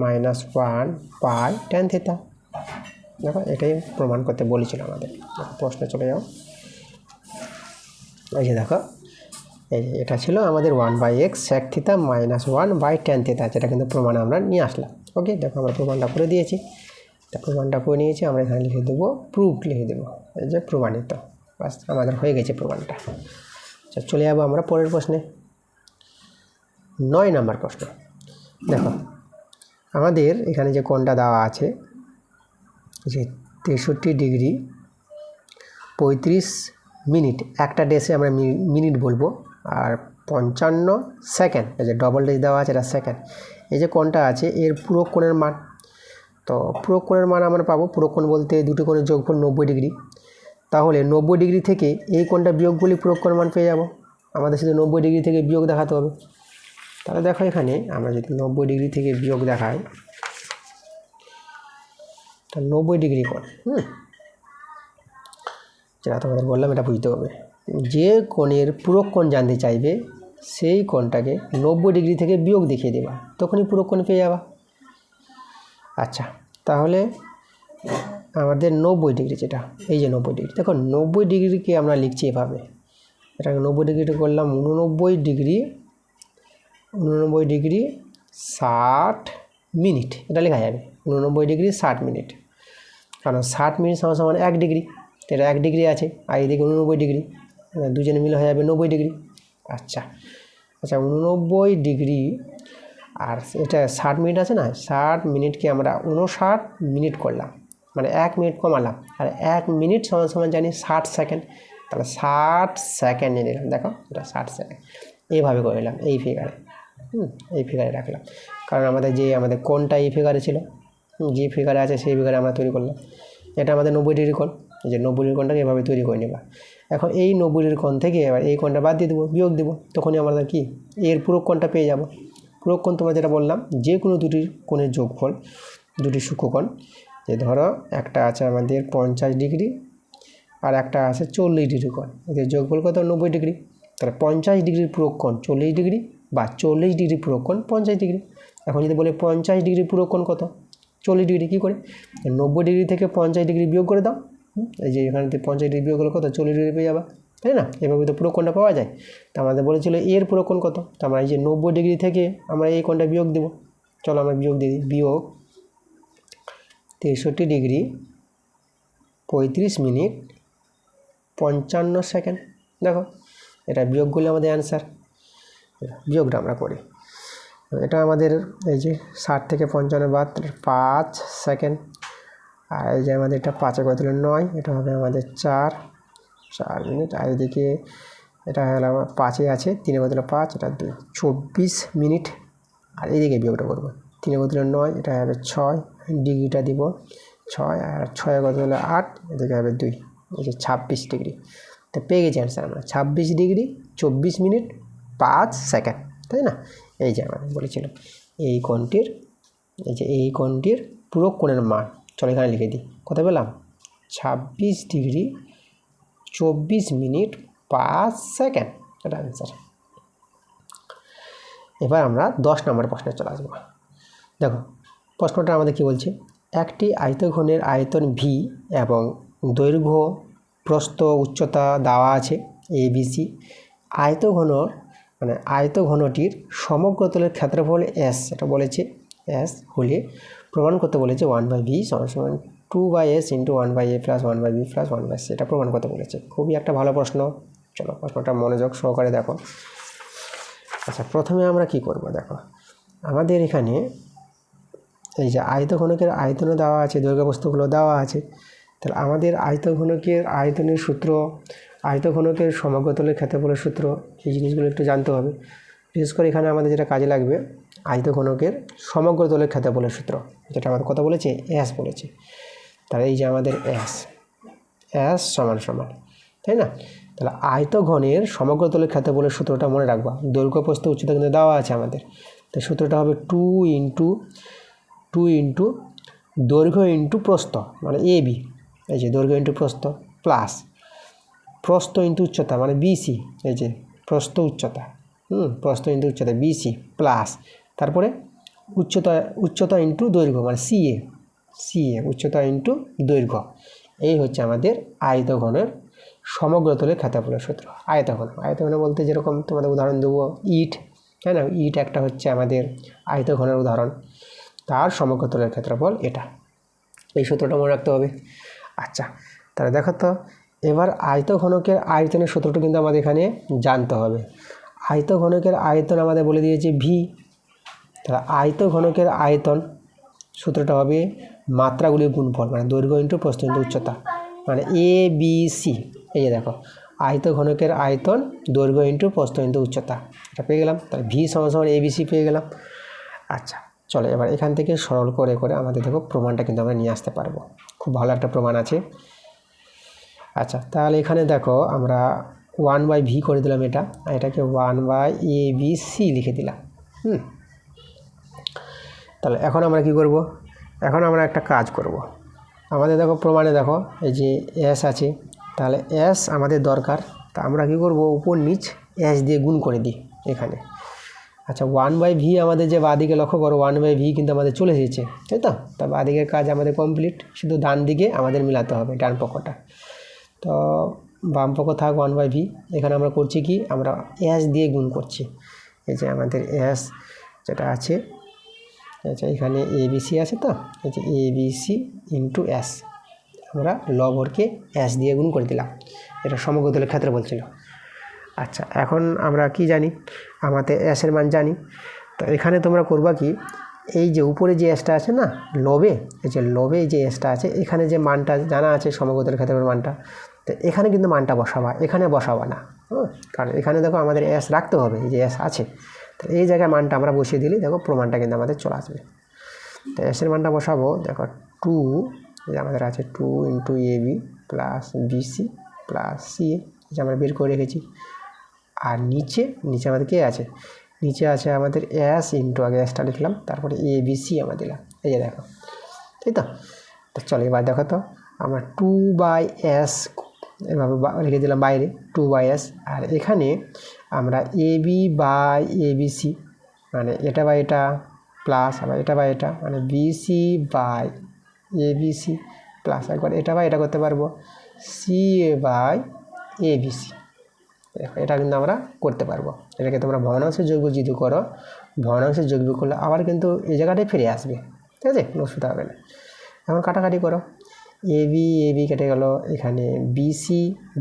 -1 by tan theta. দেখো এটাই প্রমাণ করতে বলেছিল আমাদের। প্রশ্নে চলে যাও, এই যে দেখো এই যে এটা ছিল আমাদের 1/x sec theta -1 by tan theta, যেটা কিন্তু প্রমাণ আমরা নিয়ে আসলাম। ওকে, দেখো আমরা প্রমাণটা করে দিয়েছি, প্রমাণটা করে নিয়েছি, আমরা এখানে লিখে দেবো প্রুফ, লিখে দেবো এই যে প্রমাণিত, বাস আমাদের হয়ে গেছে প্রমাণটা। আচ্ছা, চলে যাবো আমরা পরের প্রশ্নে, 9 নম্বর প্রশ্ন। দেখো আমাদের এখানে যে কোণটা দেওয়া আছে যে 63 ডিগ্রি 35 মিনিট, একটা ডেসে আমরা মিনিট বলবো, আর 55 সেকেন্ড, এই যে ডবল ডেস দেওয়া আছে এটা সেকেন্ড। এই যে কোণটা আছে এর পুরো কোণের মান, তো পুরো কোণের মান আমরা পাবো, পুরো কোণ বলতে দুটো কোণের যোগফল 90 ডিগ্রি। তাহলে 90 ডিগ্রি থেকে এই কোণটা বিয়োগ করলে পুরো কোণের মান পেয়ে যাব, আমাদের শুধু 90 ডিগ্রি থেকে বিয়োগ দেখাতে হবে। তাহলে দেখো এখানে আমরা যদি 90 ডিগ্রি থেকে বিয়োগ দেখাই, তা 90 ডিগ্রি কোণ, যেটা তোমাদের বললাম এটা বুঝতে হবে, যে কোণের পুরো কোণ জানতে চাইবে সেই কোণটাকে 90 ডিগ্রি থেকে বিয়োগ দেখিয়ে দেবা, তখনই পুরো কোণ পেয়ে যাবা। আচ্ছা, তাহলে আমাদের 90 ডিগ্রি যেটা, এই যে 90 ডিগ্রি, দেখো 90 ডিগ্রিকে আমরা লিখছি এভাবে, এটাকে 90 ডিগ্রিটা করলাম 89 ডিগ্রি 60 মিনিট, এটা লেখা যাবে 89 ডিগ্রি 60 মিনিট, কারণ 60 মিনিট সমান 1 ডিগ্রি, এটা 1 ডিগ্রি আছে, আর এদিকে 89 ডিগ্রি, দুজনে মিলে হয়ে যাবে 90 ডিগ্রি। আচ্ছা, 89 ডিগ্রি, আর এটা 60 মিনিট আছে না, 60 মিনিটকে আমরা 59 মিনিট করলাম, মানে 1 মিনিট কমালাম, আর 1 মিনিট সমান জানি 60 সেকেন্ড, তাহলে 60 সেকেন্ড নিয়ে নিলাম, দেখো এটা 60 সেকেন্ড, এইভাবে করে নিলাম এই ফিগারে। এই ফিগারে রাখলাম, কারণ আমাদের কোণটা এই ফিগারে ছিল, যে ফিগারে আছে সেই ফিগারে আমরা তৈরি করলাম। এটা আমাদের 90 ডিগ্রি কোণ, এই যে 90 ডিগ্রি কোণটাকে এভাবে তৈরি করে নেবা। এখন এই 90 ডিগ্রি কোণ থেকে এবার এই কোণটা বাদ দিয়ে দেবো, বিয়োগ দেবো, তখনই আমাদের কি এর পূরক কোণটা পেয়ে যাব। পূরক কোণ তোমরা যেটা বললাম, যে কোনো দুটি কোণের যোগফল, দুটি সূক্ষ্মকোণ, যে ধরো একটা আছে আমাদের 50 ডিগ্রি আর একটা আছে 40 ডিগ্রি কোণ, এদের যোগফল কত 90 ডিগ্রি। তাহলে 50 ডিগ্রির পূরক কোণ 40 ডিগ্রি বা 40 ডিগ্রি পূরক কোণ 50 ডিগ্রি। এখন যদি বলে 50 ডিগ্রি পূরক কোণ কত, 40 ডিগ্রি, কী করে 90 ডিগ্রি থেকে 50 ডিগ্রি বিয়োগ করে দাও। এই যে এখানে 50 ডিগ্রি বিয়োগ করলে কত 40 ডিগ্রি পেয়ে যাবা, তাই না? এভাবে তো পূরক কোণটা পাওয়া যায়। তো আমাদের বলেছিল এর পূরক কোণ কত, তো আমরা এই যে 90 ডিগ্রি থেকে আমরা এই কোণটা বিয়োগ দেবো। চলো আমরা বিয়োগ দিয়ে দিই, বিয়োগ 63 ডিগ্রি 35 মিনিট 55 সেকেন্ড। দেখো এটা বিয়োগ করলে আমাদের অ্যান্সার, বিয়োগটা আমরা করি। এটা আমাদের এই যে 60 থেকে 55 বাদ 5 সেকেন্ড, আর এই যে আমাদের এটা 5 করে দিলে 9, এটা হবে আমাদের 4 মিনিট। আর এদিকে এটা হলো 5-এ আছে, 3 করে দিলে 5, এটা 2, 24 মিনিট। আর এইদিকে বিয়োগটা করবো, 3 করে দিলে 9, এটা হবে 6, ডিগ্রিটা দিব 6, আর 6 করে দিলে 8, এদিকে হবে 2, এই যে 26 ডিগ্রি। তো পেয়ে গেছি অ্যান্সার আমরা 26 ডিগ্রি 24 মিনিট 5 সেকেন্ড, তাই না? এই যে আমাদের বলেছিল এই কোণটির পূরক কোণের মান, চলো এখানে লিখে দিই, কত পেলাম 26 ডিগ্রি 24 মিনিট 5 সেকেন্ড, এটা অ্যান্সার। এবার আমরা 10 নম্বর প্রশ্নে চলে আসবো। দেখো প্রশ্নটা আমাদের কি বলছে, একটি আয়তঘনের আয়তন ভি এবং দৈর্ঘ্য প্রস্থ উচ্চতা দেওয়া আছে ABC। আয়তঘনটির সমগ্র তলের ক্ষেত্রফল S, এটা বলেছে S হলে প্রমাণ করতে বলেছে 1/v = 2/s × 1/a + 1/b + 1/c, এটা প্রমাণ করতে বলেছে। খুবই একটা ভালো প্রশ্ন, চলো প্রশ্নটা মনোযোগ সহকারে দেখো। আচ্ছা প্রথমে আমরা কি করব, দেখো আমাদের এখানে এই যে আয়তঘনকের আয়তনও দেওয়া আছে, দৈর্ঘ্য প্রস্থগুলো দেওয়া আছে। তাহলে আমাদের আয়তনের সূত্র, আয়তঘনকের সমগ্র তলের ক্ষেত্রফলের সূত্র, এই জিনিসগুলো একটু জানতে হবে। বিশেষ করে এখানে আমাদের যেটা কাজে লাগবে, আয়তঘনকের সমগ্র তলের ক্ষেত্রফলের সূত্র, যেটা আমাদের কথা বলেছে S বলেছে। তাহলে এই যে আমাদের S সমান, তাই না? তাহলে আয়তঘনের সমগ্র তলের ক্ষেত্রফলের সূত্রটা মনে রাখবা, দৈর্ঘ্য প্রস্থ উচ্চতা কিন্তু দেওয়া আছে আমাদের। তো সূত্রটা হবে 2 ইন্টু দৈর্ঘ্য ইন্টু প্রস্থ, মানে AB, এই যে দৈর্ঘ্য ইন্টু প্রস্থ, প্লাস প্রস্থ ইন্টু উচ্চতা মানে BC, এই যে প্রস্থ ইন্টু উচ্চতা BC, প্লাস তারপরে উচ্চতা ইন্টু দৈর্ঘ্য মানে CA, উচ্চতা ইন্টু দৈর্ঘ্য। এই হচ্ছে আমাদের আয়তঘনের সমগ্র তলের ক্ষেত্রফলের সূত্র। আয়তঘন বলতে যেরকম তোমাদের উদাহরণ দেবো ইট, তাই না? ইট একটা হচ্ছে আমাদের আয়তঘনের উদাহরণ, তার সমগ্র তলের ক্ষেত্রফল এটা, এই সূত্রটা মনে রাখতে হবে। আচ্ছা তাহলে দেখো তো এবার আয়তঘনকের আয়তনের সূত্রটা কিন্তু আমাদের এখানে জানতে হবে। আয়তঘনকের আয়তন আমাদের বলে দিয়েছে ভি, তাহলে আয়তঘনকের আয়তন সূত্রটা হবে মাত্রাগুলির গুণফল, মানে দৈর্ঘ্য ইন্টু প্রস্থ ইন্টু উচ্চতা, মানে ABC। এই যে দেখো আয়তঘনকের আয়তন দৈর্ঘ্য ইন্টু প্রস্থ ইন্টু উচ্চতা, এটা পেয়ে গেলাম। তাহলে ভি সমান ABC পেয়ে গেলাম। আচ্ছা চলো এবার এখান থেকে সরল করে আমাদের দেখো প্রমাণটা কিন্তু আমরা নিয়ে আসতে পারবো, খুব ভালো একটা প্রমাণ আছে। আচ্ছা তাহলে এখানে দেখো আমরা 1/v করে দিলাম, এটাকে 1/ABC লিখে দিলাম। তাহলে এখন আমরা কি করব, এখন আমরা একটা কাজ করব। আমাদের দেখো প্রমাণে দেখো এই যে S আছে, তাহলে S আমাদের দরকার, তা আমরা কি করব, উপর নিচ S দিয়ে গুণ করে দিই এখানে। আচ্ছা 1/v আমাদের যে বাঁদিকে লক্ষ্য করো 1/v কিন্তু আমাদের চলে এসেছে, তাই তো? তা বাঁদিকের কাজ আমাদের কমপ্লিট, শুধু ডান দিকে আমাদের মিলাতে হবে ডান পক্ষটা। তো বাম পক্ষ থাক 1/v, এখানে আমরা করছি কি, আমরা S দিয়ে গুণ করছি। এই যে আমাদের S যেটা আছে, আচ্ছা এখানে ABC আছে, তো এই যে ABC × S, আমরা লবহরকে S দিয়ে গুণ করে দিলাম, এটা সমগ্র তলের ক্ষেত্রফল ছিল। আচ্ছা এখন আমরা কি জানি, আমাদের S এর মান জানি। তো এখানে তোমরা করবা কি, এই যে উপরে যে Sটা আছে না লবে, এই যে Sটা আছে, এখানে যে মানটা জানা আছে সমগ্র তলের ক্ষেত্রফলের মানটা, তো এখানে কিন্তু মানটা বসাবা, এখানে বসাবা না, কারণ এখানে দেখো আমাদের S রাখতে হবে, এই যে S আছে, তো এই জায়গায় মানটা আমরা বসিয়ে দিলে দেখো প্রমাণটা কিন্তু আমাদের চলে আসবে। তো এসের মানটা বসাবো, দেখো 2 আমাদের আছে 2 into AB plus BC plus CA, যে আমরা বের করে রেখেছি। আর নিচে আমাদের কে আছে, নিচে আছে আমাদের S ইন্টু, আগে এসটা লিখলাম, তারপরে ABC আমরা দিলাম, এই যে দেখো, তাই তো। তো চলো এবার দেখো তো, আমরা 2/S এভাবে রেখে দিলাম বাইরে 2/S, আর এখানে আমরা AB/ABC মানে এটা বা এটা প্লাস, আবার এটা বা এটা মানে BC/ABC প্লাস, একবার এটা বা এটা করতে পারবো CA/ABC। দেখো এটা কিন্তু আমরা করতে পারবো। এটাকে তোমরা ভগ্নাংশের যোগ যদি করো, ভগ্নাংশের যোগ করলে আবার কিন্তু এই জায়গাটায় ফিরে আসবে, ঠিক আছে, কোনো অসুবিধা হবে না। এখন কাটাকাটি করো, AB কেটে গেল, এখানে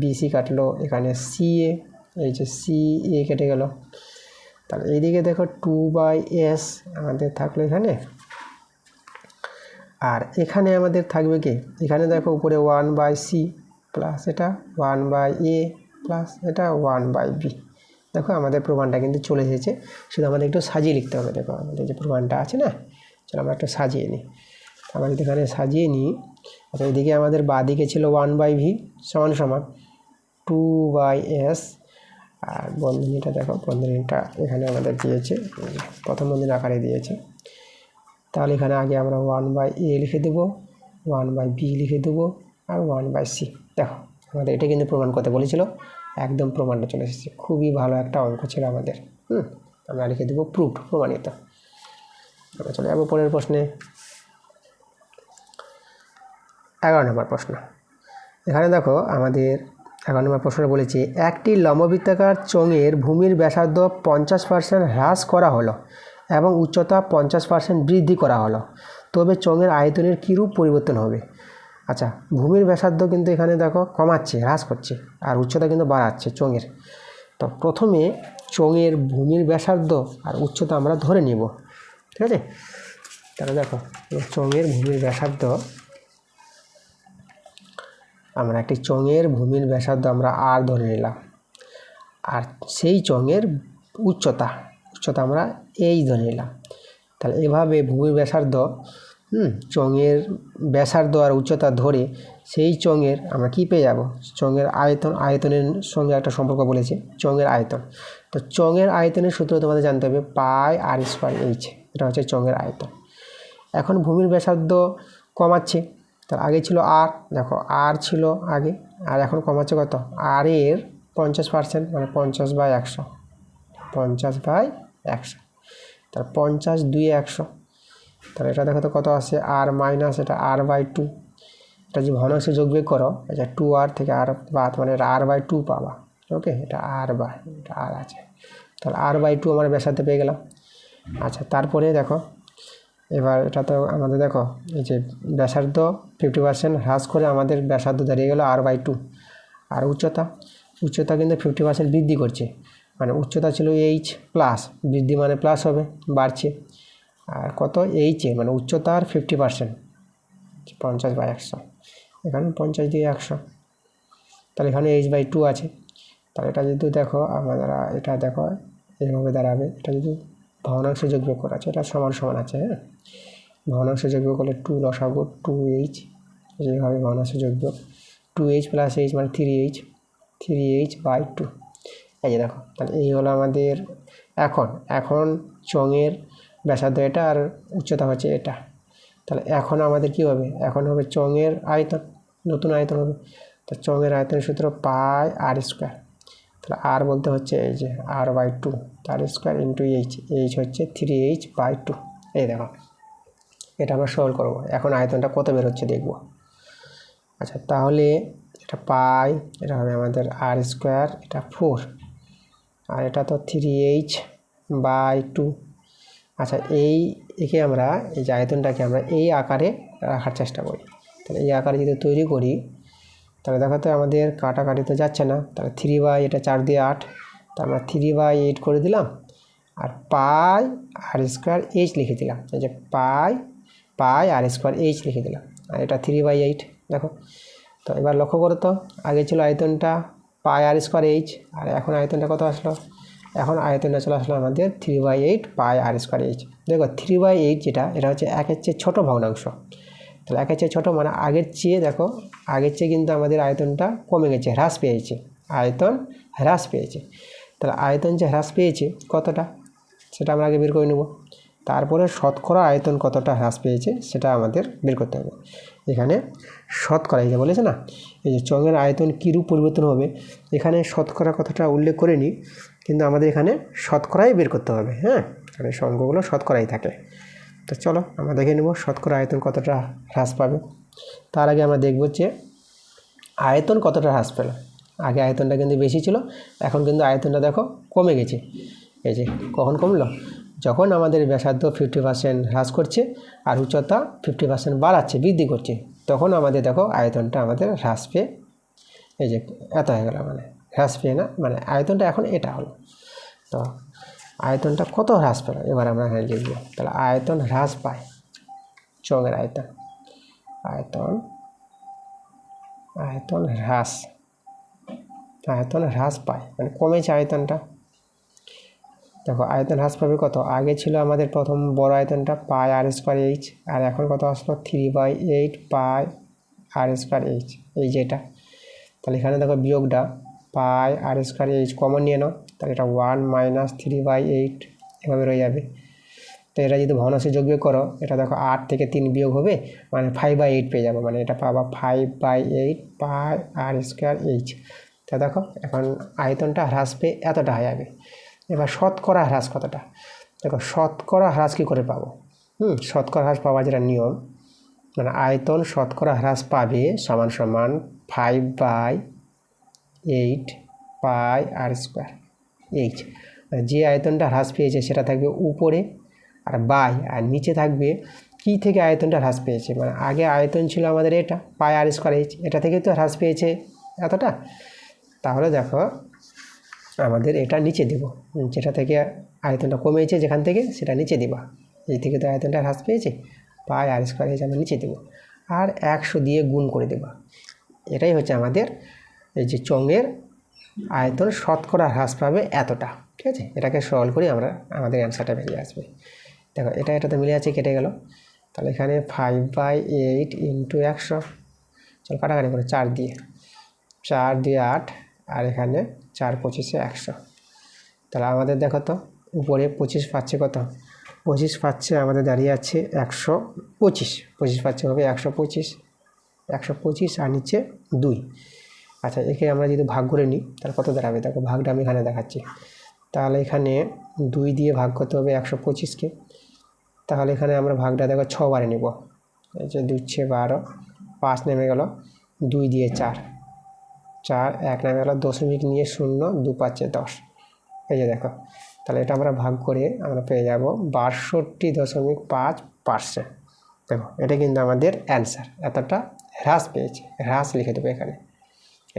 BC কাটলো, এখানে CA, এই যে CA কেটে গেল। তাহলে এইদিকে দেখো 2/S আমাদের থাকলো এখানে, আর এখানে আমাদের থাকবে কি, এখানে দেখো উপরে 1/C প্লাস এটা 1/A প্লাস এটা 1/B। দেখো আমাদের প্রমাণটা কিন্তু চলে এসেছে, শুধু আমাদের একটু সাজিয়ে লিখতে হবে। দেখো আমাদের যে প্রমাণটা আছে না, চলো আমরা একটু সাজিয়ে নিই। আমরা যদি এখানে সাজিয়ে নিই, আচ্ছা এদিকে আমাদের বাঁদিকে ছিল 1/V সমান 2/S, আর বন্ধনীটা দেখো, বন্ধনীটা এখানে আমাদের দিয়েছে, প্রথম বন্ধনী আকারে দিয়েছে। তাহলে এখানে আগে আমরা 1/A লিখে দেবো, 1/B লিখে দেবো, আর 1/C। দেখো আমাদের এটা কিন্তু প্রমাণ করতে বলেছিল, একদম প্রমাণটা চলে এসেছে। খুবই ভালো একটা অঙ্ক ছিল আমাদের। আমরা লিখে দেবো প্রুফড, প্রমাণিত। আমরা চলে যাবো পরের প্রশ্নে। 11 নম্বর প্রশ্ন। এখানে দেখো আমাদের 11 নম্বর প্রশ্নে বলেছে, একটি লম্ববৃত্তাকার চোঙের ভূমির ব্যাসার্ধ 50% হ্রাস করা হলো এবং উচ্চতা 50% বৃদ্ধি করা হলো, তবে চোঙের আয়তনের কীরূপ পরিবর্তন হবে? আচ্ছা, ভূমির ব্যাসার্ধ কিন্তু এখানে দেখো কমাচ্ছে, হ্রাস করছে, আর উচ্চতা কিন্তু বাড়াচ্ছে চোঙের। তো প্রথমে চোঙের ভূমির ব্যাসার্ধ আর উচ্চতা আমরা ধরে নিব, ঠিক আছে। তাহলে দেখো চোঙের ভূমির ব্যাসার্ধ, আমরা একটি চোঙের ভূমির ব্যাসার্ধ আমরা আর ধরে নিলাম, আর সেই চোঙের উচ্চতা আমরা এই ধরে নিলাম। তাহলে এভাবে ভূমির ব্যাসার্ধ, চোঙের ব্যাসার্ধ আর উচ্চতা ধরে সেই চোঙের আমরা কি পেয়ে যাব, চোঙের আয়তন, আয়তনের সঙ্গে একটা সম্পর্ক বলেছে, চোঙের আয়তন। তো চোঙের আয়তনের সূত্র তোমাদের জানতে হবে πr²h, এটা হচ্ছে চোঙের আয়তন। এখন ভূমির ব্যাসার্ধ কমাচ্ছে, তার আগে ছিল আর, দেখো আর ছিল আগে, আর এখন কমাচ্ছে কত, আর এর 50% মানে 50/100, 50/100, তার 50 2 100। তাহলে এটা দেখো তো কত আসে, আর মাইনাস এটা r/2। এটা যে ভগ্নাংশে যোগ বিয়োগ করো, এটা 2r থেকে r বাদ, মানে এটা r/2 পাবা। ওকে, এটা এটা r আছে, তাহলে r/2 আমরা ব্যাসার্ধ পেয়ে গেলাম। আচ্ছা, তারপরে দেখো এবার এটা তো আমাদের দেখো এই যে ব্যাসার্ধ 50% হ্রাস করে আমাদের ব্যাসার্ধ দাঁড়িয়ে গেল r/2। আর উচ্চতা কিন্তু 50% বৃদ্ধি করছে, মানে উচ্চতা ছিল h প্লাস, বৃদ্ধি মানে প্লাস হবে, বাড়ছে। আর কত, এইচে মানে উচ্চতার 50%, 50/100, এখানে 50 দিয়ে 100, তাহলে এখানে h/2 আছে। তাহলে এটা যদি দেখো আমরা, এটা দেখো এইভাবে দাঁড়াবে, এটা যদি ভগ্নাংশ যোগ বিয়োগ করা আছে, এটা সমান আছে, হ্যাঁ, ভগ্নাংশ যোগ বিয়োগ করলে 2 লসাগু 2h, এইভাবে ভগ্নাংশ যোগ বিয়োগ 2h প্লাস h মানে 3h/2, এই যে দেখো। তাহলে এই হলো আমাদের এখন চোঙের ব্যাসার্ধ এটা, আর উচ্চতা হচ্ছে এটা। তাহলে এখন আমাদের কি হবে, এখন হবে চোঙের আয়তন, নতুন আয়তন হবে। তো চোঙের আয়তনের সূত্র πr², তাহলে আর বলতে হচ্ছে এই যে r/2, তার স্কোয়ার ইন্টু h হচ্ছে 3h/2। এই দেখো এটা আমরা সরল করবো, এখন আয়তনটা কত বের হচ্ছে দেখব। আচ্ছা, তাহলে এটা এটা হবে আমাদের r², এটা 4, আর এটা তো 3h/2। আচ্ছা, একে আমরা, এই যে আয়তনটাকে আমরা এই আকারে রাখার চেষ্টা করি। তাহলে এই আকারে যদি তৈরি করি, তাহলে দেখো তো আমাদের কাটাকাটি তো যাচ্ছে না, তাহলে 3 এটা 4 দিয়ে 8, তার আমরা 3/8 করে দিলাম, আর πr² লিখে দিলাম, এই যে πr² লিখে দিলাম, আর এটা 3/8। দেখো তো এবার লক্ষ্য করো তো, আগে ছিল আয়তনটা πr², আর এখন আয়তনটা কত আসলো, এখন আয়তনটা চলে আসলো আমাদের 3/8 পাই আর স্কোয়ার এইচ। দেখো 3/8 যেটা, এটা হচ্ছে একের চেয়ে ছোটো ভগ্নাংশ। তাহলে একের চেয়ে ছোটো মানে আগের চেয়ে, দেখো আগের চেয়ে কিন্তু আমাদের আয়তনটা কমে গেছে, হ্রাস পেয়েছে, আয়তন হ্রাস পেয়েছে। তাহলে আয়তন যে হ্রাস পেয়েছে কতটা, সেটা আমরা আগে বের করে নেব। তারপরে শতকরা আয়তন কতটা হ্রাস পেয়েছে সেটা আমাদের বের করতে হবে। এখানে শতকরা, এই যে বলেছে না, এই যে চঙের আয়তন কীরূপ পরিবর্তন হবে, এখানে শতকরা কথাটা উল্লেখ করে নিই, কিন্তু আমাদের এখানে শতকরাই বের করতে হবে। হ্যাঁ, আর এই অঙ্কগুলো শতকরাই থাকে। তো চলো আমরা দেখে নেব শতকরা আয়তন কতটা হ্রাস পাবে। তার আগে আমরা দেখব যে আয়তন কতটা হ্রাস পেল। আগে আয়তনটা কিন্তু বেশি ছিল, এখন কিন্তু আয়তনটা দেখো কমে গেছে। এই যে কখন কমলো, যখন আমাদের ব্যাসার্ধ 50% হ্রাস করছে আর উচ্চতা 50% বাড়াচ্ছে, বৃদ্ধি করছে, তখন আমাদের দেখো আয়তনটা আমাদের হ্রাস পেয়ে এই যে এত হয়ে গেল, মানে হ্রাস পেয়ে না, মানে আয়তনটা এখন এটা হলো। তো আয়তনটা কত হ্রাস পেল এবার আমরা এখানে লিখব। তাহলে আয়তন হ্রাস পায়, চঙের আয়তন, আয়তন আয়তন হ্রাস, আয়তন হ্রাস পায় মানে কমেছে আয়তনটা। দেখো আয়তন হ্রাস পাবে কত, আগে ছিল আমাদের প্রথম বড় আয়তনটা পাই আর স্কোয়ার এইচ, আর এখন কত আসলো 3/8 পাই আর স্কোয়ার এইচ, এই যেটা। তাহলে এখানে দেখো বিয়োগটা পাই আর স্কোয়ার এইচ কমন নিয়ে নাও, তাহলে এটা 1 - 3/8 এভাবে রয়ে যাবে। তো এটা যদি ভগ্নাংশে যোগ বিয়োগ করো, এটা দেখো 8 থেকে 3 বিয়োগ হবে, মানে 5/8 পেয়ে যাবো, মানে এটা পাবা 5/8 পাই আর স্কোয়ার এইচ। তা দেখো এখন আয়তনটা হ্রাস পেয়ে এতটা হয়ে যাবে। এবার শতকরা হ্রাস কতটা, দেখো শতকরা হ্রাস কী করে পাবো, শতকরা হ্রাস পাওয়া যেটা নিয়ম, মানে আয়তন শতকরা হ্রাস পাবে সমান সমান 5/8 পাই আর স্কোয়ার এইচ। মানে যে আয়তনটা হ্রাস পেয়েছে সেটা থাকবে উপরে, আর বাই আর নিচে থাকবে কী থেকে আয়তনটা হ্রাস পেয়েছে, মানে আগে আয়তন ছিল আমাদের এটা পাই আর স্কোয়ার এইচ, এটা থেকে তো হ্রাস পেয়েছে এতটা। তাহলে দেখো আমাদের এটা নিচে দেব, যেটা থেকে আয়তনটা কমেছে যেখান থেকে সেটা নিচে দেবা, এই থেকে তো আয়তনটা হ্রাস পেয়েছে, পাই আর স্কোয়ার এইচ আমরা নিচে দেবো, আর 100 দিয়ে গুণ করে দেবা। এটাই হচ্ছে আমাদের এই যে চঙের আয়তন শতকরা হ্রাস পাবে এতটা। ঠিক আছে, এটাকে সরল করি আমরা, আমাদের অ্যান্সারটা বেরিয়ে আসবে। দেখো এটাতে মিলে আছে, কেটে গেল। তাহলে এখানে 5/8 ইন্টু 100, চল কাটাকাটি করে 4 দিয়ে 8, আর এখানে 4×25 100। তাহলে আমাদের দেখো তো উপরে 25 পাচ্ছে, কত 25 পাচ্ছে, আমাদের দাঁড়িয়ে আছে 125, 25 পাচ্ছে হবে 125, 125 আর নিচে 2। আচ্ছা, একে আমরা যদি ভাগ করে নিই তাহলে কত দাঁড়াবে, দেখো ভাগটা আমি এখানে দেখাচ্ছি। তাহলে এখানে 2 দিয়ে ভাগ করতে হবে 125কে। তাহলে এখানে আমরা ভাগটা দেখো 6 বারে নেব, এই যে 2 × 12, 5 নেমে গেল, 2 দিয়ে 4, 1 নেমে গেল, দশমিক নিয়ে 0, 2 × 5 = 10। এই যে দেখো, তাহলে এটা আমরা ভাগ করে আমরা পেয়ে যাব 62.5%। দেখো এটা কিন্তু আমাদের অ্যান্সার, এতটা হ্রাস পেয়েছে, হ্রাস লিখে দেবো এখানে,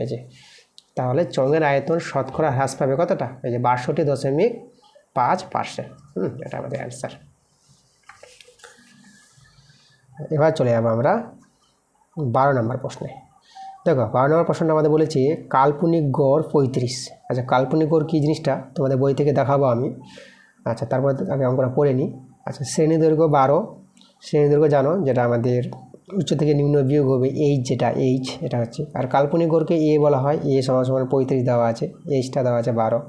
এই যে। তাহলে চঙের আয়তন শতকরা হ্রাস পাবে কতটা, এই যে 62.5%। এটা আমাদের অ্যান্সার। এবার চলে যাবো আমরা 12 নম্বর প্রশ্নে। দেখো 12 নম্বর প্রশ্নটা আমাদের বলেছে কাল্পনিক গড় 35। আচ্ছা, কাল্পনিক গড় কী জিনিসটা তোমাদের বই থেকে দেখাবো আমি। আচ্ছা, তারপর আগে অঙ্কটা পড়ে নিই। আচ্ছা, শ্রেণী দৈর্ঘ্য 12, শ্রেণী দৈর্ঘ্য জানো যেটা আমাদের উচ্চ থেকে নিম্ন বিয়োগ হবে, এইচ যেটা এইচ এটা হচ্ছে। আর কাল্পনিক গড়কে এ বলা হয়, এ = 35 দেওয়া আছে, এইচটা দেওয়া আছে 12।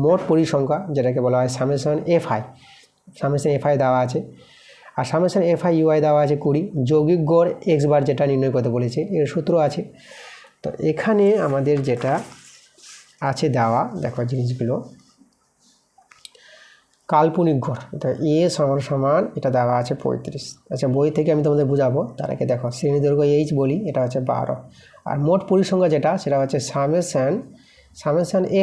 মোট পরিসংখ্যা যেটাকে বলা হয় সামেশন এফআই দেওয়া আছে, আর সামেশন FI/UI দেওয়া আছে 20। যৌগিক গড় x বার যেটা নির্ণয় করতে বলেছে, এর সূত্র আছে। তো এখানে আমাদের যেটা আছে দেওয়া, দেখো জিনিসগুলো, কাল্পনিক গড় এটা এ = এটা দেওয়া আছে 35। আচ্ছা, বই থেকে আমি তোমাদের বুঝাবো, তার আগে দেখো শ্রেণী দৈর্ঘ্য এইচ বলি, এটা হচ্ছে 12, আর মোট পরিসংখ্যা যেটা সেটা হচ্ছে সামেশন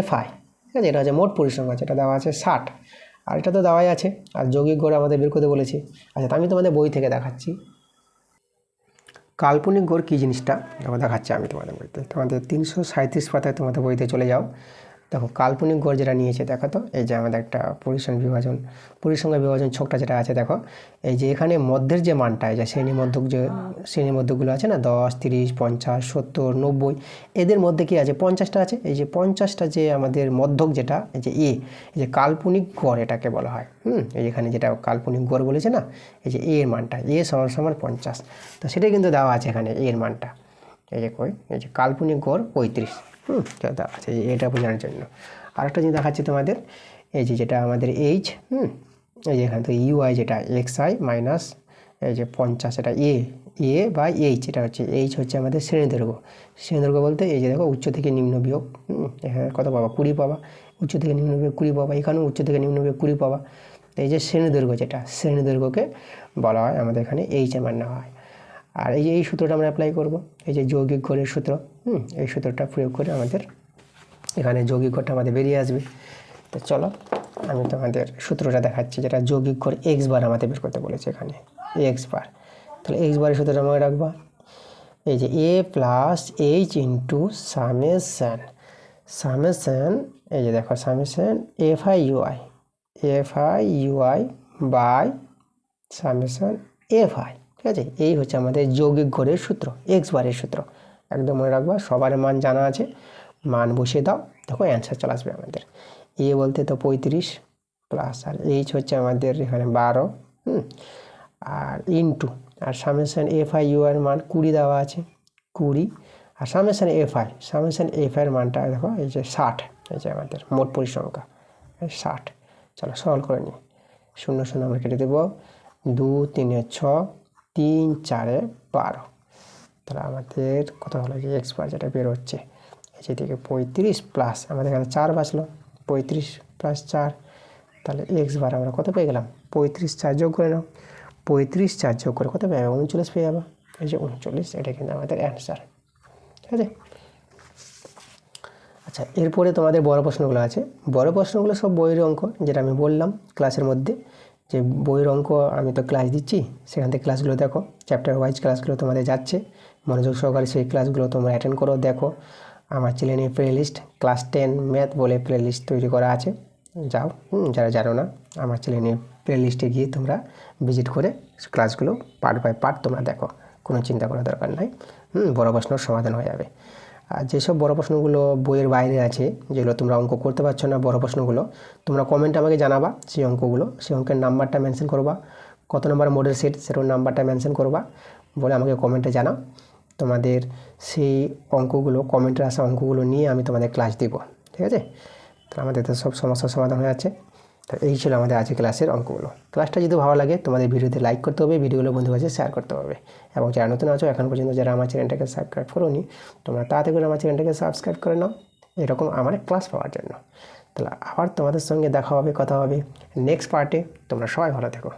FI, ঠিক আছে, এটা হচ্ছে মোট পরিসংখ্যা, যেটা দেওয়া আছে 60, আর এটা তো দেওয়াই আছে। আর যৌগিক গড় আমাদের বের করতে বলেছি। আচ্ছা, আমি তোমাদের বই থেকে দেখাচ্ছি কাল্পনিক গড় কী জিনিসটা, দেখাচ্ছি আমি তোমাদের বইতে। তোমাদের 337 পাতায় তোমাদের বইতে চলে যাও, দেখো কাল্পনিক গড় যেটা নিয়েছে দেখো তো, এই যে আমাদের একটা পরিসংখ্যা বিভাজন ছকটা যেটা আছে দেখো, এই যে এখানে মধ্যের যে মানটা, এই যে শ্রেণী মধ্যকগুলো আছে না, 10, 30, 50, 70, 90, এদের মধ্যে কি আছে 50টা আছে। এই যে 50টা যে আমাদের মধ্যক যেটা, এই যে এই যে কাল্পনিক গড় এটাকে বলা হয়। এই এখানে যেটা কাল্পনিক গড় বলেছে না, এই যে এর মানটা সমান 50, তো সেটাই কিন্তু দেওয়া আছে এখানে এর মানটা। এই যে কাল্পনিক গড় 35, দেওয়া আছে এটা বোঝানোর জন্য। আরেকটা জিনিস দেখাচ্ছি তোমাদের, এই যে যেটা আমাদের এইচ, এই যে এখানে তো ইউআই যেটা XI মাইনাস এই যে 50, এটা বা এইচ, এটা হচ্ছে এইচ হচ্ছে আমাদের শ্রেণীদৈর্ঘ্য বলতে এই যে দেখো উচ্চ থেকে নিম্ন বিয়োগ, এখানে কত পাবা 20 পাবা, উচ্চ থেকে নিম্ন বিয়োগ 20 পাবা, এখানেও উচ্চ থেকে নিম্ন বিয়োগ 20 পাবা। এই যে শ্রেণীদৈর্ঘ্যকে বলা হয় আমাদের এখানে এইচ এর মান নেওয়া হয়। আর এই যে এই সূত্রটা আমরা অ্যাপ্লাই করব, এই যে যৌগিক গড়ের সূত্র, এই সূত্রটা প্রয়োগ করে আমাদের এখানে যৌগিক গড়টা আমাদের বেরিয়ে আসবে। তো চলো আমি তোমাদের সূত্রটা দেখাচ্ছি, যেটা যৌগিক গড় এক্স বার আমাদের বের করতে বলেছে এখানে, এক্স বার। তাহলে এক্স বারের সূত্রটা মনে রাখবা, এই যে A plus H into summation, এই যে দেখো summation FI UI by summation FI, ঠিক আছে। এই হচ্ছে আমাদের যৌগিক গড়ের সূত্র, এক্স বারের সূত্র, একদম মনে রাখবা। সবার মান জানা আছে, মান বসিয়ে দাও, দেখো অ্যান্সার চলে আসবে আমাদের। এ বলতে তো 35 প্লাস, আর এইচ হচ্ছে আমাদের এখানে 12, আর ইন্টু, আর সামেশন এফআই ইউআর মান 20 দেওয়া আছে, 20, আর সামেশন এফআইয়ের মানটা দেখো এই যে 60, এই যে আমাদের মোট পরিসংখ্যা 60। চলো সলভ করে নিই, 0 0 আমরা কেটে দেবো, 2 3 6, 3 4 12, তাহলে আমাদের কত হলো, যে এক্স বার যেটা বের হচ্ছে এই যে দিকে 35 প্লাস আমাদের এখানে 4 বাঁচলো, 35 প্লাস 4, তাহলে এক্স বার আমরা কত পেয়ে গেলাম, 35 4 যোগ করে নাও, 35 4 যোগ করে কত পেয়ে যাবে, 39 পেয়ে যাবো। এই যে 39, এটা কিন্তু আমাদের অ্যান্সার, ঠিক আছে। আচ্ছা, এরপরে তোমাদের বড় প্রশ্নগুলো আছে। বড় প্রশ্নগুলো সব বইয়ের অঙ্ক, যেটা আমি বললাম ক্লাসের মধ্যে, যে বইয়ের অঙ্ক আমি তো ক্লাস দিচ্ছি, সেখান থেকে ক্লাসগুলো দেখো, চ্যাপ্টার ওয়াইজ ক্লাসগুলো তোমাদের যাচ্ছে, মনোযোগ সহকারে সেই ক্লাসগুলো তোমরা অ্যাটেন্ড করো, দেখো। আমার চ্যানেলে প্লেলিস্ট ক্লাস 10 ম্যাথ বলে প্লেলিস্ট তৈরি করা আছে, যাও, যারা জানো না আমার চ্যানেলে প্লেলিস্টে গিয়ে তোমরা ভিজিট করে ক্লাসগুলো পার্ট বাই পার্ট তোমরা দেখো, কোনো চিন্তা করার দরকার নাই, বড় প্রশ্নের সমাধান হয়ে যাবে। আর যেসব বড় প্রশ্নগুলো বইয়ের বাইরে আছে, যেগুলো তোমরা অঙ্ক করতে পারছো না, বড় প্রশ্নগুলো তোমরা কমেন্টে আমাকে জানাবা, সেই অঙ্কের নাম্বারটা মেনশন করবা, কত নম্বর মডেল সেট সেটার নাম্বারটা মেনশন করবা, বলে আমাকে কমেন্টে জানাও। তোমাদের সেই অঙ্কগুলো, কমেন্টে আসা অঙ্কগুলো নিয়ে আমি তোমাদের ক্লাস দিব, ঠিক আছে। তো আমাদের তো সব সমস্যার সমাধান হয়ে যাচ্ছে। তো এই ছিল আমাদের আজকে ক্লাসের অঙ্কগুলো। ক্লাসটা যদি ভালো লাগে তোমাদের ভিডিওতে লাইক করতে হবে, ভিডিওগুলো বন্ধুদের কাছে শেয়ার করতে হবে, এবং যারা নতুন আছো এখন পর্যন্ত যারা আমার চ্যানেলটাকে সাবস্ক্রাইব করোনি, তোমরা তাড়াতাড়ি করে আমার চ্যানেলটাকে সাবস্ক্রাইব করে নাও, এরকম আমার ক্লাস পাওয়ার জন্য। তাহলে আবার তোমাদের সঙ্গে দেখা হবে, কথা হবে নেক্সট পার্টে। তোমরা সবাই ভালো থেকো।